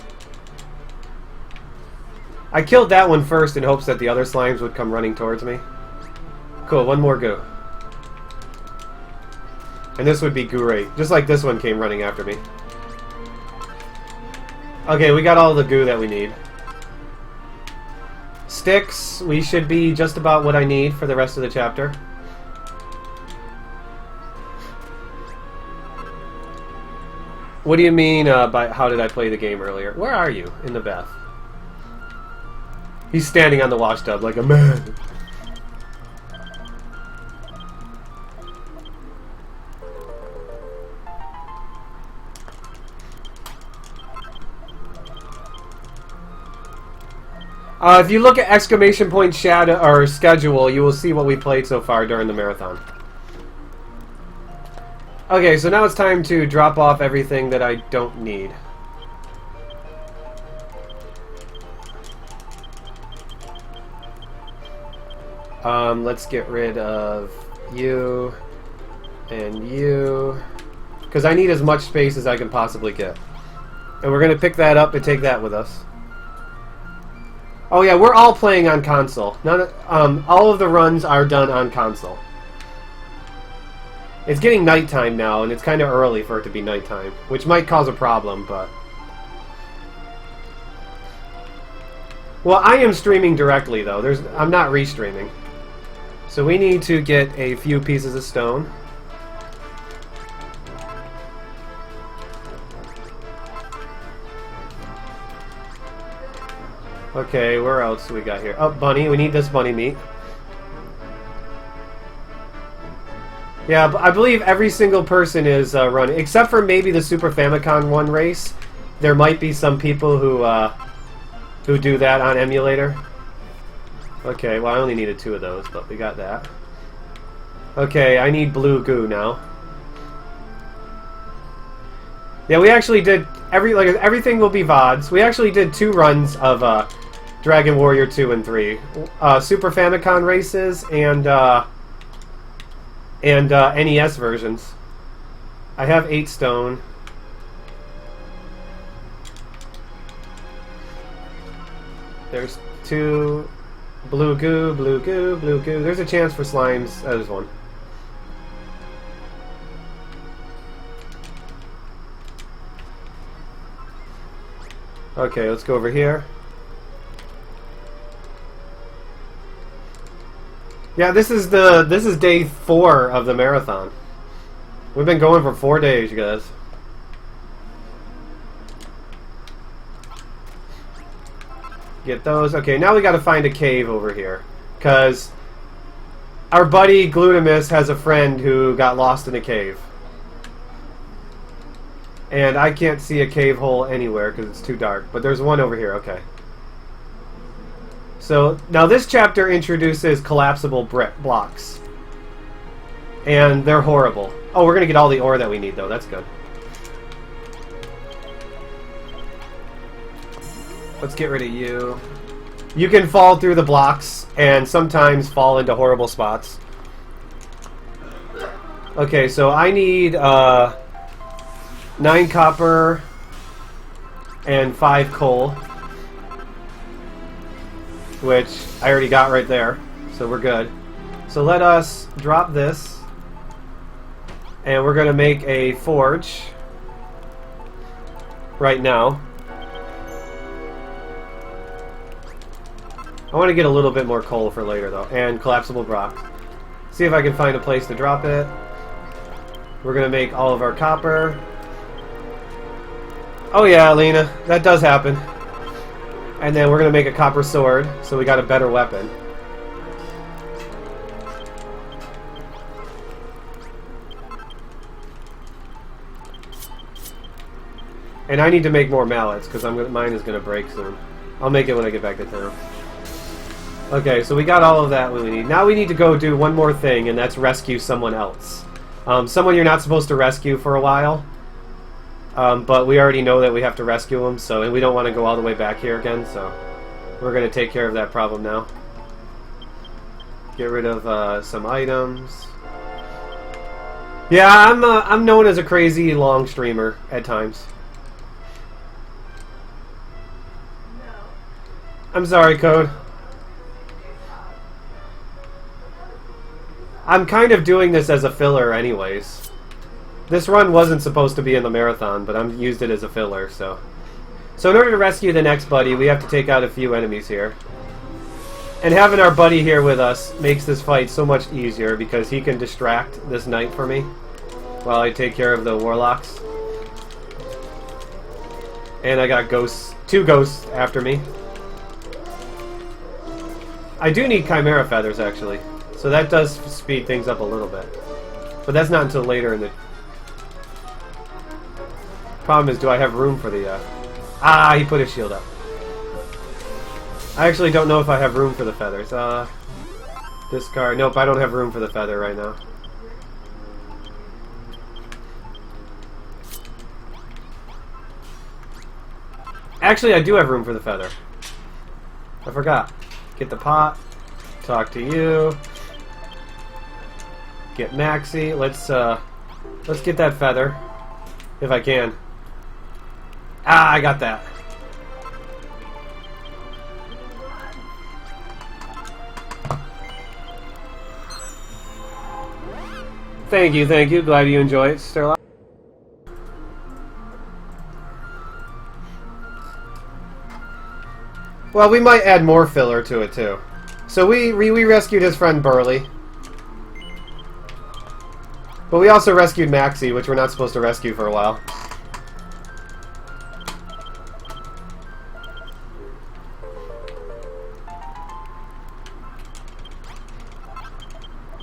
I killed that one first in hopes that the other slimes would come running towards me. Cool, one more goo. And this would be great. Just like this one came running after me. Okay, we got all the goo that we need. Sticks, we should be just about what I need for the rest of the chapter. What do you mean by how did I play the game earlier? Where are you? In the bath. He's standing on the washtub like a man. If you look at exclamation point shadow or schedule, you will see what we played so far during the marathon. Okay, so now it's time to drop off everything that I don't need. Let's get rid of you and you, because I need as much space as I can possibly get. And we're going to pick that up and take that with us. Oh yeah, we're all playing on console. All of the runs are done on console. It's getting nighttime now, and it's kind of early for it to be nighttime, which might cause a problem, but... Well, I am streaming directly, though. I'm not restreaming. So we need to get a few pieces of stone. Okay, where else do we got here? Oh, bunny. We need this bunny meat. Yeah, I believe every single person is running, except for maybe the Super Famicom 1 race. There might be some people who do that on emulator. Okay, well I only needed 2 of those, but we got that. Okay, I need blue goo now. Yeah, we actually did everything will be VODs. We actually did 2 runs of Dragon Warrior 2 and 3, Super Famicom races and NES versions. I have 8 stone. There's 2 blue goo, blue goo, blue goo. There's a chance for slimes. Oh, there's 1. Okay, let's go over here. Yeah, this is day 4 of the marathon. We've been going for 4 days, you guys. Get those. Okay, now we got to find a cave over here, because our buddy Glutamus has a friend who got lost in a cave, and I can't see a cave hole anywhere because it's too dark. But there's one over here. Okay. So now this chapter introduces collapsible brick blocks, and they're horrible. Oh, we're gonna get all the ore that we need, though. That's good. Let's get rid of you. You can fall through the blocks and sometimes fall into horrible spots. Okay, so I need 9 copper and 5 coal, which I already got right there, so we're good. So let us drop this, and we're going to make a forge right now. I want to get a little bit more coal for later, though, and collapsible blocks. See if I can find a place to drop it. We're going to make all of our copper. Oh yeah, Lena, that does happen. And then we're going to make a copper sword, so we got a better weapon. And I need to make more mallets, because mine is going to break soon. I'll make it when I get back to town. Okay, so we got all of that we need. Now we need to go do one more thing, and that's rescue someone else. Someone you're not supposed to rescue for a while. But we already know that we have to rescue him, and we don't want to go all the way back here again, so we're going to take care of that problem now. Get rid of some items. Yeah, I'm known as a crazy long streamer at times. I'm sorry, Code. I'm kind of doing this as a filler anyways. This run wasn't supposed to be in the marathon, but I'm used it as a filler, so... So in order to rescue the next buddy, we have to take out a few enemies here. And having our buddy here with us makes this fight so much easier, because he can distract this knight for me while I take care of the warlocks. And I got ghosts, 2 ghosts after me. I do need Chimera Feathers, actually. So that does speed things up a little bit. But that's not until later in the... Problem is, do I have room for the... Ah, he put his shield up. I actually don't know if I have room for the feathers. Discard. Nope, I don't have room for the feather right now. Actually, I do have room for the feather. I forgot. Get the pot. Talk to you. Get Maxi. Let's get that feather. If I can. Ah, I got that. Thank you, thank you. Glad you enjoy it, Sterling. Well, we might add more filler to it, too. So we rescued his friend Burley. But we also rescued Maxi, which we're not supposed to rescue for a while.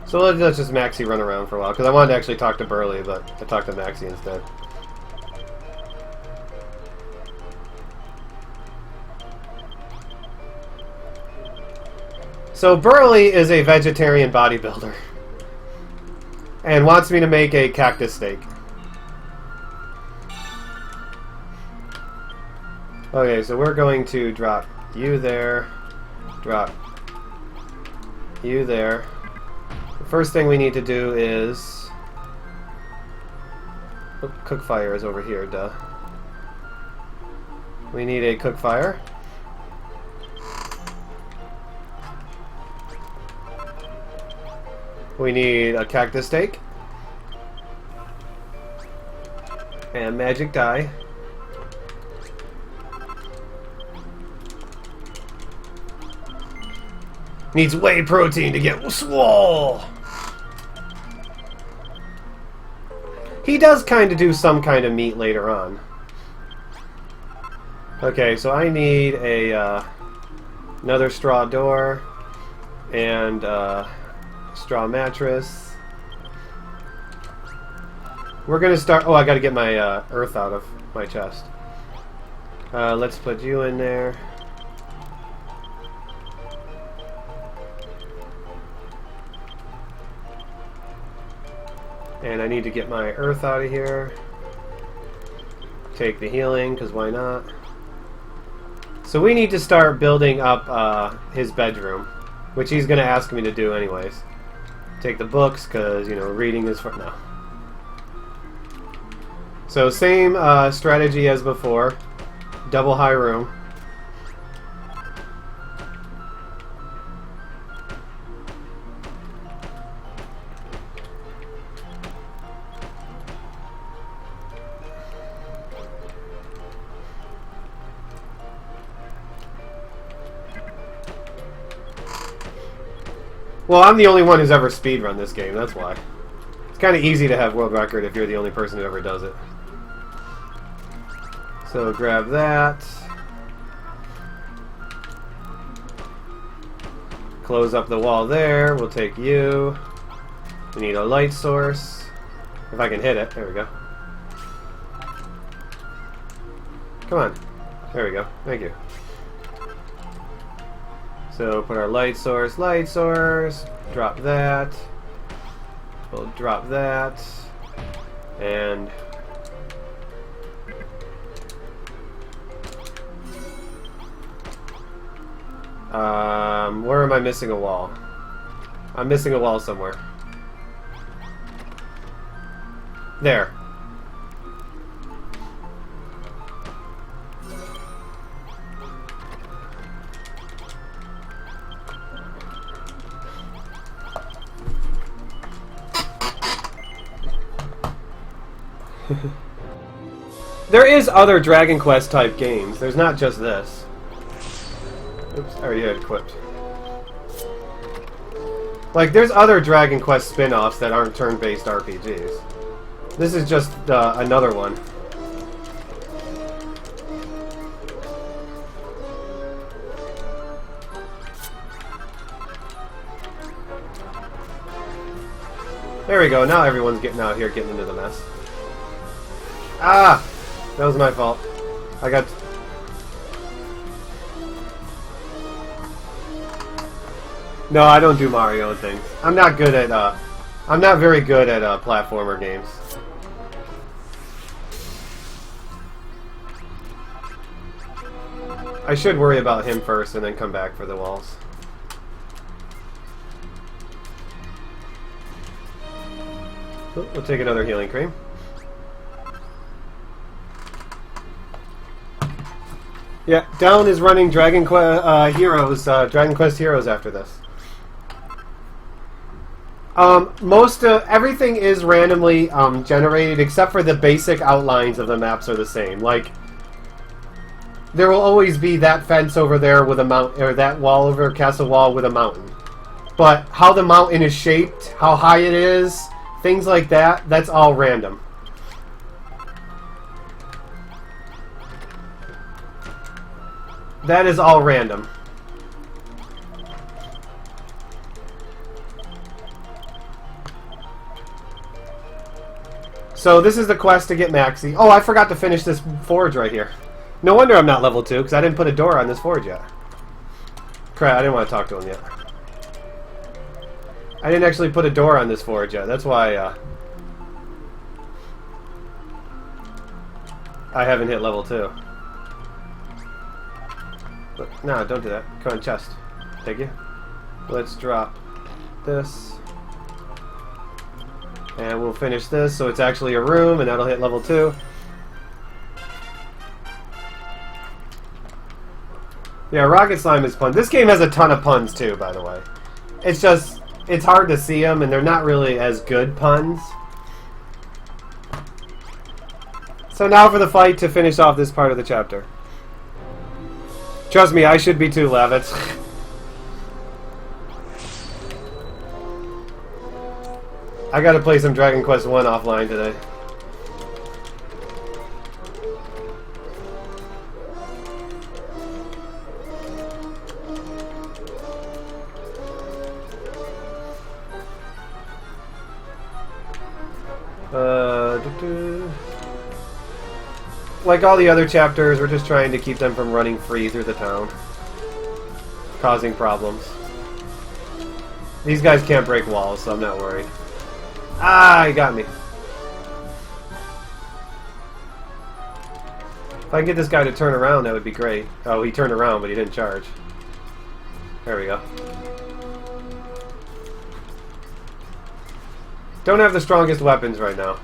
So let's just Maxi run around for a while, because I wanted to actually talk to Burley, but I talked to Maxi instead. So Burley is a vegetarian bodybuilder and wants me to make a cactus steak. Okay, so we're going to drop you there, drop you there. The first thing we need to do is... Oh, cook fire is over here, duh. We need a cook fire. We need a cactus steak. And magic dye. Needs whey protein to get swole. He does kind of do some kind of meat later on. Okay, so I need a another straw door and straw mattress. We're gonna start. Oh, I gotta get my earth out of my chest. Let's put you in there. And I need to get my earth out of here. Take the healing, because why not? So we need to start building up his bedroom, which he's going to ask me to do anyways. Take the books, because, you know, reading is for... No. So same strategy as before. Double high room. Well, I'm the only one who's ever speedrun this game, that's why. It's kind of easy to have world record if you're the only person who ever does it. So grab that. Close up the wall there. We'll take you. We need a light source. If I can hit it. There we go. Come on. There we go. Thank you. So put our light source, drop that. We'll drop that. And... where am I missing a wall? I'm missing a wall somewhere. There. There is other Dragon Quest type games. There's not just this. Oops, I already had equipped. Like, there's other Dragon Quest spin-offs that aren't turn-based RPGs. This is just another one. There we go, now everyone's getting out here, getting into the mess. Ah! That was my fault. I got... No, I don't do Mario things. I'm not good at, I'm not very good at, platformer games. I should worry about him first and then come back for the walls. We'll take another healing cream. Yeah, Down is running Dragon Quest Heroes after this. Everything is randomly generated except for the basic outlines of the maps are the same. Like, there will always be that fence over there with a mountain, or that wall over castle wall with a mountain. But how the mountain is shaped, how high it is, things like that, that's all random. That is all random. So this is the quest to get Maxi. Oh, I forgot to finish this forge right here. No wonder I'm not level 2, because I didn't put a door on this forge yet. Crap, I didn't want to talk to him yet. I didn't actually put a door on this forge yet. That's why I haven't hit level 2. But, no, don't do that. Come on, chest. Thank you. Let's drop this. And we'll finish this, so it's actually a room, and that'll hit level 2. Yeah, Rocket Slime is fun. This game has a ton of puns, too, by the way. It's just, it's hard to see them, and they're not really as good puns. So now for the fight to finish off this part of the chapter. Trust me, I should be too, Lavitz. I gotta play some Dragon Quest 1 offline today. Like all the other chapters, we're just trying to keep them from running free through the town, causing problems. These guys can't break walls, so I'm not worried. Ah, he got me. If I can get this guy to turn around, that would be great. Oh, he turned around, but he didn't charge. There we go. Don't have the strongest weapons right now.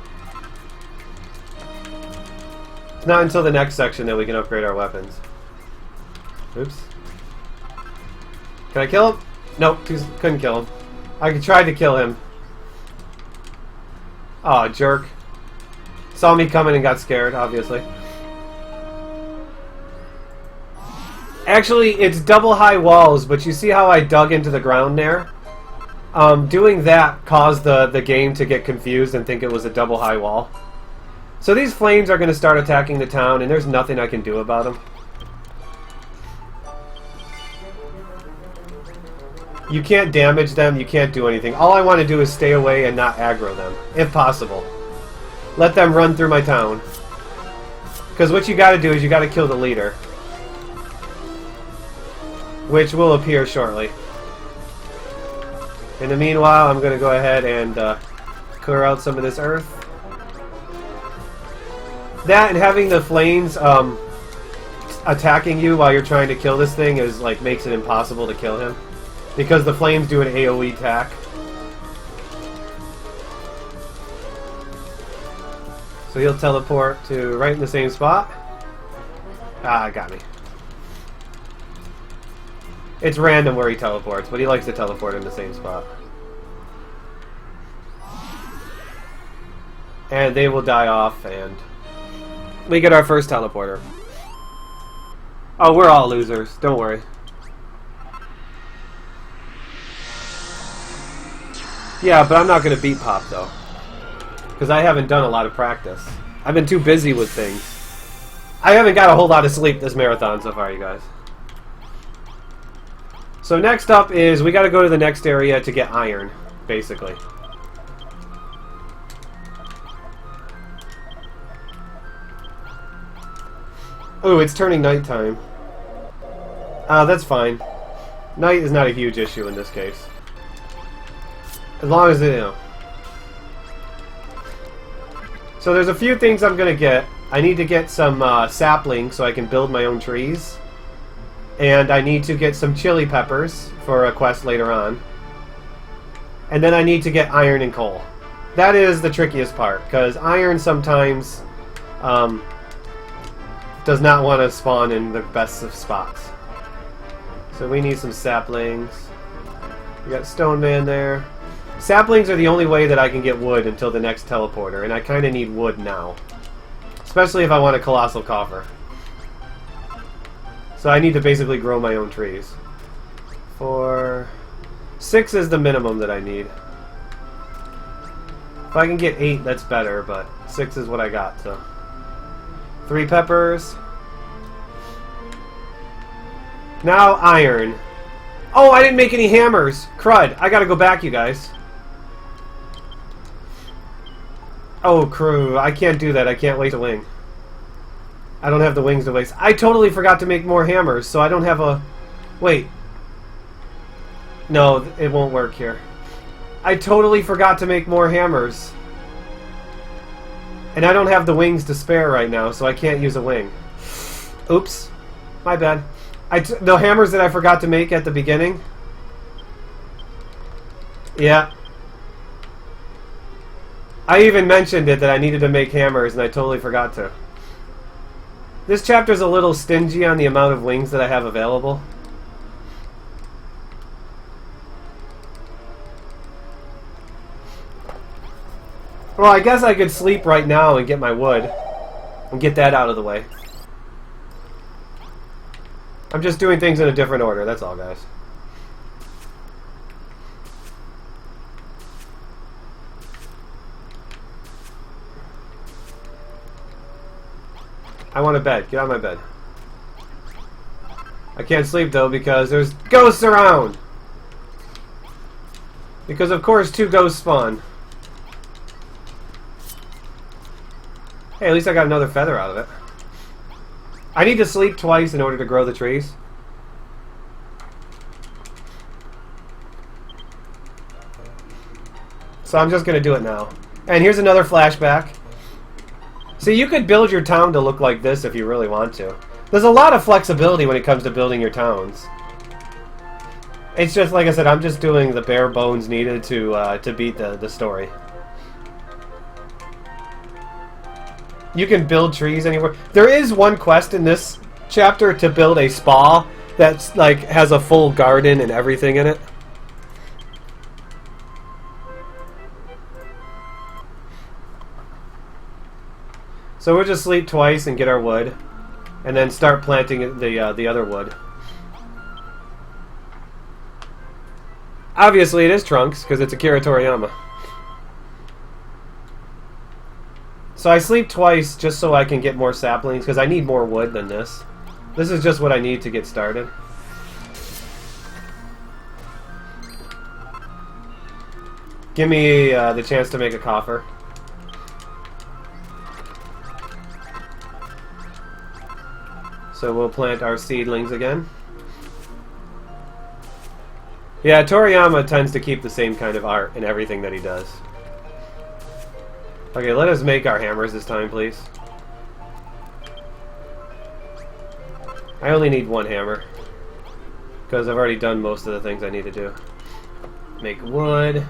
It's not until the next section that we can upgrade our weapons. Oops. Can I kill him? Nope, couldn't kill him. I tried to kill him. Aw, jerk. Saw me coming and got scared, obviously. Actually, it's double high walls, but you see how I dug into the ground there? Doing that caused the game to get confused and think it was a double high wall. So these flames are going to start attacking the town, and there's nothing I can do about them. You can't damage them, you can't do anything. All I want to do is stay away and not aggro them, if possible. Let them run through my town. Because what you got to do is you got to kill the leader. Which will appear shortly. In the meanwhile, I'm going to go ahead and clear out some of this earth. That and having the flames attacking you while you're trying to kill this thing is like makes it impossible to kill him. Because the flames do an AoE attack. So he'll teleport to right in the same spot. Ah, got me. It's random where he teleports, but he likes to teleport in the same spot. And they will die off, and we get our first teleporter. Oh, we're all losers. Don't worry. Yeah, but I'm not going to beat Pop, though. Because I haven't done a lot of practice. I've been too busy with things. I haven't got a whole lot of sleep this marathon so far, you guys. So next up is we got to go to the next area to get iron, basically. Ooh, it's turning nighttime. That's fine. Night is not a huge issue in this case. As long as it, you know. So there's a few things I'm going to get. I need to get some saplings so I can build my own trees. And I need to get some chili peppers for a quest later on. And then I need to get iron and coal. That is the trickiest part, because iron sometimes does not want to spawn in the best of spots. So we need some saplings. We got Stone Man there. Saplings are the only way that I can get wood until the next teleporter, and I kind of need wood now. Especially if I want a colossal coffer. So I need to basically grow my own trees. 6 is the minimum that I need. If I can get 8, that's better, but 6 is what I got, so. 3 peppers. Now iron. Oh, I didn't make any hammers! Crud, I gotta go back, you guys. Oh, crew, I can't do that. I can't waste a wing. I don't have the wings to waste. I totally forgot to make more hammers, so I don't have a... Wait. No, it won't work here. I totally forgot to make more hammers. And I don't have the wings to spare right now, so I can't use a wing. Oops. My bad. The hammers that I forgot to make at the beginning... Yeah. I even mentioned it that I needed to make hammers, and I totally forgot to. This chapter's a little stingy on the amount of wings that I have available. Well, I guess I could sleep right now and get my wood. And get that out of the way. I'm just doing things in a different order, that's all, guys. I want a bed. Get out of my bed. I can't sleep, though, because there's ghosts around! Because, of course, 2 ghosts spawn. Hey, at least I got another feather out of it. I need to sleep twice in order to grow the trees. So I'm just going to do it now. And here's another flashback. See, you could build your town to look like this if you really want to. There's a lot of flexibility when it comes to building your towns. It's just, like I said, I'm just doing the bare bones needed to beat the story. You can build trees anywhere. There is one quest in this chapter to build a spa that's like has a full garden and everything in it. So we'll just sleep twice and get our wood, and then start planting the other wood. Obviously, it is Trunks because it's Akira Toriyama. So I sleep twice just so I can get more saplings, because I need more wood than this. This is just what I need to get started. Give me the chance to make a coffer. So we'll plant our seedlings again. Yeah, Toriyama tends to keep the same kind of art in everything that he does. Okay, let us make our hammers this time, please. I only need one hammer, because I've already done most of the things I need to do. Make wood.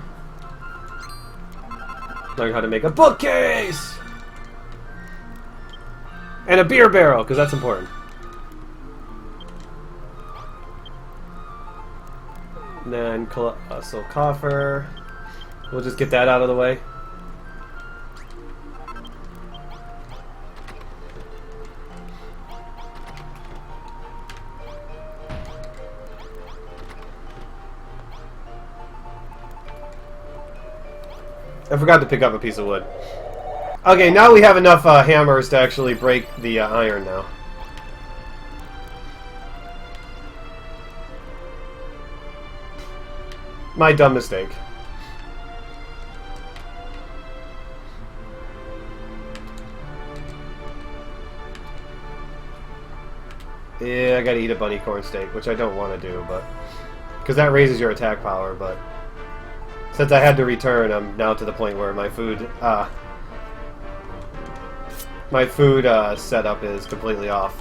Learn how to make a bookcase! And a beer barrel, because that's important. And then, so coffer. We'll just get that out of the way. I forgot to pick up a piece of wood. Okay, now we have enough hammers to actually break the iron now. My dumb mistake. Yeah, I gotta eat a bunny corn steak, which I don't want to do, but... because that raises your attack power, but... since I had to return, I'm now to the point where my food setup is completely off.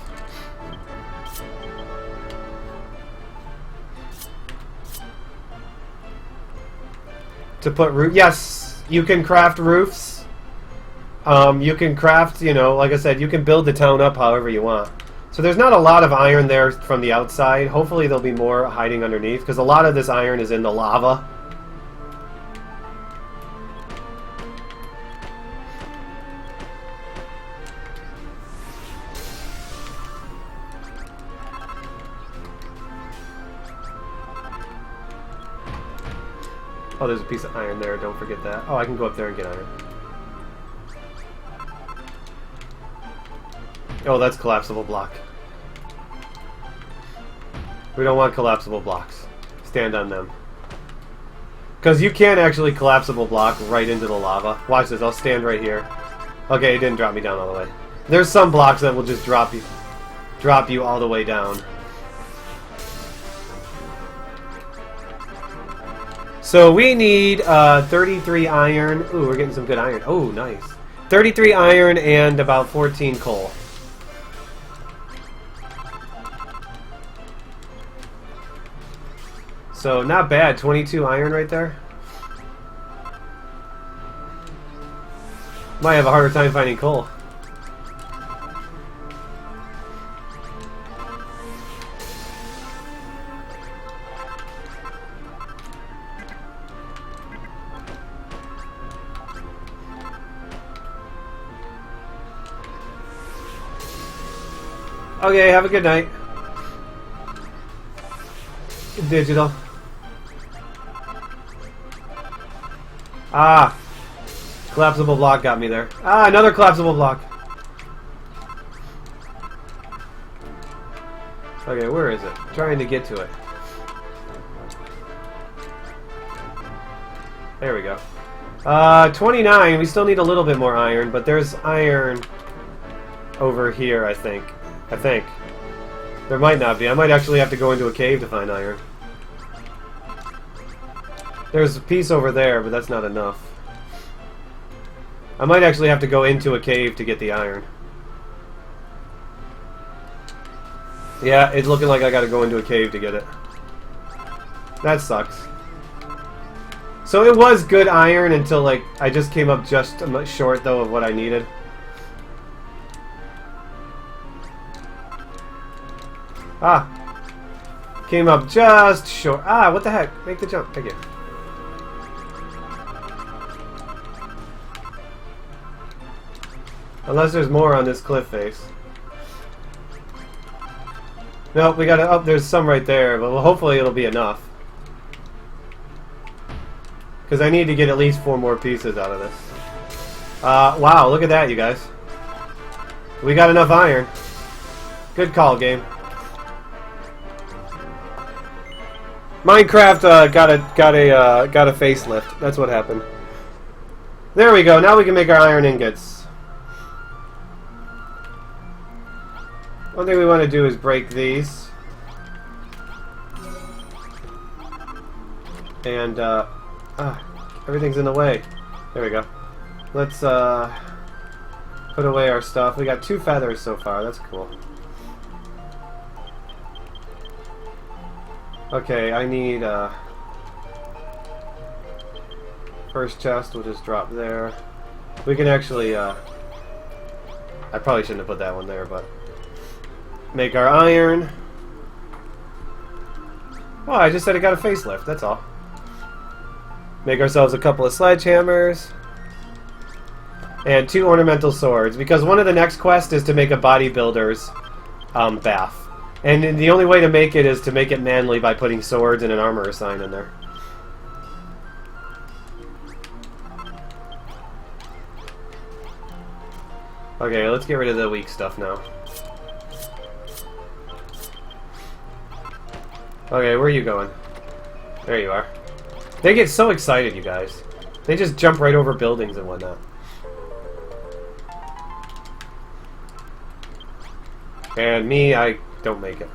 To put roof, yes, you can craft roofs. You can craft, you know, like I said, you can build the town up however you want. So there's not a lot of iron there from the outside. Hopefully there'll be more hiding underneath, because a lot of this iron is in the lava. Oh, there's a piece of iron there, don't forget that. Oh, I can go up there and get iron. Oh, that's collapsible block. We don't want collapsible blocks. Stand on them. Because you can actually collapsible block right into the lava. Watch this, I'll stand right here. Okay, it didn't drop me down all the way. There's some blocks that will just drop you all the way down. So we need 33 iron. Ooh, we're getting some good iron. Oh, nice. 33 iron and about 14 coal. So not bad. 22 iron right there. Might have a harder time finding coal. Okay, have a good night. Digital. Ah! Collapsible block got me there. Ah, another collapsible block. Okay, where is it? I'm trying to get to it. There we go. 29. We still need a little bit more iron, but there's iron over here, I think. There might not be. I might actually have to go into a cave to find iron. There's a piece over there, but that's not enough. I might actually have to go into a cave to get the iron. Yeah, it's looking like I gotta go into a cave to get it. That sucks. So it was good iron until, like, I just came up just short, though, of what I needed. Ah! Came up just short. Ah, what the heck? Make the jump. Thank you. Unless there's more on this cliff face. Nope, we gotta... Oh, there's some right there, but hopefully it'll be enough. Because I need to get at least 4 more pieces out of this. Wow, look at that, you guys. We got enough iron. Good call, game. Minecraft got a facelift. That's what happened. There we go. Now we can make our iron ingots. One thing we want to do is break these. And everything's in the way. There we go. Let's put away our stuff. We got 2 feathers so far. That's cool. Okay, I need first chest. We'll just drop there. We can actually I probably shouldn't have put that one there, but make our iron. Oh, I just said it got a facelift, that's all. Make ourselves a couple of sledgehammers. And 2 ornamental swords, because one of the next quests is to make a bodybuilder's bath. And the only way to make it is to make it manly by putting swords and an armorer sign in there. Okay, let's get rid of the weak stuff now. Okay, where are you going? There you are. They get so excited, you guys. They just jump right over buildings and whatnot. And me, I don't make it.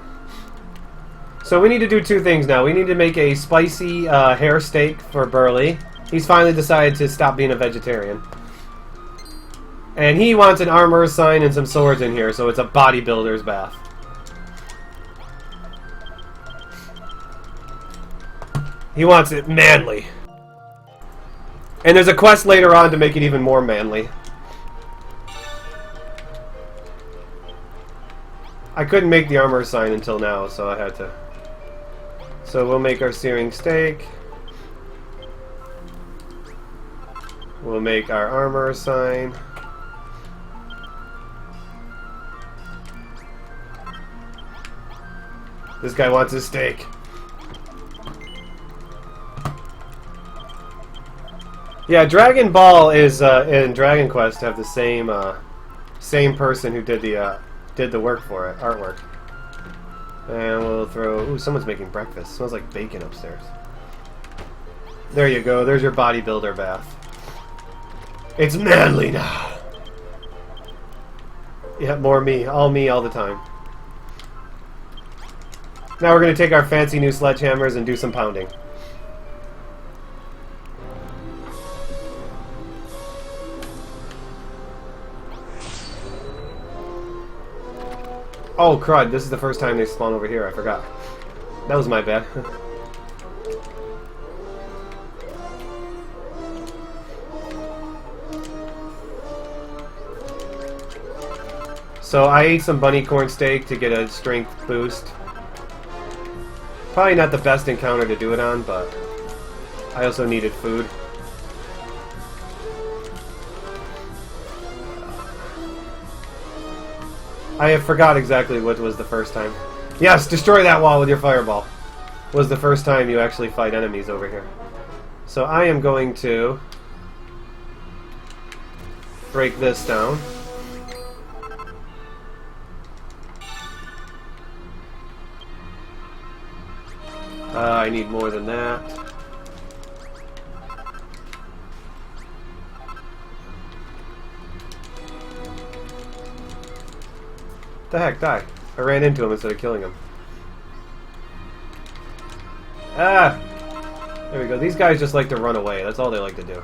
So we need to do 2 things now. We need to make a spicy hair steak for Burley. He's finally decided to stop being a vegetarian. And he wants an armor sign and some swords in here, so it's a bodybuilder's bath. He wants it manly. And there's a quest later on to make it even more manly. I couldn't make the armor sign until now, so I had to. So we'll make our searing steak. We'll make our armor sign. This guy wants his steak. Yeah, Dragon Ball is and Dragon Quest have the same person who did the work for it, artwork. And we'll throw. Ooh, someone's making breakfast. It smells like bacon upstairs. There you go. There's your bodybuilder bath. It's manly now. Yeah, more me. All me all the time. Now we're going to take our fancy new sledgehammers and do some pounding. Oh, crud. This is the first time they spawn over here. I forgot. That was my bad. So I ate some bunny corn steak to get a strength boost. Probably not the best encounter to do it on, but I also needed food. I forgot exactly what was the first time. Yes, destroy that wall with your fireball. Was the first time you actually fight enemies over here. So I am going to break this down. I need more than that. The heck, die. I ran into him instead of killing him. Ah! There we go. These guys just like to run away. That's all they like to do.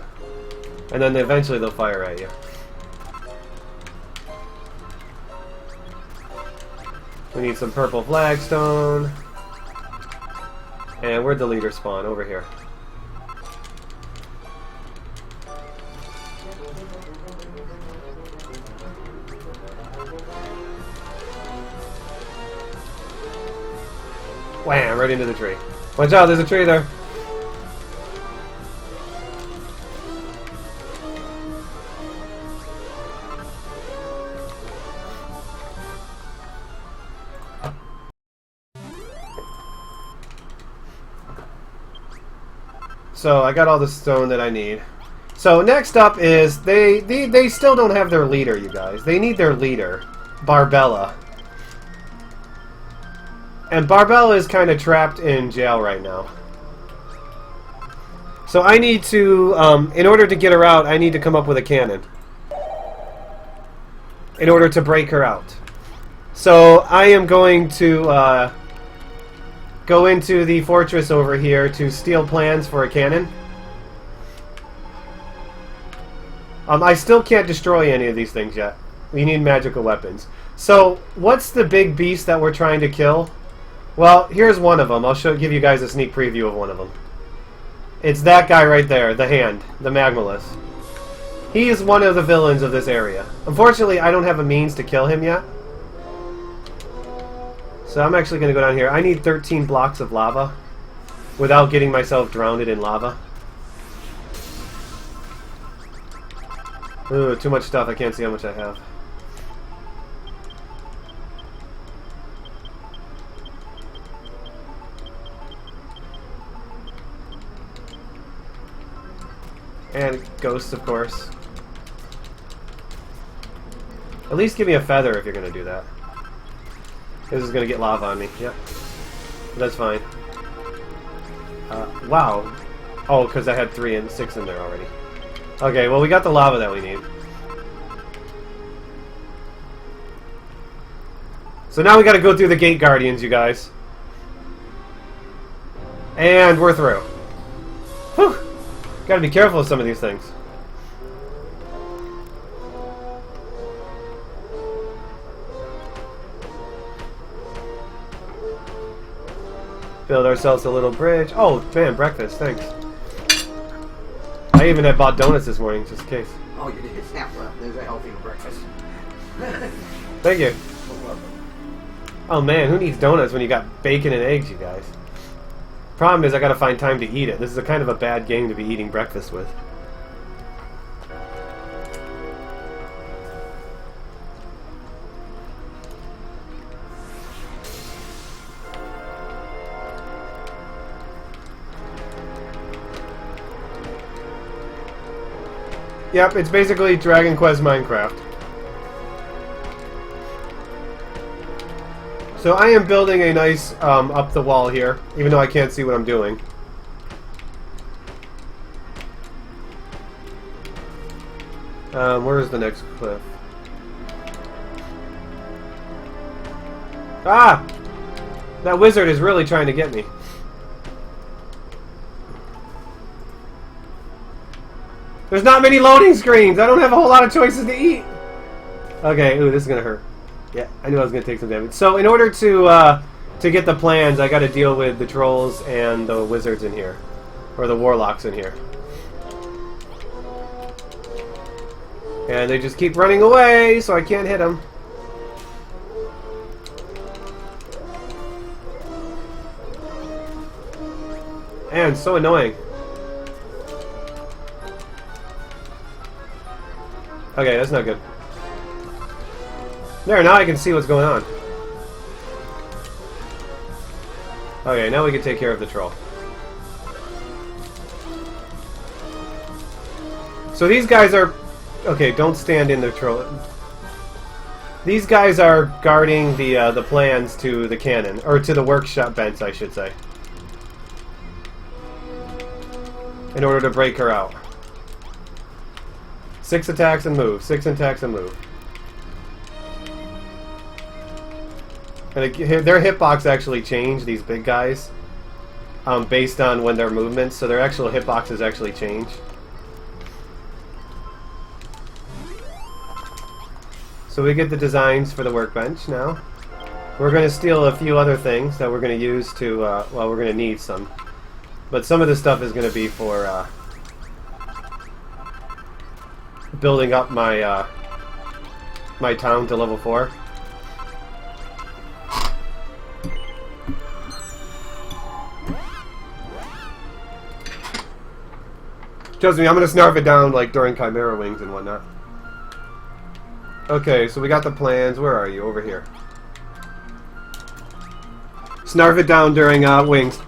And then eventually they'll fire at you. We need some purple flagstone. And where'd the leader spawn? Over here. Wham! Right into the tree. Watch out, there's a tree there. So I got all the stone that I need. So next up is they still don't have their leader, you guys. They need their leader, Barbella. And Barbella is kind of trapped in jail right now. So I need to, in order to get her out, I need to come up with a cannon. In order to break her out. So I am going to go into the fortress over here to steal plans for a cannon. I still can't destroy any of these things yet. We need magical weapons. So, what's the big beast that we're trying to kill? Well, here's one of them. I'll give you guys a sneak preview of one of them. It's that guy right there, the hand, the Magmalus. He is one of the villains of this area. Unfortunately, I don't have a means to kill him yet. So I'm actually going to go down here. I need 13 blocks of lava without getting myself drowned in lava. Ooh, too much stuff. I can't see how much I have. And ghosts, of course. At least give me a feather if you're going to do that. This is going to get lava on me. Yep. That's fine. Wow. Oh, because I had 3 and 6 in there already. Okay, well we got the lava that we need. So now we got to go through the gate guardians, you guys. And we're through. Whew. Got to be careful with some of these things. Build ourselves a little bridge. Oh, man, breakfast. Thanks. I even had bought donuts this morning, just in case. Oh, you did. Snap. There's a healthy breakfast. Thank you. Oh, man, who needs donuts when you got bacon and eggs, you guys? Problem is, I gotta find time to eat it. This is a kind of a bad game to be eating breakfast with. Yep, it's basically Dragon Quest Minecraft. So I am building a nice up the wall here, even though I can't see what I'm doing. Where's the next cliff? Ah! That wizard is really trying to get me. There's not many loading screens! I don't have a whole lot of choices to eat! Okay, ooh, this is gonna hurt. Yeah, I knew I was gonna take some damage. So in order to get the plans, I gotta deal with the trolls and the wizards in here. Or the warlocks in here. And they just keep running away, so I can't hit them. And so annoying. Okay, that's not good. There, now I can see what's going on. Okay, now we can take care of the troll. So these guys are... Okay, don't stand in the troll. These guys are guarding the plans to the cannon. Or to the workshop vents, I should say. In order to break her out. 6 attacks and move. 6 attacks and move. And their hitbox actually change, these big guys, based on when their movements, so their actual hitboxes actually change. So we get the designs for the workbench now. We're going to steal a few other things that we're going to use to, well, we're going to need some. But some of this stuff is going to be for building up my my town to level 4. Trust me, I'm gonna snarf it down like during Chimera Wings and whatnot. Okay, so we got the plans. Where are you? Over here. Snarf it down during Wings.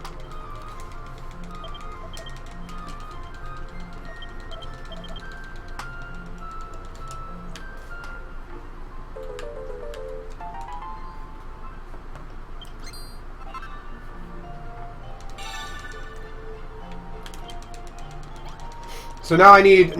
So now I need